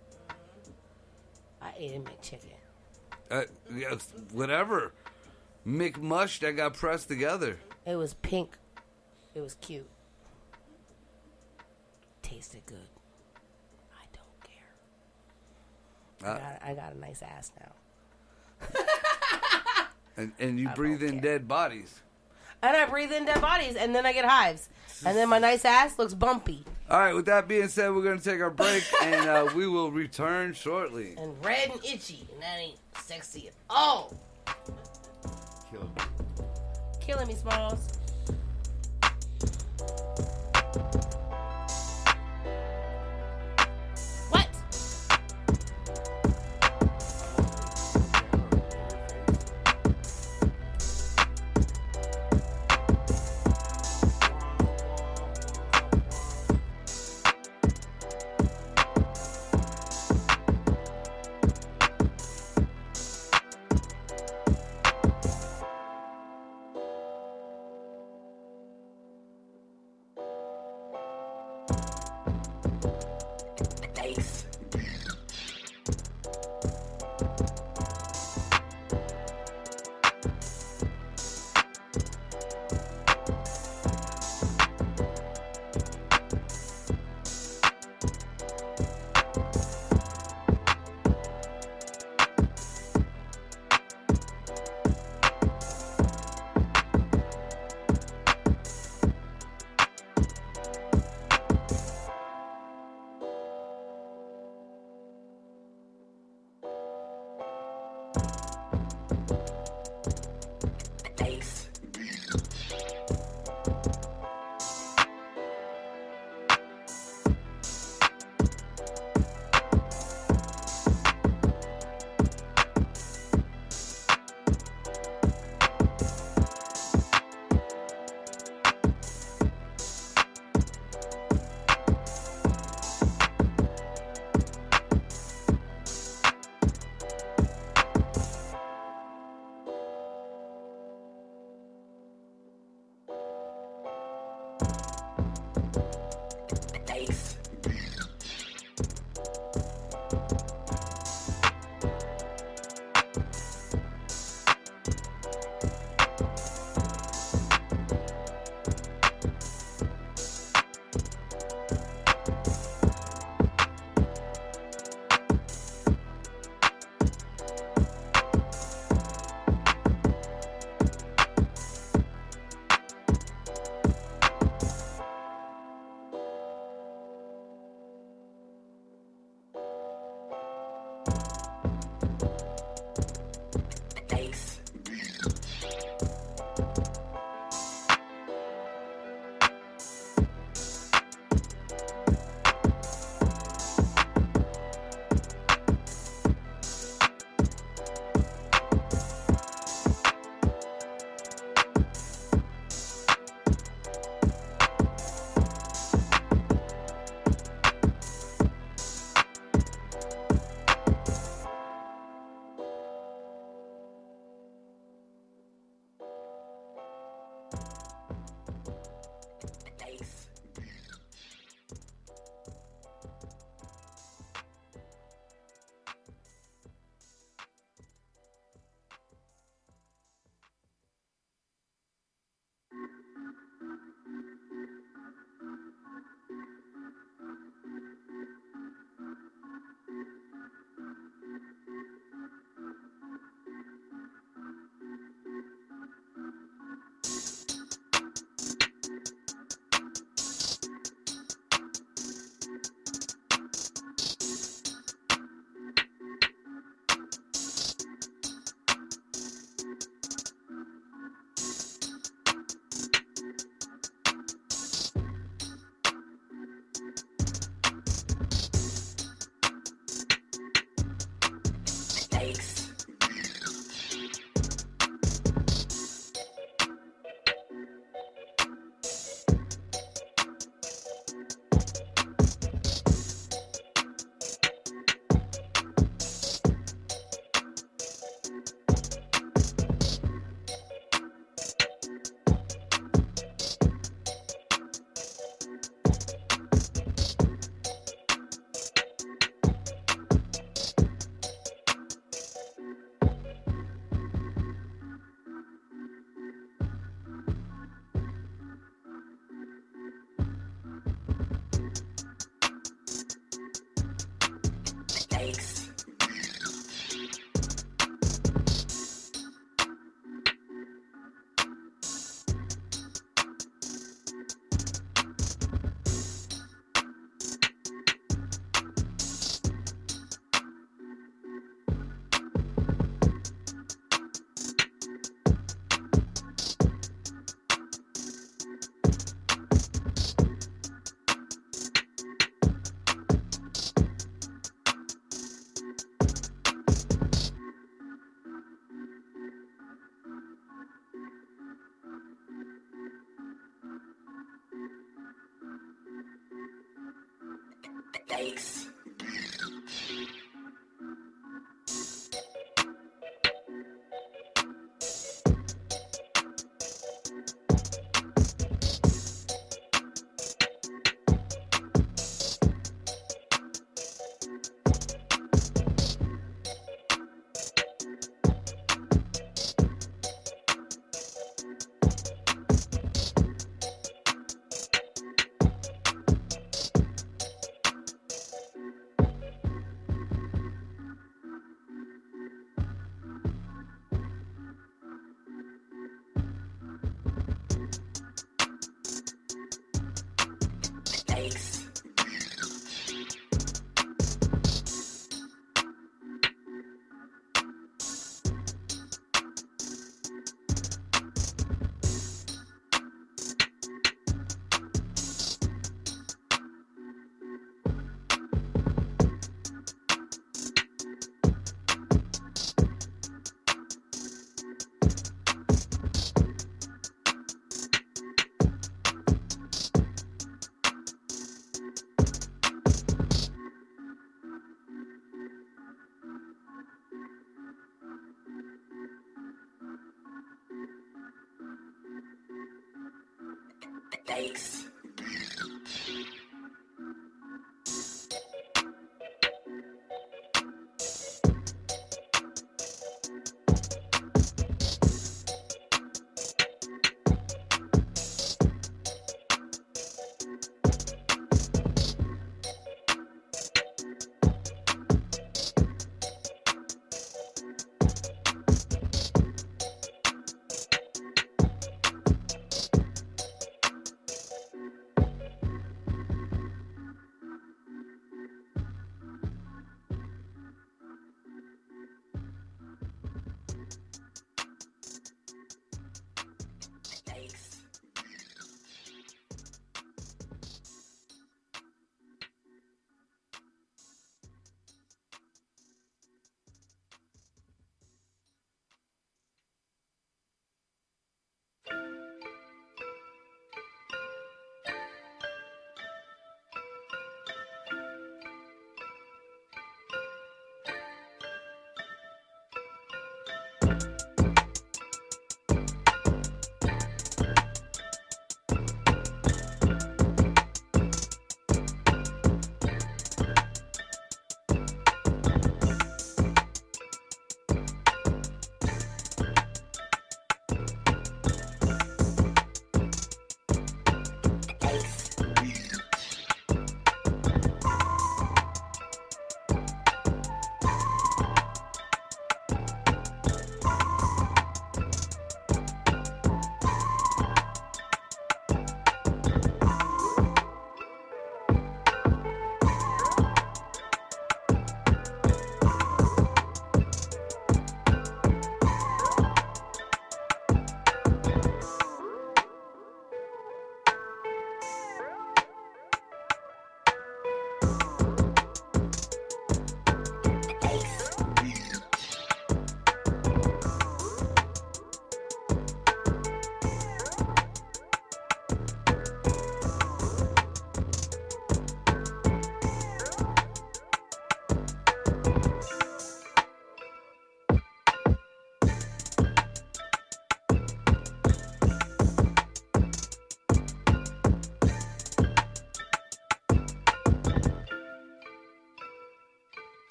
S3: I ate a McChicken.
S2: Yes, whatever. McMush that got pressed together.
S3: It was pink. It was cute. Tasted good. I don't care. I got a nice ass now.
S2: And you breathe in dead bodies.
S3: And I breathe in dead bodies, and then I get hives. And then my nice ass looks bumpy.
S2: All right, with that being said, we're going to take our break, and we will return shortly.
S3: And red and itchy, and that ain't sexy at all. Killing me, Smalls. What?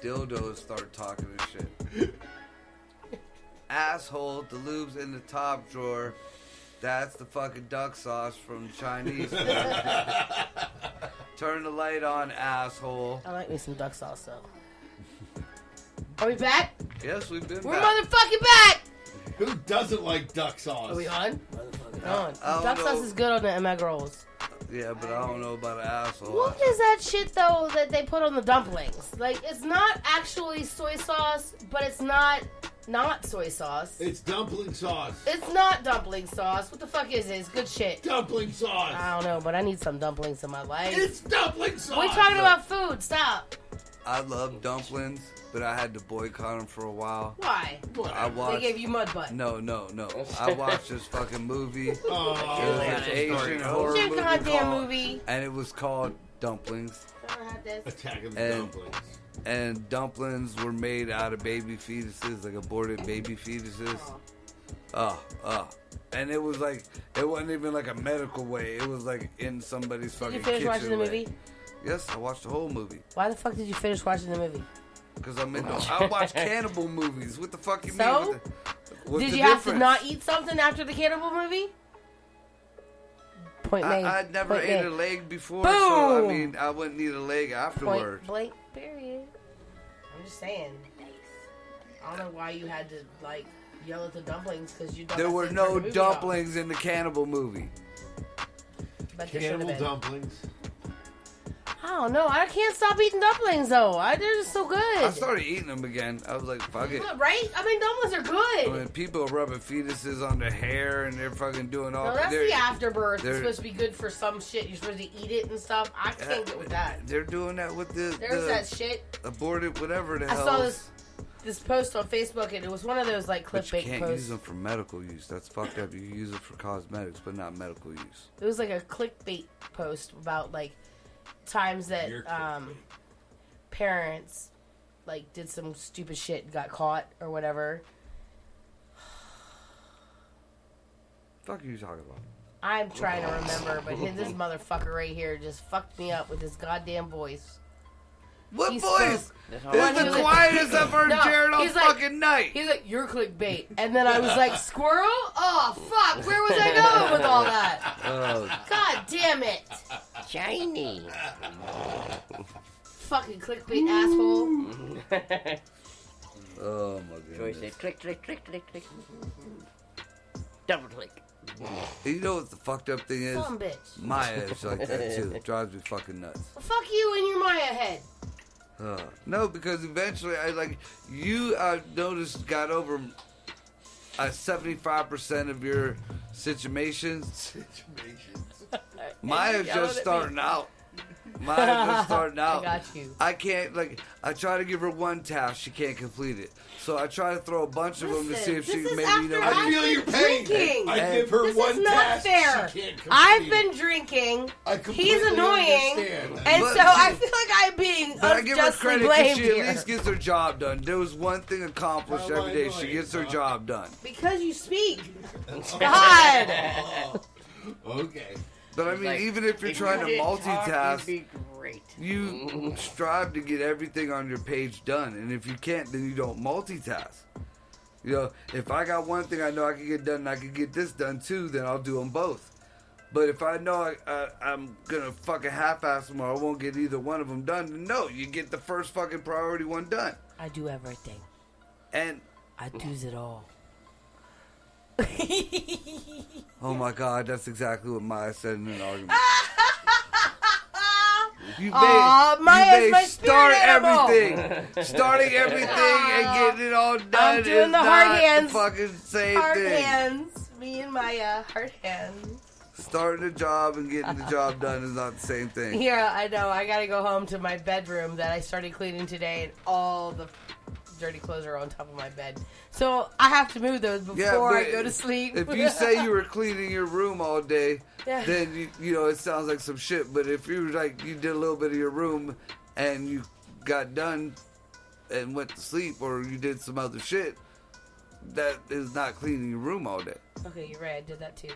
S2: dildos start talking and shit. Asshole, the lube's in the top drawer. That's the fucking duck sauce from Chinese food. Turn the light on, asshole.
S3: I like me some duck sauce, though. Are we back?
S2: Yes, we've been
S3: We're
S2: back.
S3: motherfucking back!
S9: Who doesn't like duck sauce?
S3: Are we on? On.
S2: I
S3: Duck
S2: don't
S3: sauce
S2: know.
S3: is good on the egg rolls.
S2: Yeah, but I don't know about an asshole.
S3: What is that shit, though, that they put on the dumplings? Like, it's not actually soy sauce, but it's not soy sauce.
S9: It's dumpling sauce.
S3: It's not dumpling sauce. What the fuck is it? It's good shit.
S9: Dumpling sauce.
S3: I don't know, but I need some dumplings in my life.
S9: It's dumpling sauce.
S3: We're talking about food. Stop.
S2: I love dumplings. but I had to boycott them for a while.
S3: Why?
S2: I watched.
S3: They gave you mud butt.
S2: No. I watched this fucking movie. It was an Asian
S3: It's
S2: horror
S3: your
S2: movie,
S3: goddamn movie.
S2: and it was called Dumplings.
S3: Never had this.
S9: Attack of the
S2: And-
S9: Dumplings.
S2: And dumplings were made out of baby fetuses, like aborted baby fetuses. And it was like, it wasn't even like a medical way. It was like in somebody's
S3: Did
S2: fucking
S3: you finish
S2: kitchen
S3: watching the
S2: way.
S3: movie?
S2: Yes, I watched the whole movie.
S3: Why the fuck did you finish watching the movie?
S2: Because I'm into, I watch cannibal movies. What the fuck you
S3: So?
S2: mean? What's
S3: Did
S2: the
S3: you have to
S2: difference?
S3: not eat something after the cannibal movie? Point made.
S2: I'd never
S3: Point
S2: ate
S3: made.
S2: a leg before, so I
S3: Boom!
S2: mean, I wouldn't eat a leg afterward.
S3: Point blank. Period. I'm just saying. I don't know why you had to like yell at the dumplings because you.
S2: There were no dumplings in the cannibal movie.
S3: But there should have
S9: Cannibal
S3: been.
S9: dumplings.
S3: I don't know. I can't stop eating dumplings though. They're just so good.
S2: I started eating them again. I was like, fuck it.
S3: Right? I mean, dumplings are good.
S2: I mean, people are rubbing fetuses on their hair and they're fucking doing all.
S3: No, that's
S2: they're-
S3: the afterbirth.
S2: they're-
S3: It's supposed to be good for some shit. You're supposed to eat it and stuff. I can't get with that.
S2: They're doing that with
S3: There's
S2: the
S3: that shit.
S2: aborted whatever the
S3: I
S2: hell.
S3: saw this post on Facebook, and it was one of those like
S2: But you
S3: clickbait
S2: can't
S3: posts.
S2: use them for medical use. That's fucked up. You can use it for cosmetics, but not medical use.
S3: It was like a clickbait post about like times that parents like did some stupid shit and got caught or whatever.
S2: Fuck are you talking about?
S3: I'm trying to remember, but this motherfucker right here just fucked me up with his goddamn voice.
S2: What
S3: He
S2: voice?
S3: spoke-
S2: This
S3: One
S2: is the
S3: who was-
S2: quietest I've heard
S3: No,
S2: Jared all
S3: he's like-
S2: fucking night.
S3: He's like, you're clickbait. And then I was like, squirrel? Oh, fuck. Where was I going with all that? God damn it.
S6: Shiny.
S3: Fucking clickbait asshole.
S2: Oh my
S6: Joy
S2: goodness.
S6: said click, click, click, click, click. Double click.
S2: You know what the fucked up thing is?
S3: Some bitch.
S2: Maya is like that too. It drives me fucking nuts.
S3: Well, fuck you and your Maya head.
S2: No, because eventually I've noticed got over 75% of your situations. Maya's
S3: Yelling
S2: just
S3: at
S2: starting
S3: me.
S2: out. Maya's just starting out.
S3: I got you.
S2: I can't, I try to give her one task, she can't complete it. So I try to throw a bunch of them to see if she
S3: this is
S2: maybe,
S3: after
S9: I
S3: I've
S9: feel
S3: been
S9: your pain.
S3: drinking.
S9: I give her
S3: This
S9: one
S3: is not
S9: task.
S3: fair.
S9: She can't complete
S3: I've been
S9: it.
S3: drinking.
S9: I
S3: He's
S9: completely
S3: annoying.
S9: understand.
S3: And
S2: But
S3: so I
S2: she-
S3: feel like I'm being
S2: But I give her
S3: unjustly
S2: credit because
S3: blamed
S2: she at
S3: here.
S2: least gets her job done. There was one thing accomplished
S9: How am
S2: every
S9: I
S2: day. She
S9: annoying,
S2: gets her
S9: huh?
S2: job done.
S3: Because you speak. God.
S9: Okay.
S2: But I mean,
S6: Like,
S2: even if you're
S6: if
S2: trying
S6: you
S2: to
S6: didn't talk,
S2: multitask,
S6: you'd be great.
S2: you strive to get everything on your page done. And if you can't, then you don't multitask. You know, if I got one thing I know I can get done and I can get this done too, then I'll do them both. But if I know I'm going to fucking half-ass them or I won't get either one of them done, then no, you get the first fucking priority one done.
S3: I do everything.
S2: And,
S3: I does it all.
S2: oh my God, that's exactly what Maya said in an argument. You
S3: Aw,
S2: may,
S3: Maya's
S2: you
S3: my
S2: may start
S3: spirit animal.
S2: everything. Starting everything and getting it all done
S3: doing
S2: is
S3: the hard
S2: not
S3: hands.
S2: the fucking same
S3: Hard
S2: thing.
S3: hands. Me and Maya. Hard hands.
S2: Starting a job and getting the job done is not the same thing.
S3: Yeah, I know. I gotta go home to my bedroom that I started cleaning today, and all the dirty clothes are on top of my bed. So I have to move those before I
S2: but
S3: go to sleep.
S2: If you say you were cleaning your room all day,
S3: Yeah.
S2: then you know it sounds like some shit. But if you you did a little bit of your room and you got done and went to sleep, or you did some other shit, that is not cleaning your room all day.
S3: Okay, you're right. I did that too.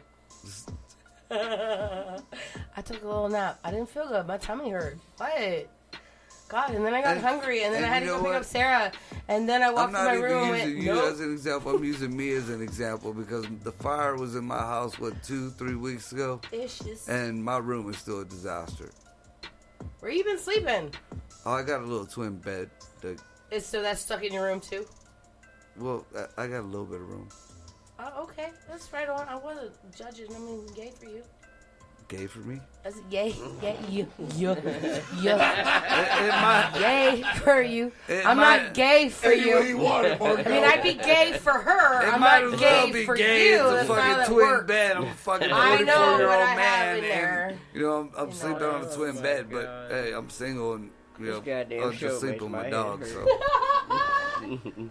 S3: I took a little nap. I didn't feel good. My tummy hurt. What? God, and then I got hungry, and then I had to
S2: you
S3: go
S2: know
S3: pick
S2: what?
S3: up Sarah, and then I
S2: I'm
S3: walked to
S2: not
S3: my
S2: even
S3: room and went,
S2: using you
S3: nope.
S2: as an example. I'm using me as an example because the fire was in my house, 2-3 weeks ago,
S3: Vicious.
S2: and my room is still a disaster.
S3: Where you been sleeping?
S2: Oh, I got a little twin bed.
S3: So that's stuck in your room too?
S2: Well, I got a little bit of room.
S3: Oh, okay. That's right on. I wasn't judging. I mean, gay for you.
S2: Gay for me?
S3: That's gay. Yeah, you.
S2: It might-
S3: Gay for you.
S2: It
S3: I'm
S2: might-
S3: not gay for you.
S9: You want it,
S3: I mean, I'd be gay for her.
S2: It
S3: I'm
S2: might
S3: not
S2: as
S3: gay
S2: well be
S3: for
S2: gay.
S3: you.
S2: It's a
S3: That's not how
S2: fucking
S3: that
S2: twin
S3: works.
S2: bed. I'm a fucking
S3: I know
S2: 44-year-old
S3: what I
S2: man.
S3: have in there.
S2: And, you know, I'm sleeping on a twin bed, but
S6: God.
S2: hey, I'm single and, you know,
S6: goddamn
S2: I was
S6: show
S2: just sleeping
S6: makes
S2: with
S6: my
S2: my
S6: head
S2: dog,
S6: hurt.
S2: so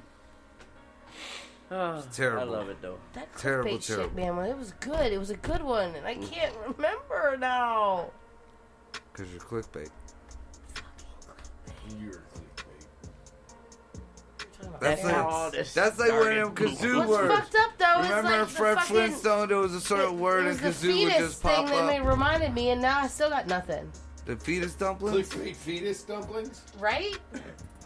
S6: Oh,
S2: it's terrible.
S6: I love it though.
S3: That clickbait
S2: Terrible,
S3: shit,
S2: terrible.
S3: man. Well, it was good. It was a good one, and I can't remember now.
S2: Because you're clickbait.
S5: You're clickbait.
S2: That's
S6: how all
S2: like,
S6: this
S2: that's like one of them
S6: started.
S2: kazoo
S3: What's
S2: words.
S3: fucked up though
S2: Remember
S3: is
S2: in
S3: like
S2: Fred
S3: the fucking
S2: Flintstone, there was a certain word
S3: it
S2: and
S3: was the
S2: kazoo would
S3: fetus
S2: just pop
S3: thing that
S2: up.
S3: reminded me, and now I still got nothing.
S2: The fetus dumplings?
S5: Clickbait fetus dumplings?
S3: Right?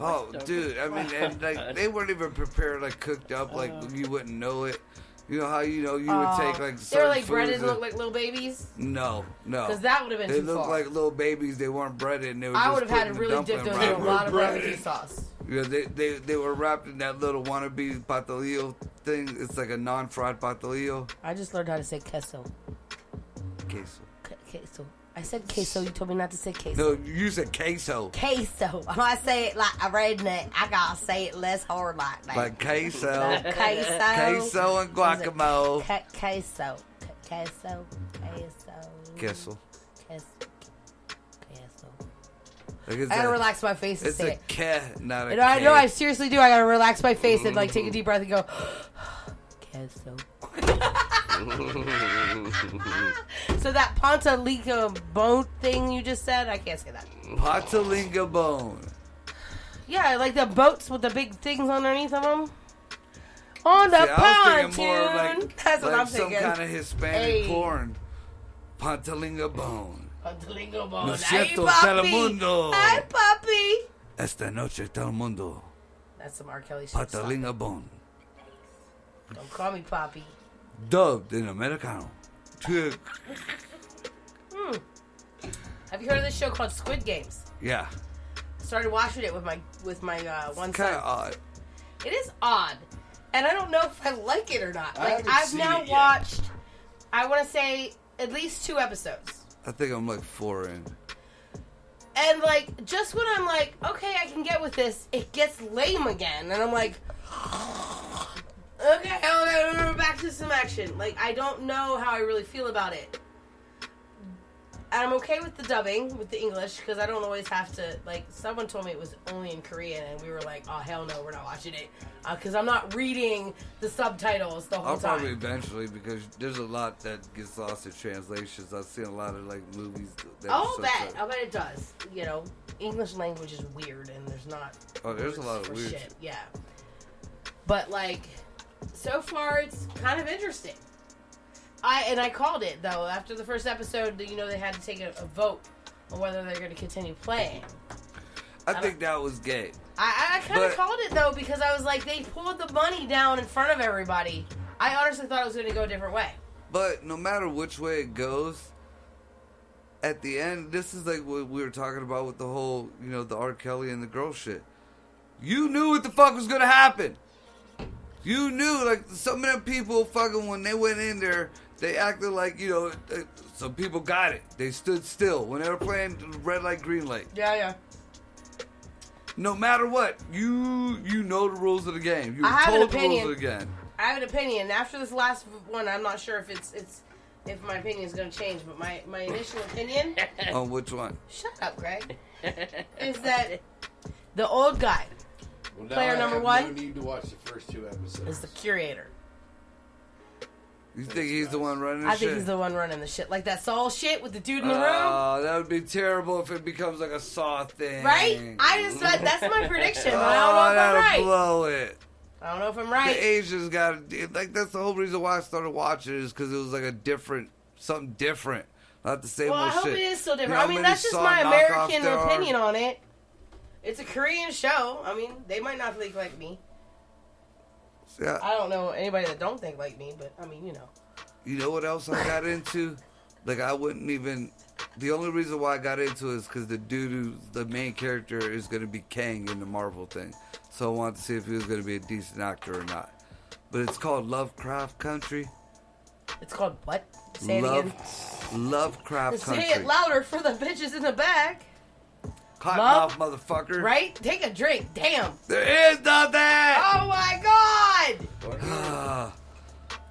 S2: Oh, dude, I mean, and like they weren't even prepared, like cooked up, like you wouldn't know it. You know how you would take like
S3: They were
S2: certain
S3: like breaded
S2: foods
S3: and looked like little babies.
S2: No.
S3: Because that would have been
S2: They
S3: too
S2: looked
S3: far.
S2: like little babies. They weren't breaded, and they were
S3: I
S2: just
S3: would have had to
S2: put in
S3: really
S2: the
S3: dip
S2: dumpling
S3: those in a
S2: wrapper.
S3: lot of
S5: breaded.
S3: barbecue sauce.
S2: Yeah, they were wrapped in that little wannabe patalillo thing. It's like a non-fried patalillo.
S3: I just learned how to say queso.
S2: Queso.
S3: Queso. I said queso. You told me not to say queso.
S2: No, you said queso.
S3: Queso. I say it like a redneck. I gotta say it less hard like that.
S2: Like queso.
S3: queso.
S2: Queso and guacamole.
S3: Queso. Queso.
S2: Queso.
S3: Queso.
S2: Like it's
S3: I gotta
S2: a-
S3: relax my face and
S2: It's
S3: say
S2: a
S3: it.
S2: ke, not a
S3: You know, I
S2: K.
S3: know. I seriously do. I gotta relax my face and like take a deep breath and go. Queso. So that Pantalica bone thing you just said, I can't say that.
S2: Patalinga bone.
S3: Yeah, like the boats with the big things underneath of them. On the
S2: See, I was thinking
S3: pontoon.
S2: more like,
S3: That's what
S2: like
S3: I'm thinking.
S2: some kind of Hispanic
S3: Hey.
S2: porn. Patalinga bone.
S3: Pantalica bone.
S2: Lo
S3: Hey,
S2: siento,
S3: papi.
S2: telemundo.
S3: Hey, papi.
S2: Esta noche todo el mundo.
S3: That's some R. Kelly shit.
S2: Patalinga bone.
S3: Don't call me papi.
S2: Dubbed in Americano.
S3: Have you heard of this show called Squid Games?
S2: Yeah.
S3: Started watching it with my one
S2: Kind
S3: son.
S2: of odd.
S3: It is odd, and I don't know if I like it or not.
S5: I
S3: Like
S5: haven't
S3: I've
S5: seen
S3: now
S5: it yet.
S3: watched, I want to say at least 2 episodes,
S2: I think I'm like 4 in.
S3: and like just when I'm like, okay, I can get with this, it gets lame again, and I'm like, okay, we're back to some action. Like I don't know how I really feel about it. I'm okay with the dubbing, with the English, because I don't always have to, like, someone told me it was only in Korean, and we were like, oh, hell no, we're not watching it. Because I'm not reading the subtitles the whole
S2: I'll
S3: time.
S2: probably eventually, because there's a lot that gets lost in translations. I've seen a lot of like movies that
S3: I'll
S2: are
S3: bet.
S2: so-
S3: I'll bet it does. You know, English language is weird, and there's not
S2: Oh, there's a
S3: words
S2: lot of
S3: for
S2: weird
S3: shit. Yeah. But, like, so far, it's kind of interesting. I called it, though. After the first episode, you know, they had to take a vote on whether they're going to continue playing.
S2: I think that was gay.
S3: I kind of
S2: But-
S3: called it, though, because I was like, they pulled the money down in front of everybody. I honestly thought it was going to go a different way.
S2: But no matter which way it goes, at the end, this is like what we were talking about with the whole, you know, the R. Kelly and the girl shit. You knew what the fuck was gonna happen. You knew, like, some of them people fucking, when they went in there, they acted like, you know, some people got it. They stood still when they were playing red light, green light.
S3: Yeah.
S2: No matter what, you know the rules of the game. You
S3: I
S2: were
S3: have an
S2: told the
S3: opinion.
S2: rules of the game.
S3: I have an opinion. After this last one, I'm not sure if if my opinion is going to change, but my initial opinion,
S2: On which one?
S3: shut up, Greg, is that the old guy
S5: Well, now
S3: Player
S5: I
S3: number
S5: have
S3: 1?
S5: No need to watch the first 2 episodes.
S3: is the curator.
S2: You think he's the one running the
S3: I
S2: shit?
S3: think he's the one running the shit. Like that Saul shit with the dude in the room.
S2: Oh, that would be terrible if it becomes like a Saw thing.
S3: Right? I just thought that's my prediction, but I don't know if I'm
S2: that'll
S3: right.
S2: blow it.
S3: I don't know if I'm
S2: The
S3: right.
S2: Asians got to, like, that's the whole reason why I started watching it, is because it was like something different. Not the same
S3: Well, I
S2: old
S3: hope
S2: shit.
S3: it is still different.
S2: You know
S3: I
S2: how
S3: mean,
S2: many
S3: that's just
S2: Saw
S3: my
S2: knockoffs
S3: American
S2: there are?
S3: opinion on it. It's a Korean show. I mean, they might not think like me.
S2: Yeah.
S3: I don't know anybody that don't think like me, but I mean, you know.
S2: You know what else I got into? Like, I wouldn't even... The only reason why I got into it is because the dude who's the main character is going to be Kang in the Marvel thing. So I wanted to see if he was going to be a decent actor or not. But it's called Lovecraft Country.
S3: It's called what? Say it again.
S2: Lovecraft Country.
S3: Say it louder for the bitches in the back.
S2: Cottonmouth, motherfucker.
S3: Right? Take a drink. Damn.
S2: There is nothing!
S3: Oh my God!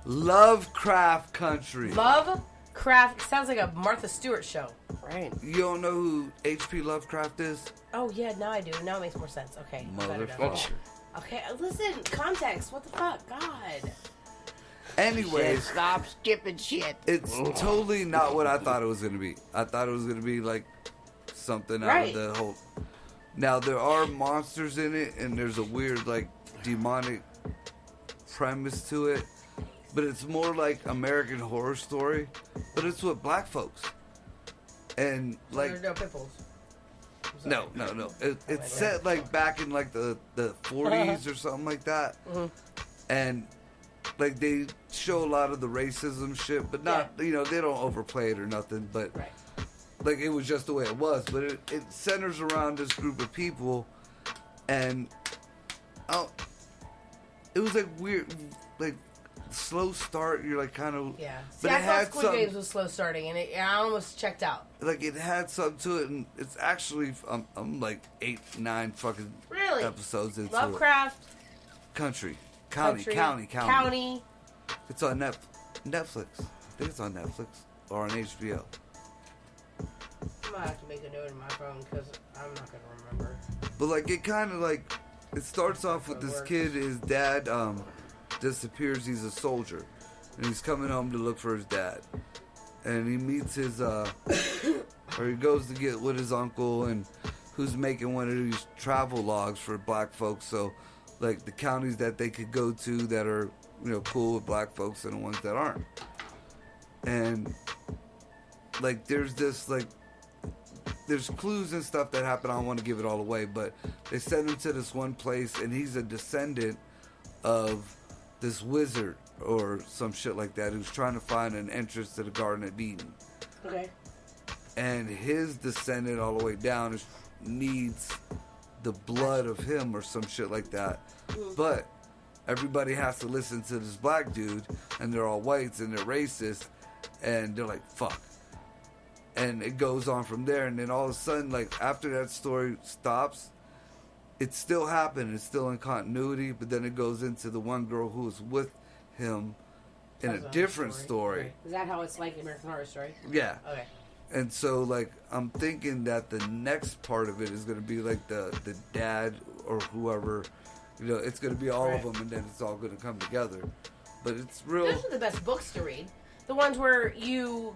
S2: Lovecraft Country.
S3: Lovecraft Lovecraft sounds like a Martha Stewart show.
S6: Right.
S2: You don't know who H.P. Lovecraft is?
S3: Oh yeah, now I do. Now it makes more sense. Okay, better now.
S2: Motherfucker.
S3: Okay, listen, context. What the fuck, God.
S2: Anyways,
S6: Stop skipping shit.
S2: it's totally not what I thought it was going to be. I thought it was going to be like something out of the whole... Now, there are monsters in it, and there's a weird, like, demonic premise to it. But it's more like American Horror Story, but it's with black folks. And, like...
S3: There are no pimples.
S2: No. It's set, like, back in, like, the 40s or something like that.
S3: Mm-hmm.
S2: And... like, they show a lot of the racism shit, but not, you know, they don't overplay it or nothing, but, like, it was just the way it was. But it centers around this group of people, and it was, like, weird, like, slow start. You're, like, kind of...
S3: Yeah. See,
S2: but
S3: I
S2: it
S3: thought
S2: had
S3: Squid
S2: something,
S3: Games was slow starting, and I almost checked out.
S2: like, it had something to it, and it's actually, I'm like, 8, 9 fucking
S3: Really?
S2: episodes into
S3: Lovecraft.
S2: it. County. It's on Netflix. I think it's on Netflix or on HBO.
S3: I might have to make a note in my phone because I'm not going to remember.
S2: But like it kind of like it starts off with this kid. His dad disappears. He's a soldier, and he's coming home to look for his dad. And he meets his or he goes to get with his uncle, and who's making one of these travel logs for black folks. So like the counties that they could go to that are, you know, cool with black folks and the ones that aren't. And like there's this like there's clues and stuff that happen. I don't want to give it all away, but they send him to this one place, and he's a descendant of this wizard or some shit like that who's trying to find an entrance to the Garden of Eden.
S3: Okay.
S2: And his descendant all the way down needs the blood of him or some shit like that. But everybody has to listen to this black dude, and they're all whites and they're racist, and they're like, fuck. And it goes on from there, and then all of a sudden, like, after that story stops, it's still happening, it's still in continuity, but then it goes into the one girl who was with him in a different story.
S3: Okay. Is that how it's like American Horror Story?
S2: Yeah.
S3: Okay.
S2: And so, like, I'm thinking that the next part of it is going to be, like, the dad or whoever, you know, it's going to be all of them, and then it's all going to come together. But it's real...
S3: Those are the best books to read. The ones where you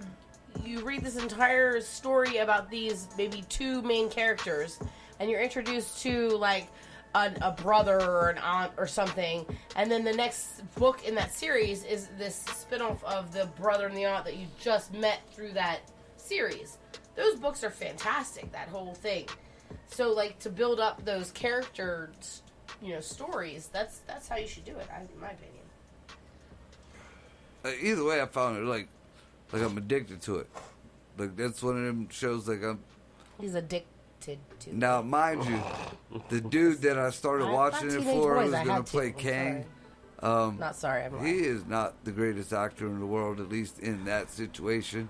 S3: read this entire story about these maybe two main characters, and you're introduced to, like, a brother or an aunt or something, and then the next book in that series is this spin-off of the brother and the aunt that you just met through that series. Those books are fantastic, that whole thing. So, like, to build up those characters, you know, stories, that's how you should do it, in my opinion.
S2: Either way, I found it, like I'm addicted to it. Like, that's one of them shows, like,
S3: He's addicted to.
S2: Now, mind you, the dude that I started watching it for was going to play Kang.
S3: Not sorry, I'm
S2: He is not the greatest actor in the world, at least in that situation.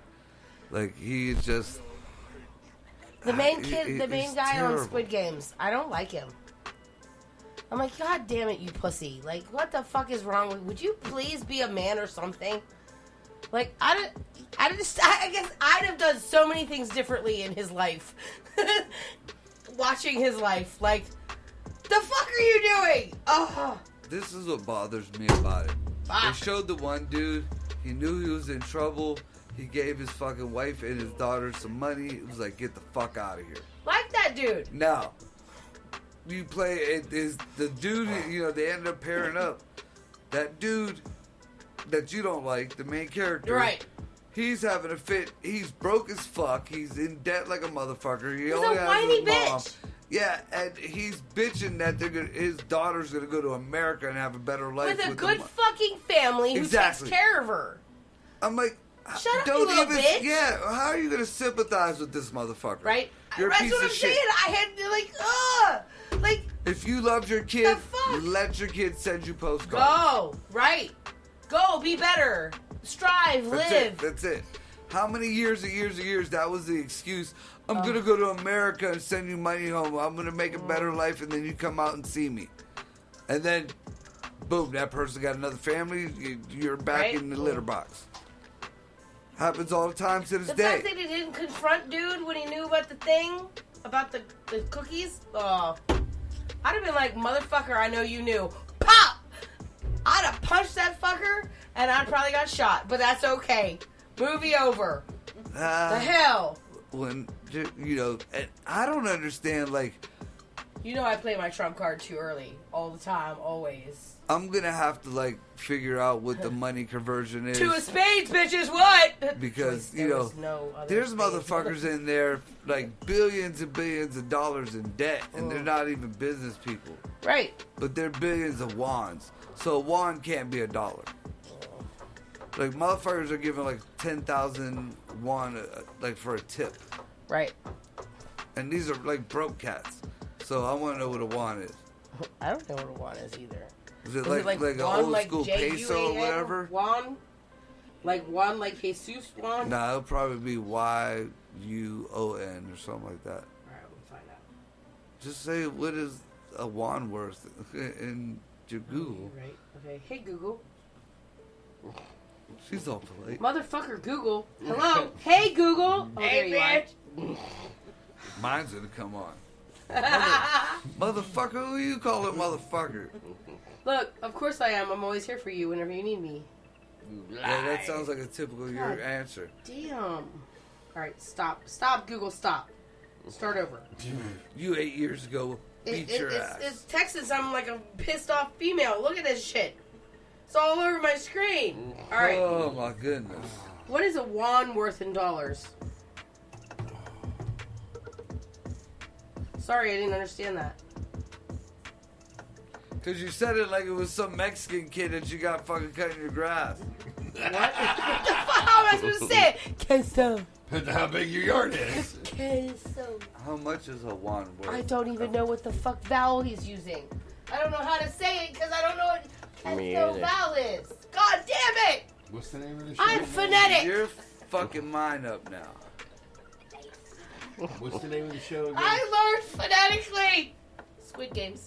S2: Like, he is just...
S3: The main kid, the main guy
S2: terrible.
S3: on Squid Games, I don't like him. I'm like, God damn it, you pussy. Like, what the fuck is wrong with... Would you please be a man or something? Like, I guess I'd have done so many things differently in his life. Watching his life. Like, the fuck are you doing? Oh.
S2: This is what bothers me about it.
S3: Fuck.
S2: They showed the one dude, he knew he was in trouble. He gave his fucking wife and his daughter some money. It was like, get the fuck out of here.
S3: Like that dude.
S2: Now, you play it is the dude, you know, they ended up pairing up. That dude that you don't like, the main character.
S3: Right.
S2: He's having a fit. He's broke as fuck. He's in debt like a motherfucker. He's
S3: a whiny bitch.
S2: Yeah, and he's bitching that his daughter's gonna go to America and have a better life
S3: With a good fucking family who takes care of her.
S2: I'm like,
S3: shut up,
S2: don't
S3: you little
S2: even.
S3: bitch.
S2: Yeah, how are you gonna sympathize with this motherfucker?
S3: Right?
S2: You're a
S3: That's
S2: piece
S3: what
S2: of
S3: I'm
S2: shit.
S3: saying. I had like, ugh. Like,
S2: if you loved your kid,
S3: the fuck?
S2: let your kid send you postcards.
S3: Go. Right. Go. Be better. Strive. Live.
S2: That's it. How many years that was the excuse? I'm going to go to America and send you money home. I'm going to make a better life, and then you come out and see me. And then, boom, that person got another family. You're back in the litter box. Happens all the time to this
S3: The
S2: day.
S3: fact that he didn't confront dude when he knew about the thing, about the cookies, oh, I'd have been like, motherfucker, I know you knew. Pop! I'd have punched that fucker, and I'd probably got shot. But that's okay. Movie over. The hell?
S2: When, you know, and I don't understand, like...
S3: You know I play my trump card too early. All the time, always.
S2: I'm gonna have to, like, figure out what the money conversion is.
S3: Two of spades, bitches, what?
S2: Because, you
S3: There
S2: know,
S3: was no other
S2: there's
S3: spades.
S2: motherfuckers in there, like, billions and billions of dollars in debt, and they're not even business people.
S3: Right.
S2: But they're billions of wands. So a wand can't be $1. Like, motherfuckers are giving, like, 10,000 won, like, for a tip.
S3: Right.
S2: And these are, like, broke cats. So I want to know what a wand is.
S3: I don't know what a wand is either.
S2: Is it like an
S3: wand,
S2: old school peso or whatever?
S3: Wand? Wand like Jesus wand?
S2: Nah, it'll probably be YUON or something like that.
S3: Alright, we'll find out.
S2: Just say, what is a wand worth in your Google?
S3: Right. Okay. Hey, Google.
S2: She's all polite.
S3: Motherfucker, Google. Hello. Hey, Google. Oh,
S2: Hey,
S3: there you
S2: Mine's gonna come on. Motherfucker, who you call it motherfucker?
S3: are. Look, of course I am. I'm always here for you whenever you need me.
S2: Yeah, that sounds like a typical your
S3: God.
S2: answer.
S3: Damn. Alright, stop. Stop, Google, stop. Start over.
S2: You 8 years ago beat your ass.
S3: It's Texas. I'm like a pissed off female. Look at this shit. It's all over my screen. Alright.
S2: Oh my goodness.
S3: What is a wand worth in dollars? Sorry, I didn't understand that.
S2: Because you said it like it was some Mexican kid that you got fucking cutting your grass.
S3: What? What the fuck? How am I supposed to say it? Queso.
S9: Depends on how big your yard is.
S3: Queso.
S2: How much is a wand worth?
S3: I don't even know what the fuck vowel he's using. I don't know how to say it because I don't know what
S6: Me
S3: queso
S6: either.
S3: vowel is. God damn it!
S9: What's the name of the show?
S3: I'm phonetic.
S2: Your fucking mind up now.
S9: What's the name of the show again?
S3: I learned phonetically. Squid Games.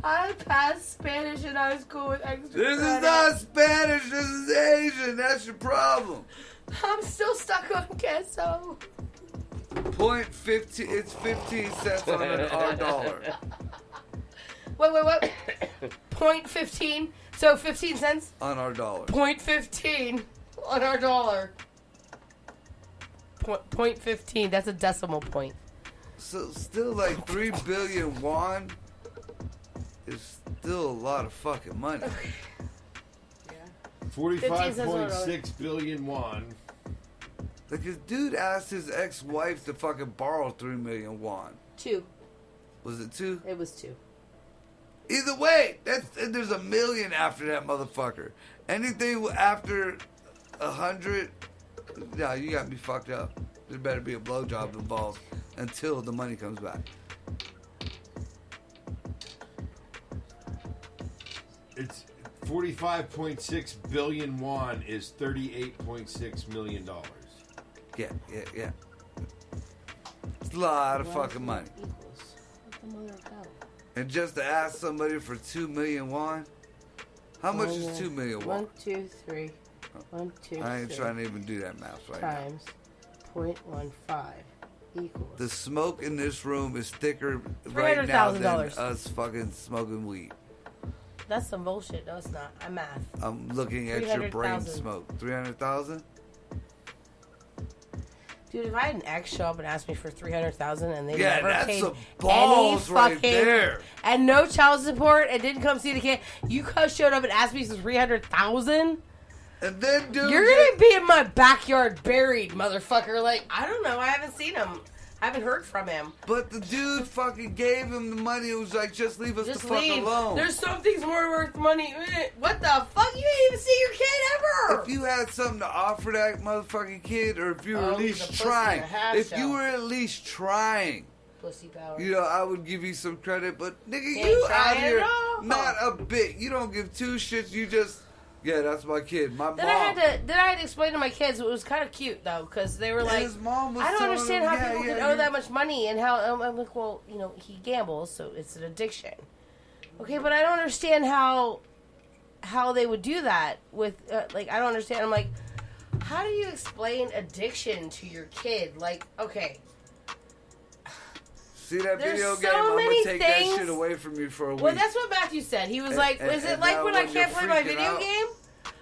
S3: I passed Spanish in high school with extra
S2: This is
S3: credit.
S2: not Spanish, this is Asian. That's your problem.
S3: I'm still stuck on queso.
S2: Point 15, it's 15 cents on our dollar.
S3: Wait. Point 15. So 15 cents.
S2: On our dollar.
S3: Point 15 on our dollar. Point 15. That's a decimal point.
S2: So still like 3 billion won is still a lot of fucking money.
S9: 45.6 billion won.
S2: Like his dude asked his ex-wife to fucking borrow 3 million won.
S3: 2.
S2: Was it 2?
S3: It was 2.
S2: Either way, there's a million after that motherfucker. Anything after 100, nah, you got me fucked up. There better be a blowjob involved until the money comes back.
S9: It's 45.6 billion won is $38.6 million.
S2: Yeah. It's a lot of fucking money.
S3: Equals. Let the mother go.
S2: And just to ask somebody for 2 million won? How much is 2 million won?
S3: 1, 2, 3. 1, 2,
S2: I ain't
S3: 3
S2: trying to even do that math right now.
S3: times 0.15 equals.
S2: The smoke in this room is thicker right now than
S3: $300,000.
S2: us fucking smoking weed.
S3: That's some bullshit. No, it's not. I'm math.
S2: I'm looking at your brain
S3: 300,000.
S2: smoke. 300,000?
S3: Dude, if I had an ex show up and ask me for 300,000 and they
S2: Yeah,
S3: never
S2: that's
S3: paid
S2: some balls
S3: any
S2: right
S3: fucking
S2: there.
S3: and no child support and didn't come see the kid, you showed up and asked me for 300,000.
S2: And then, dude,
S3: You're gonna be in my backyard buried, motherfucker. Like, I don't know. I haven't seen him. I haven't heard from him.
S2: but the dude fucking gave him the money. It was like, just leave us
S3: Just
S2: the fuck
S3: leave.
S2: alone.
S3: There's some things more worth money. What the fuck? You didn't even see your kid ever.
S2: If you had something to offer that motherfucking kid, or if you were at
S3: he's a
S2: least
S3: pussy
S2: trying,
S3: and a half
S2: if
S3: shell.
S2: you were at least trying,
S3: Pussy power.
S2: you know, I would give you some credit. But nigga,
S3: Ain't
S2: you out
S3: trying
S2: here,
S3: at all.
S2: not a bit. You don't give two shits. You just, yeah, that's my kid. My
S3: Then
S2: mom.
S3: I had to explain to my kids. It was kind of cute though, because they were
S2: And
S3: like,
S2: his mom was
S3: I don't
S2: telling
S3: understand
S2: him,
S3: how
S2: yeah,
S3: people
S2: yeah,
S3: can owe
S2: you're-
S3: that much money and how I'm like, well, he gambles, so it's an addiction. Okay, but I don't understand how how they would do that with, like, I don't understand. I'm like, how do you explain addiction to your kid? Like, okay.
S2: See that
S3: There's
S2: video
S3: so
S2: game? I'm
S3: many
S2: gonna take
S3: things-
S2: that shit away from you for a week.
S3: Well, that's what Matthew said. He was like, is it like
S2: now
S3: when I
S2: you're
S3: can't play my
S2: freaking
S3: video
S2: out.
S3: game?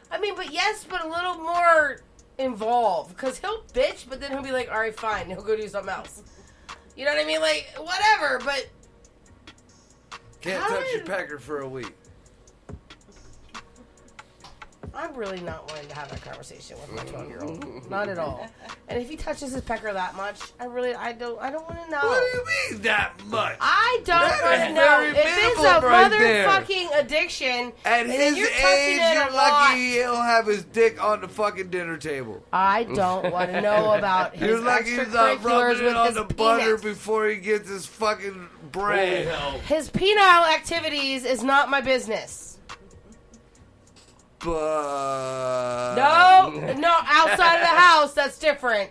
S3: I mean, but yes, but a little more involved. Because he'll bitch, but then he'll be like, all right, fine. He'll go do something else. You know what I mean? Like, whatever, but...
S2: Can't
S3: How
S2: touch
S3: did-
S2: your pecker for a week.
S3: I'm really not wanting to have that conversation with my 12-year-old. Not at all. And if he touches his pecker that much, I don't want to know.
S2: What do you mean that much?
S3: I don't
S2: That
S3: want
S2: is
S3: to know.
S2: very
S3: If it's a
S2: minimal right there.
S3: motherfucking addiction,
S2: At
S3: and
S2: his
S3: you're touching
S2: age,
S3: it a
S2: you're
S3: lot,
S2: lucky he'll have his dick on the fucking dinner table.
S3: I don't want to know about his
S2: You're lucky he's not
S3: extracurriculars
S2: rubbing
S3: with
S2: it on
S3: his
S2: the butter
S3: penis.
S2: before he gets his fucking bread.
S3: His penile activities is not my business.
S2: But
S3: No, outside of the house, that's different.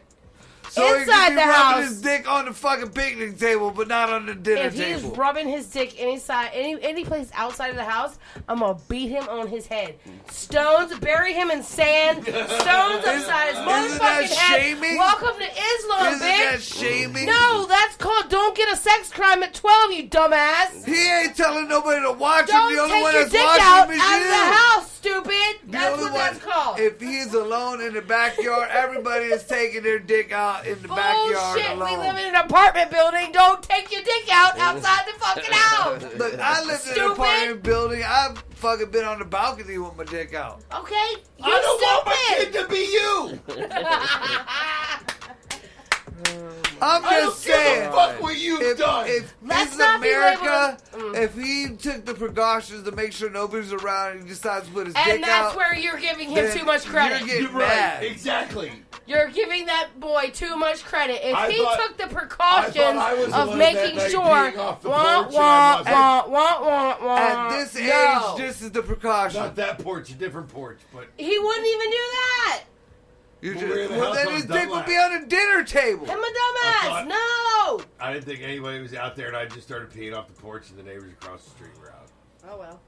S2: so he
S3: Inside
S2: can be
S3: the
S2: rubbing
S3: house.
S2: his dick on the fucking picnic table, but not on the dinner
S3: If he's
S2: table.
S3: rubbing his dick any place outside of the house, I'm gonna beat him on his head. Stones, bury him in sand. Stones upside his
S2: Isn't
S3: motherfucking
S2: that
S3: head.
S2: shaming?
S3: Welcome to Islam,
S2: Isn't
S3: bitch.
S2: that shaming?
S3: No, that's called don't get a sex crime at 12, you dumbass.
S2: He ain't telling nobody to watch
S3: Don't
S2: him. The only
S3: take
S2: one
S3: your
S2: that's
S3: dick
S2: watching
S3: out
S2: him is
S3: of
S2: you.
S3: the house, stupid.
S2: The
S3: That's
S2: only
S3: what
S2: one-
S3: that's called.
S2: If he's alone in the backyard, everybody is taking their dick out in the backyard
S3: Bullshit,
S2: alone.
S3: we live in an apartment building. Don't take your dick out outside the fucking house.
S2: Look, I lived in an
S3: Stupid.
S2: apartment building. I've fucking been on the balcony with my dick out.
S3: Okay? You
S9: I don't want my
S3: stupid.
S9: kid to be you.
S2: I'm
S9: I don't
S2: just
S9: give a
S2: saying.
S9: fuck what you've done.
S2: If
S3: Let's
S2: this is
S3: not be
S2: America,
S3: labeled-
S2: if he took the precautions to make sure nobody's around and he decides to put his
S3: And
S2: dick
S3: that's
S2: out,
S3: where you're giving him
S2: then
S3: too much credit.
S2: You're
S9: You're
S2: getting
S9: right.
S2: mad.
S9: Exactly.
S3: You're giving that boy too much credit. If
S9: I
S3: he
S9: thought-
S3: took the
S9: I
S3: precautions
S9: thought I was
S3: of
S9: alone
S3: making
S9: that night
S3: sure,
S9: peeing off the
S3: wah,
S9: porch and
S3: wah,
S9: I
S3: wah, wah, wah, wah.
S2: At this age,
S3: No.
S2: this is the precaution.
S9: Not that porch, a different porch, but
S3: He wouldn't even do that.
S2: You
S9: Well,
S2: just,
S9: we're in the
S2: well,
S9: house
S2: then
S9: on
S2: his
S9: a
S2: dick
S9: dumb
S2: would be
S9: lap.
S2: on the dinner table.
S3: Him a dumbass. No.
S9: I didn't think anybody was out there, and I just started peeing off the porch, and the neighbors across the street were out.
S3: Oh, well.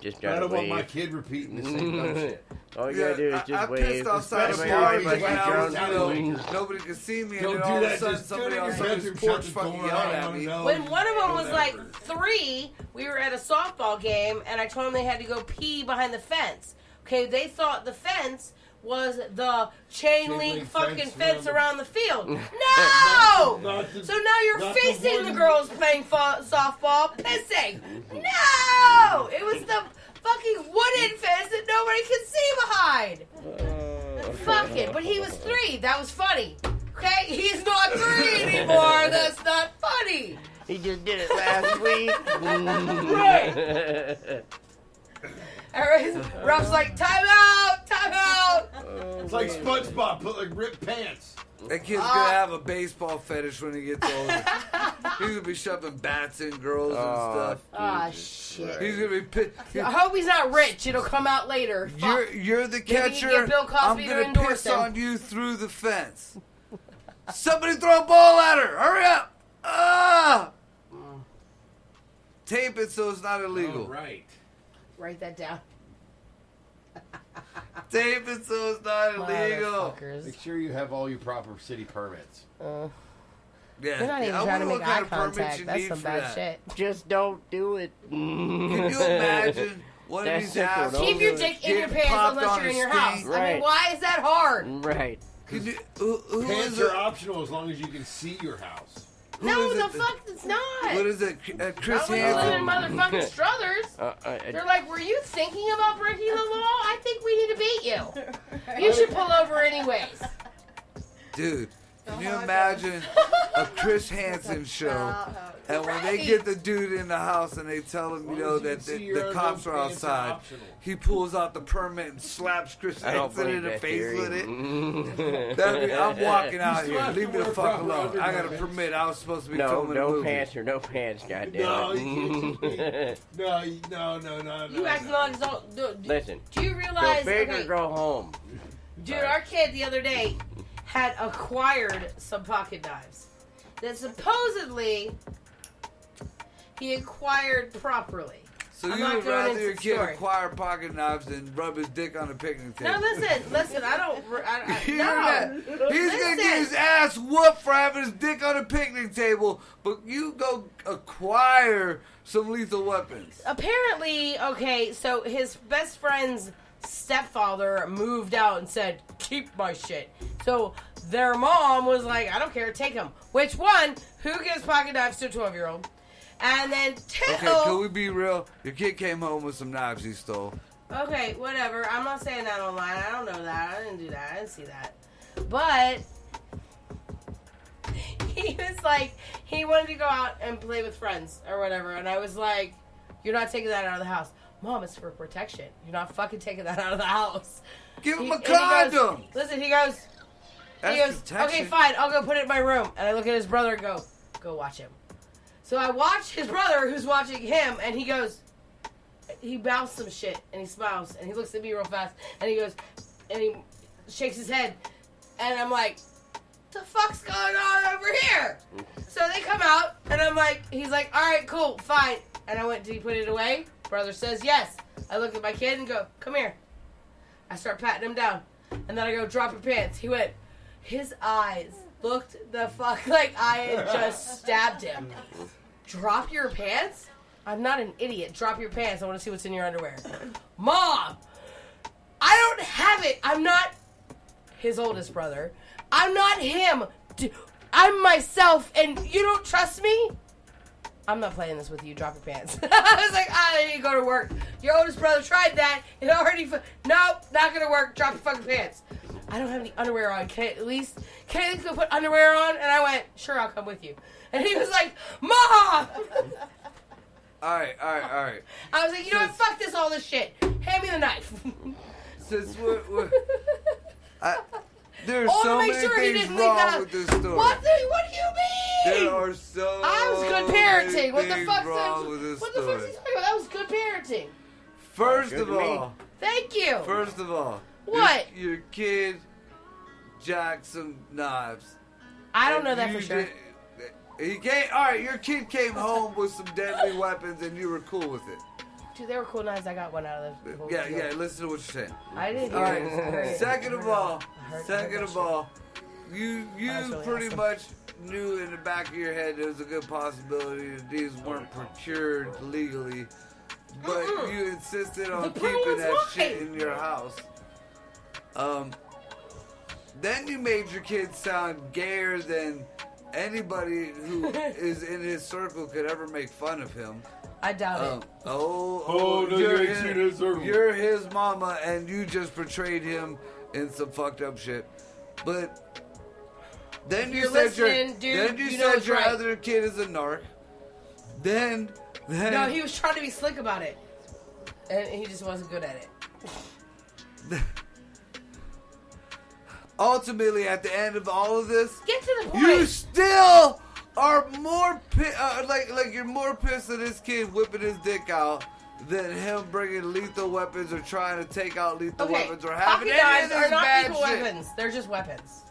S6: Just
S9: I
S6: gotta
S9: don't want
S6: wave.
S9: my kid repeating the same dumb shit.
S6: All you gotta do is
S2: I
S6: just wave.
S2: pissed outside
S9: Especially
S2: the bar
S9: if
S2: like
S9: he's
S2: when
S9: like
S2: I was,
S9: down
S2: nobody could see me, and
S9: Don't
S2: then
S9: do
S2: all of a
S9: that,
S2: sudden
S9: just
S2: somebody
S9: go to
S2: on
S9: your
S2: somebody's
S9: bedroom,
S2: porch
S9: shut the
S2: fucking
S9: door,
S2: yelled
S9: I
S2: at
S9: don't
S2: me.
S9: know.
S3: When one of them was like
S9: Whatever.
S3: 3, we were at a softball game, and I told them they had to go pee behind the fence. Okay, they thought the fence was the chain link
S9: link
S3: fucking
S9: fence
S3: fence around the field. No!
S9: Not the-
S3: So now you're
S9: not the
S3: facing the
S9: one-
S3: girls playing softball, pissing. No! It was the fucking wooden fence that nobody could see behind. Fuck it. But he was 3. That was funny. Okay? He's not 3 anymore. That's not funny.
S6: He just did it last week.
S3: Right. Everybody's, Ruff's like, time out, time out.
S9: It's like SpongeBob, put like ripped pants.
S2: That kid's gonna have a baseball fetish when he gets older. He's gonna be shoving bats in girls and stuff.
S3: Ah, shit.
S2: He's gonna be pissed.
S3: I hope he's not rich. It'll come out later. Fuck.
S2: You're the
S3: Maybe you can
S2: catcher.
S3: get Bill Cosby
S2: I'm
S3: to
S2: gonna
S3: endorse
S2: piss
S3: him.
S2: on you through the fence. Somebody throw a ball at her! Hurry up! Ah! Tape it so it's not illegal.
S9: Right.
S3: Write that down.
S2: Tape it so it's not illegal.
S3: Motherfuckers.
S9: Make sure you have all your proper city permits.
S2: Yeah,
S3: They're not even
S2: I
S3: trying to
S2: wonder
S3: make
S2: what
S3: eye
S2: kind of permits
S3: contact.
S2: you
S3: That's
S2: need
S3: some
S2: for
S3: bad
S2: that.
S3: shit.
S6: Just don't do it.
S2: Can you imagine one of
S6: That's
S2: these
S6: simple,
S2: assholes
S6: don't
S3: Keep your
S6: do
S3: dick
S2: get
S3: in your pants
S2: popped
S3: unless
S2: on
S3: you're in
S2: a
S3: your house.
S2: skate?
S3: I mean,
S6: Right.
S3: why is that hard?
S6: Right.
S2: Can you, who
S9: Pants
S2: is
S9: are
S2: it?
S9: optional as long as you can see your house.
S3: No,
S2: is
S3: the
S2: it?
S3: fuck, it's not.
S2: What is it? Chris
S3: Not when you live in
S2: Hansen?
S3: motherfucking Struthers. They're like, were you thinking about breaking the law? I think we need to beat you. You should pull over anyways.
S2: Dude, can you imagine a Chris Hansen show? And when they get the dude in the house and they tell him, you know,
S9: as you
S2: that
S9: can see
S2: the
S9: your
S2: cops are
S9: pants are
S2: outside,
S9: optional.
S2: he pulls out the permit and slaps Chris
S6: I don't
S2: Hansen in
S6: believe
S2: the
S6: that
S2: face
S6: theory.
S2: with it. I'm walking out
S9: still
S2: here.
S9: have to
S2: Leave me the
S9: wear
S2: fuck
S9: proper
S2: alone. I got a
S9: undergarments.
S2: permit. I was supposed to be
S6: No,
S2: filming a
S6: no
S2: movie.
S6: pants or no pants,
S9: No,
S6: goddamn.
S9: no.
S3: You acting like
S6: Listen,
S3: do you
S6: go
S3: realize?
S6: big or
S3: Okay,
S6: go home.
S3: dude, our kid the other day had acquired some pocket knives that supposedly he acquired properly.
S2: So
S3: I'm
S2: you
S3: not
S2: would
S3: going
S2: rather
S3: into
S2: your
S3: the
S2: kid
S3: story.
S2: acquire pocket knives than rub his dick on a picnic table?
S3: No, listen. I don't.
S2: He's
S3: No.
S2: gonna get
S3: Listen.
S2: his ass whooped for having his dick on a picnic table, but you go acquire some lethal weapons.
S3: Apparently, okay, so his best friend's stepfather moved out and said, keep my shit. So their mom was like, I don't care, take them. Which one? Who gives pocket knives to a 12-year-old? And then two.
S2: Okay, can we be real? Your kid came home with some knives he stole.
S3: Okay, whatever. I'm not saying that online. I don't know that. I didn't do that. I didn't see that. But he was like, he wanted to go out and play with friends or whatever. And I was like, you're not taking that out of the house. Mom, it's for protection. You're not fucking taking that out of the house.
S2: Give him a
S3: and he goes,
S2: condom.
S3: listen, he goes,
S2: That's protection.
S3: okay, fine. I'll go put it in my room. And I look at his brother and go watch him. So I watch his brother who's watching him, and he goes, he mouths some shit, and he smiles, and he looks at me real fast, and he goes, and he shakes his head, and I'm like, the fuck's going on over here? So they come out, and I'm like, he's like, all right, cool, fine. And I went, did he put it away? Brother says yes. I look at my kid and go, come here. I start patting him down, and then I go, drop your pants. He went, his eyes looked the fuck like I had just stabbed him. Drop your pants? I'm not an idiot. Drop your pants. I want to see what's in your underwear. Mom! I don't have it. I'm not his oldest brother. I'm not him. I'm myself, and you don't trust me? I'm not playing this with you. Drop your pants. I was like, I need to go to work. Your oldest brother tried that. It already... Nope, not going to work. Drop your fucking pants. I don't have any underwear on. Can I at least go put underwear on? And I went, sure, I'll come with you. And he was like, Mom!
S2: All right.
S3: I was like, you know what? Fuck this, all this shit. Hand me the knife.
S2: Since there's
S3: Oh, to
S2: so
S3: make
S2: many
S3: sure he
S2: things
S3: didn't leave
S2: wrong
S3: that-
S2: with this story.
S3: What do you mean?
S2: There are so
S3: I was good parenting.
S2: many
S3: What the
S2: things
S3: fuck's
S2: wrong with this
S3: What the fuck's he
S2: story.
S3: talking about? That was good parenting.
S2: First
S6: Good
S2: of
S6: to me.
S2: all,
S3: Thank you. What?
S2: Your kid jacked some knives.
S3: I don't
S2: And
S3: know that for
S2: you
S3: sure.
S2: He came. All right, your kid came home with some deadly weapons, and you were cool with it.
S3: Dude, they were cool knives. I got one out of the whole
S2: Yeah.
S3: deal.
S2: Listen to what you're saying.
S3: I didn't
S2: All
S3: hear it. I heard
S2: right.
S3: it.
S2: Second of all,
S3: I heard that shit.
S2: you
S3: That was really
S2: pretty
S3: awesome.
S2: much knew in the back of your head there was a good possibility that these weren't procured legally, but you insisted on
S3: The
S2: keeping
S3: problem's
S2: that
S3: mine.
S2: shit in your house. Then you made your kid sound gayer than anybody who is in his circle could ever make fun of him.
S3: I doubt it.
S9: Oh, no, you ain't seen his circle.
S2: You're his mama, and you just portrayed him in some fucked up shit. But then you
S3: You're
S2: said
S3: listening, dude,
S2: then you
S3: you know
S2: said
S3: it's
S2: your
S3: right.
S2: other kid is a narc. Then
S3: No, he was trying to be slick about it. And he just wasn't good at it.
S2: ultimately, at the end of all of this,
S3: Get to the point.
S2: you still are more like you're more pissed at this kid whipping his dick out than him bringing lethal weapons or trying to take out lethal weapons or having
S3: pocket
S2: any
S3: knives
S2: of this
S3: are not
S2: bad
S3: lethal
S2: shit.
S3: weapons. They're just weapons.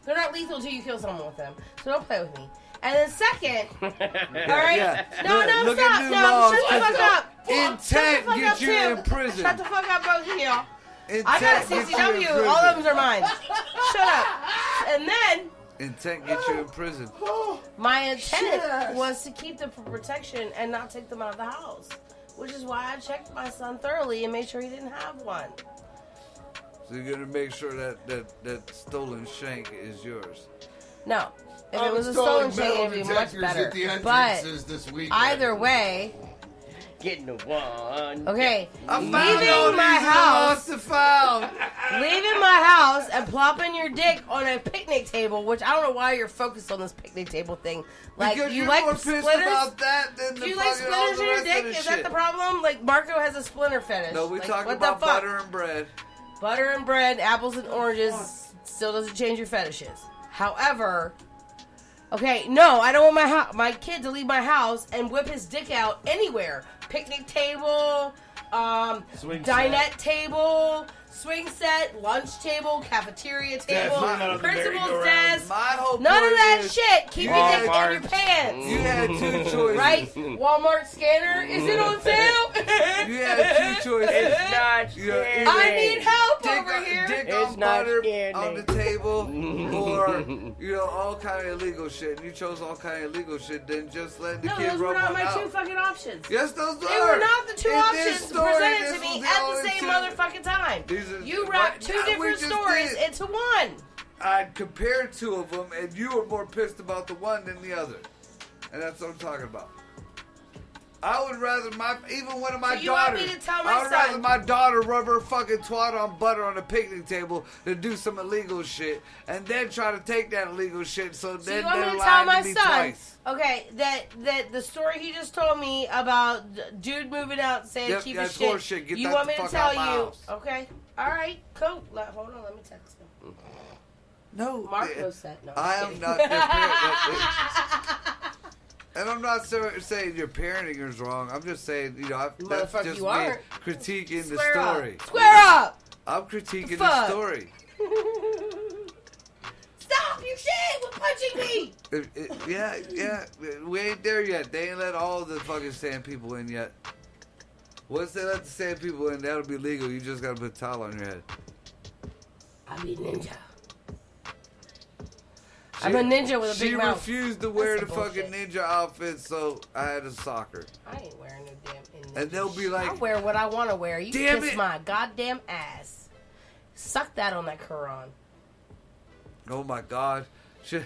S3: They're not lethal until you kill someone with them. So don't play with me. And then second, all right?
S2: Yeah.
S3: No,
S2: Look
S3: stop.
S2: at new
S3: No,
S2: laws.
S3: shut the fuck up.
S2: Intent
S3: Shut the fuck
S2: gets
S3: up,
S2: you
S3: too.
S2: in prison.
S3: Shut the fuck up, both of y'all.
S2: Intent
S3: I got a
S2: gets you in
S3: CCW.
S2: prison.
S3: All of them are mine. Shut up. And then
S2: Intent gets you in prison.
S3: my intent
S9: Yes.
S3: was to keep them for protection and not take them out of the house. Which is why I checked my son thoroughly and made sure he didn't have one.
S2: So you're gonna make sure that stolen shank is yours.
S3: No. If
S9: I
S3: it was a
S9: installing
S3: stolen chain,
S9: metal
S3: it'd be much
S9: detectors
S3: better.
S9: at the
S3: But
S9: entrances this week.
S3: either way,
S6: Getting the one.
S3: okay,
S2: I found
S3: leaving
S2: all
S3: my
S2: these in the
S3: house,
S2: lost and found.
S3: leaving my house and plopping your dick on a picnic table, which I don't know why you're focused on this picnic table thing. Like,
S2: Because
S3: you
S2: you're
S3: like
S2: more
S3: splitters?
S2: pissed about that than
S3: Do
S2: the
S3: you like
S2: fucking all
S3: splinters
S2: the
S3: in your
S2: rest
S3: dick?
S2: of the
S3: Is
S2: shit.
S3: that the problem? Like, Marco has a splinter fetish.
S2: No, we
S3: like,
S2: talking
S3: what
S2: about
S3: the fuck?
S2: butter and bread.
S3: Butter and bread, apples and oranges still doesn't change your fetishes. However, okay, no, I don't want my kid to leave my house and whip his dick out anywhere. Picnic table,
S4: Swing
S3: dinette table, swing set, lunch table, cafeteria table,
S9: Definitely not on the
S3: principal's
S9: merry-go-round.
S3: desk.
S2: My whole
S3: None of
S2: point
S3: that
S2: is,
S3: shit. Keep your dick in your
S6: Walmart.
S3: pants.
S2: You had two choices.
S3: Right? Walmart scanner. Is it on sale?
S2: You had two choices.
S6: It's not
S2: You know,
S6: scary.
S3: I need help
S2: dick,
S3: over here.
S2: dick
S6: It's
S2: on
S6: not
S2: butter
S6: scary.
S2: on the table, or all kind of illegal shit. You chose all kind of illegal shit. Then just let the
S3: No,
S2: kid
S3: those were
S2: rub
S3: not
S2: one
S3: my
S2: out.
S3: two fucking options.
S2: Yes, those were.
S3: They were not the two
S2: In this
S3: options
S2: story,
S3: presented
S2: this
S3: to me
S2: was
S3: at the
S2: only
S3: same
S2: two.
S3: motherfucking time.
S2: These are-
S3: You
S2: what-
S3: wrapped two
S2: we
S3: different
S2: just
S3: stories
S2: did.
S3: into one.
S2: I compared two of them, and you were more pissed about the one than the other, and that's what I'm talking about. I would rather even one of my
S3: So you want
S2: daughters.
S3: me to tell my
S2: I would rather
S3: son-
S2: my daughter rub her fucking twat on butter on a picnic table than do some illegal shit, and then try to take that illegal shit. So
S3: So
S2: then
S3: you want me
S2: they're
S3: to tell
S2: lying
S3: my
S2: to me
S3: son,
S2: twice.
S3: okay, that the story he just told me about dude moving out and saying
S2: Yep,
S3: keep
S2: that's
S3: his
S2: horse
S3: shit.
S2: shit. Get
S3: You
S2: that
S3: want
S2: the
S3: me to
S2: fuck
S3: tell
S2: out my
S3: you?
S2: house.
S3: Okay, all right, cool. Hold on, let me text him.
S2: No,
S3: Marco said no.
S2: I am not your parent. And I'm not saying your parenting is wrong. I'm just saying, that's
S3: Motherfucker,
S2: just
S3: you
S2: me
S3: aren't.
S2: critiquing the
S3: Square
S2: story.
S3: up. Square up.
S2: I'm critiquing the
S3: Fuck.
S2: story.
S3: Stop you shit with punching me.
S2: Yeah. We ain't there yet. They ain't let all the fucking sand people in yet. Once they let the sand people in, that'll be legal. You just gotta put a towel on your head.
S3: I be ninja. I'm a ninja with a big
S2: She
S3: mouth.
S2: refused to wear the
S3: That's some
S2: fucking
S3: bullshit.
S2: ninja outfit, so I had to sock her.
S3: I ain't wearing no damn ninja.
S2: And they'll be like,
S3: I wear what I want to wear. You
S2: Damn
S3: kiss
S2: it.
S3: my goddamn ass. Suck that on that Quran.
S2: oh my God. Can you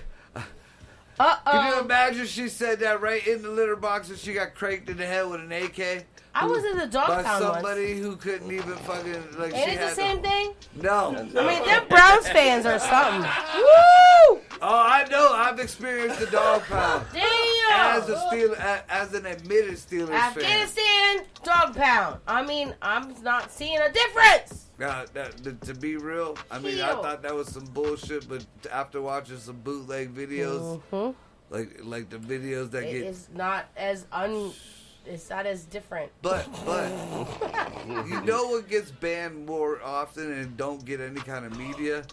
S3: Uh-oh.
S2: imagine she said that right in the litter box and she got cranked in the head with an AK?
S3: I was in the dog
S2: By
S3: pound once.
S2: somebody who couldn't even fucking, like,
S3: Ain't
S2: she
S3: it the
S2: had
S3: same thing?
S2: No.
S3: I mean, them Browns fans are something. Woo!
S2: Oh, I know. I've experienced the dog pound.
S3: Damn!
S2: As an admitted Steelers fan.
S3: Afghanistan, dog pound. I mean, I'm not seeing a difference.
S2: To be real, I mean, I
S3: Hell.
S2: thought that was some bullshit, but after watching some bootleg videos,
S3: Mhm.
S2: like the videos that get...
S3: It's not as It's not as different.
S2: But you know what gets banned more often and don't get any kind of media,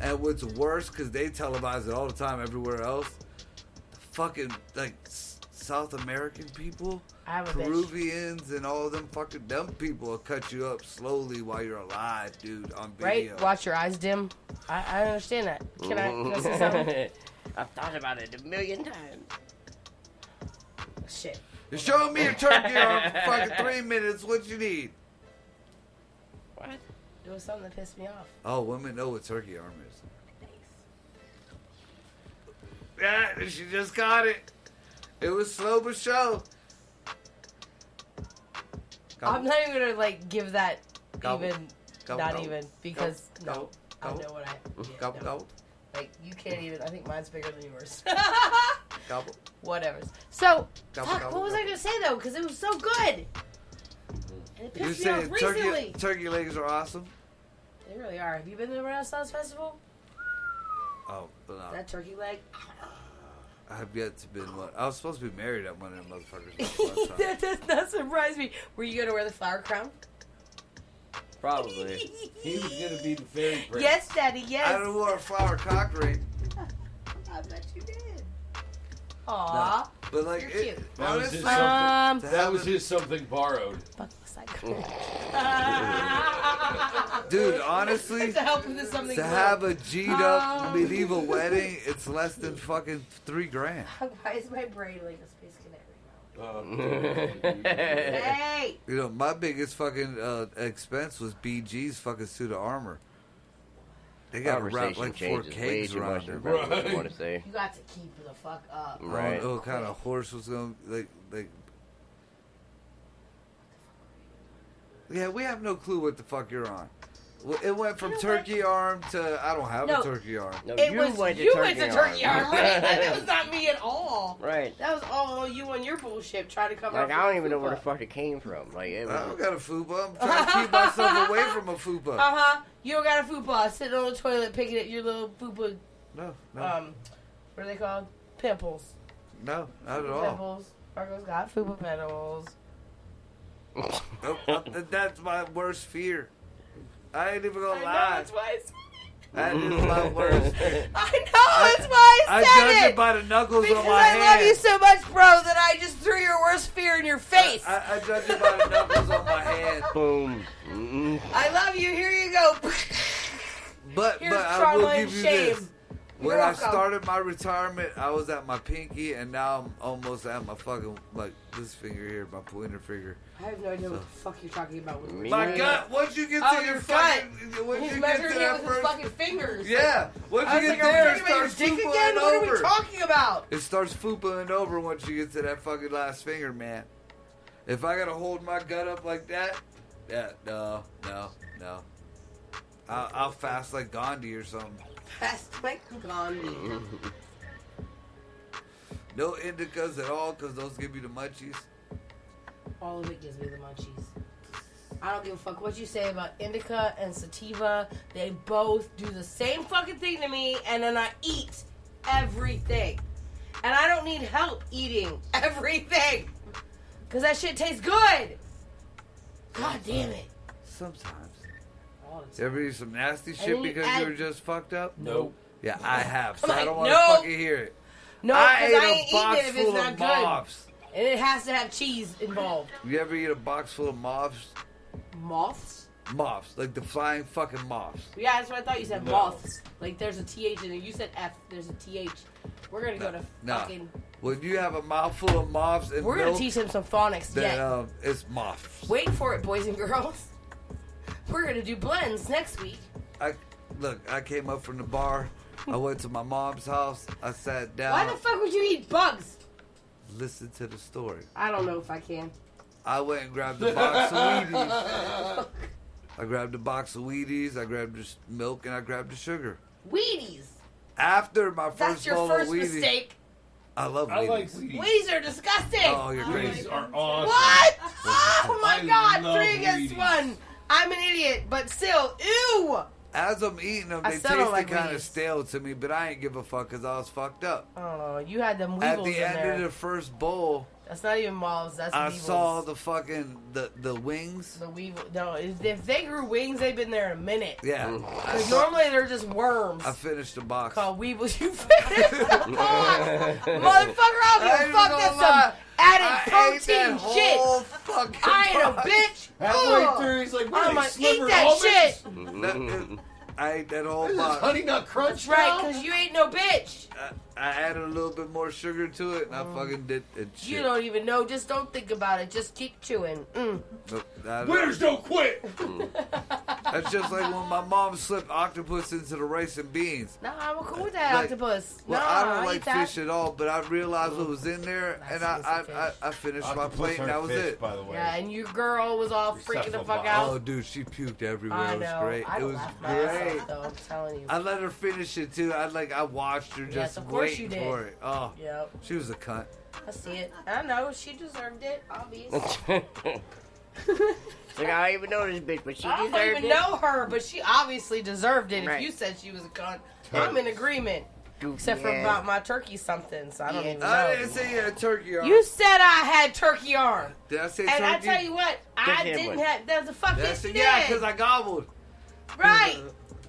S2: and what's worse because they televise it all the time everywhere else. Fucking like South American people,
S3: I have a bitch.
S2: Peruvians, and all of them fucking dumb people will cut you up slowly while you're alive, dude, on video.
S3: Right? Watch your eyes dim. I understand that. Can I say something?
S6: I've thought about it a million times.
S3: Shit.
S2: You're showing me a turkey arm for fucking 3 minutes. What you need?
S6: What?
S3: It was something that pissed me off.
S2: Oh, women know what turkey arm is. Yeah, she just got it. It was slow but sure.
S3: I'm not even gonna like give that
S2: Gobble.
S3: even,
S2: Gobble,
S3: not
S2: gobble.
S3: even because
S2: Gobble,
S3: no, I
S2: gobble.
S3: know what I. Yeah,
S2: Gobble,
S3: no.
S2: gobble,
S3: Like you can't even. I think mine's bigger than yours.
S2: gobble.
S3: Whatever. So,
S2: Gobble,
S3: fuck.
S2: gobble,
S3: What was I
S2: gobble.
S3: gonna say though? Because it was so good. And it
S2: You're
S3: pissed me off
S2: saying
S3: recently.
S2: turkey legs are awesome?
S3: They really are. Have you been to the Renaissance Festival?
S2: Oh, but no.
S3: That turkey leg.
S2: I have yet to been one. I was supposed to be married at one of them motherfuckers. One time.
S3: That does not surprise me. Were you gonna wear the flower crown?
S6: Probably.
S9: He was gonna be the fairy prince.
S3: Yes, Daddy. Yes.
S2: I don't wore a flower cock ring.
S3: I bet you did. Aw.
S2: But like,
S3: You're
S2: it,
S3: cute.
S9: That was his
S2: honestly,
S9: something. That was his something borrowed.
S3: Fuck the psycho.
S2: dude, honestly,
S3: To help with something.
S2: to
S3: good.
S2: have a G'd up medieval wedding, it's less than fucking $3,000.
S3: Why is my brain like a space canary now?
S9: Uh,
S3: Hey!
S2: You know, my biggest fucking expense was BG's fucking suit of armor. They got to wrap
S6: Conversation
S2: like 4
S6: changes way
S2: kegs
S6: too
S2: around
S6: much to
S2: it.
S6: remember what you want to say.
S3: You got to keep the fuck up.
S2: I
S6: Right.
S2: don't know what kind of horse was going to, like. Yeah, we have no clue what the fuck you're on. Well, it went from
S3: You know
S2: turkey arm to I don't have
S3: No.
S2: a turkey arm.
S6: No,
S3: It
S6: you
S3: was
S6: went to
S3: you
S6: turkey
S3: went to turkey
S6: arm.
S3: arm. Right? That was not me at all.
S6: Right.
S3: That was all you and your bullshit trying to cover
S6: Like,
S3: up
S6: I don't
S3: for
S6: even know where the
S3: fupa.
S6: fuck it came from. Like, it
S2: I don't
S6: was,
S2: got a fupa. I'm trying to keep myself away from a fupa.
S3: Uh-huh. You don't got a fupa sitting on the toilet picking at your little fupa,
S2: No,
S3: what are they called? Pimples.
S2: no, not at
S3: Fupa
S2: all.
S3: Pimples. Marco's got fupa pimples.
S2: Nope, that's my worst fear. I ain't even gonna
S3: I know,
S2: lie.
S3: that's why I said it.
S2: That is my worst.
S3: I know, that's why I said
S2: judge
S3: it.
S2: it by the knuckles
S3: Because
S2: on my
S3: I
S2: hand.
S3: love you so much, bro, that I just threw your worst fear in your face.
S2: I judge it by the knuckles on my hand.
S6: Boom. Mm-mm.
S3: I love you. Here you go.
S2: But
S3: Here's
S2: I
S3: trauma
S2: will
S3: and
S2: give you
S3: shame.
S2: this. When
S3: You're
S2: I
S3: welcome.
S2: started my retirement, I was at my pinky, and now I'm almost at my fucking, like, this finger here, my pointer finger.
S3: I have no idea what the fuck you're talking about. With
S6: Me
S2: My
S6: neither.
S2: gut, once you get
S3: Oh,
S2: to
S3: your
S2: your
S3: gut.
S2: fucking, once
S3: He's
S2: you get to
S3: measuring it
S2: that
S3: with his
S2: first,
S3: fucking fingers.
S2: yeah, once
S3: I
S2: you
S3: was
S2: get
S3: like,
S2: there,
S3: are
S2: it
S3: we talking about
S2: starts
S3: your dick
S2: foopling
S3: again? What are we
S2: over.
S3: talking about?
S2: It starts foopling over once you get to that fucking last finger, man. If I gotta hold my gut up like that, no. I'll fast like Gandhi or something.
S3: Fast like Gandhi.
S2: No indicas at all, because those give you the munchies.
S3: All of it gives me the munchies. I don't give a fuck what you say about indica and sativa. They both do the same fucking thing to me, and then I eat everything. And I don't need help eating everything. Because that shit tastes good. God damn it.
S2: Sometimes.
S3: All the
S2: You
S3: time.
S2: ever eat some nasty
S3: And
S2: shit
S3: then you
S2: because
S3: add-
S2: you were just fucked up?
S9: Nope.
S2: Yeah, I have. So
S3: I'm
S2: I
S3: like,
S2: don't want to
S3: no.
S2: fucking hear it.
S3: No,
S2: I
S3: because
S2: ate
S3: I
S2: a
S3: ain't eating
S2: box
S3: it if it's
S2: full
S3: not
S2: of
S3: good.
S2: moths.
S3: And it has to have cheese involved.
S2: You ever eat a box full of moths?
S3: Moths?
S2: Moths, like the flying fucking moths.
S3: Yeah, that's what I thought you said.
S9: No.
S3: Moths. Like there's a TH in it. You said F. There's a TH. We're gonna go to
S2: No.
S3: fucking.
S2: When you have a mouthful of moths and
S3: We're
S2: milk,
S3: gonna teach him some phonics.
S2: then
S3: Yeah.
S2: it's moths.
S3: Wait for it, boys and girls. We're gonna do blends next week.
S2: I came up from the bar. I went to my mom's house. I sat down.
S3: Why the fuck would you eat bugs?
S2: Listen to the story.
S3: I don't know if I can.
S2: I went and grabbed a box of Wheaties. I grabbed a box of Wheaties. I grabbed the milk and I grabbed the sugar.
S3: Wheaties.
S2: After my
S3: That's
S2: first
S3: your
S2: bowl
S3: first
S2: of Wheaties,
S3: mistake.
S2: I love
S9: I
S2: Wheaties.
S9: like Wheaties.
S3: Wheaties are disgusting.
S2: Oh, you're crazy.
S9: Wheaties are awesome.
S3: What? Oh my
S9: I
S3: god,
S9: love
S3: 3 against
S9: Wheaties.
S3: 1. I'm an idiot, but still, ew.
S2: As I'm eating them,
S3: I
S2: they
S3: still don't
S2: tasted
S3: like
S2: kind of
S3: Wheaties.
S2: stale to me, but I ain't give a fuck because I was fucked up.
S3: I don't know. You had them
S2: At
S3: weevils
S2: the
S3: in
S2: end
S3: there.
S2: of the first bowl,
S3: That's not even moths. That's
S2: I
S3: weevils.
S2: saw the fucking the wings.
S3: The weevil. No, if they grew wings, they've been there in a minute.
S2: Yeah,
S3: Because normally they're just worms.
S2: I finished the box.
S3: Called weevils. You finished the box. Motherfucker, I don't
S2: I
S3: give
S2: ain't
S3: a fuck.
S2: gonna
S3: That's
S2: lie.
S3: some added
S2: I ate
S3: protein
S2: that
S3: shit.
S2: whole fucking
S3: I ain't a
S2: box.
S3: bitch.
S9: Halfway
S3: Ugh.
S9: through, he's like, "What are
S3: I'm
S9: they,
S3: gonna eat
S9: slivered
S3: that
S9: almonds?"
S3: shit.
S2: I ate that whole
S9: This is
S2: box.
S9: Honey Nut Crunch
S3: Right,
S9: now?
S3: because you ain't no bitch.
S2: I added a little bit more sugar to it, and I fucking did it.
S3: You don't even know. Just don't think about it. Just keep chewing.
S9: Winners don't quit.
S2: That's just like when my mom slipped octopus into the rice and beans.
S3: Nah, I'm cool with that
S2: Like,
S3: octopus.
S2: Well,
S3: nah,
S2: I don't
S3: eat
S2: like
S3: that.
S2: fish at all, but I realized what was in there, and I finished my plate, and that was it.
S9: By the way.
S3: Yeah, and your girl was all freaking the fuck
S2: Oh,
S3: out.
S2: dude, she puked everywhere.
S3: I
S2: It was
S3: know.
S2: great.
S3: I
S2: It was
S3: laughed my ass
S2: great.
S3: off, though, I'm telling you.
S2: I let her finish it too. I watched her
S3: Yes,
S2: just
S3: of course
S2: waiting
S3: you did.
S2: for it. Oh,
S3: Yep,
S2: she was a cunt.
S3: I see it. I know she deserved it. Obvious.
S6: Like, I don't even know this bitch, but she
S3: I don't
S6: deserved
S3: even
S6: it.
S3: know her, but she obviously deserved it. If
S6: Right.
S3: you said she was a cunt, I'm in agreement.
S6: Goofy
S3: Except for
S6: ass.
S3: about my turkey something, so I don't even know.
S2: I didn't say you had turkey arm.
S3: You said I had turkey arm.
S2: Did I say
S3: And
S2: turkey?
S3: I tell you what, I
S6: Just him
S3: didn't
S6: one.
S3: have. That's the fuck
S2: Did I
S3: yes
S2: say-
S3: you
S2: yeah,
S3: did.
S2: because I gobbled.
S3: Right.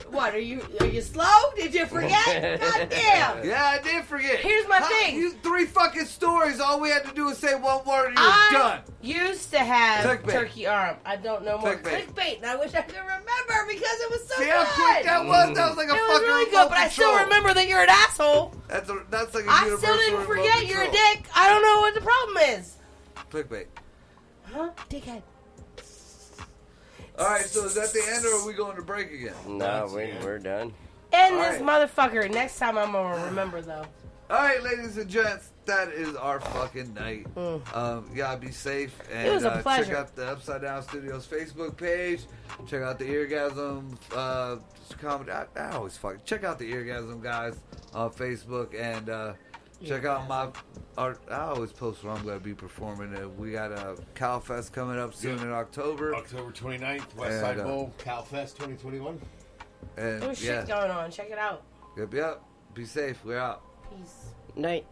S3: What are you slow? Did you forget? God damn.
S2: Yeah, I did forget.
S3: Here's my thing.
S2: You 3 fucking stories. All we had to do was say one word and you
S3: I
S2: were done.
S3: used to have
S2: Clickbait.
S3: turkey arm. I don't know more.
S2: Clickbait.
S3: Clickbait. And I wish I could remember because it was so
S2: See
S3: good.
S2: how quick that was? That was like a
S3: It was
S2: fucking
S3: really
S2: remote
S3: good, but I still
S2: control.
S3: remember that you're an asshole.
S2: That's like a
S3: I
S2: universal
S3: still didn't
S2: remote
S3: forget you're a
S2: control.
S3: dick. I don't know what the problem is.
S2: Clickbait.
S3: Huh? Dickhead.
S2: All right, so is that the end, or are we going to break again?
S6: No, we're done.
S3: And
S2: All
S3: this motherfucker. Next time I'm gonna remember though.
S2: All right, ladies and gents, that is our fucking night. Y'all be safe and
S3: It was a pleasure.
S2: check out the Upside Down Studios Facebook page. Check out the Eargasm comedy. I always fuck. Check out the Eargasm guys on Facebook and check out my art. I always post where I'm going to be performing. We got a CalFest coming up soon in October.
S9: October 29th, West Side
S2: And,
S9: Bowl, CalFest 2021.
S2: And
S3: There's
S2: yeah,
S3: shit going on. Check it out.
S2: yep. Be safe. We're out.
S3: Peace.
S6: Night.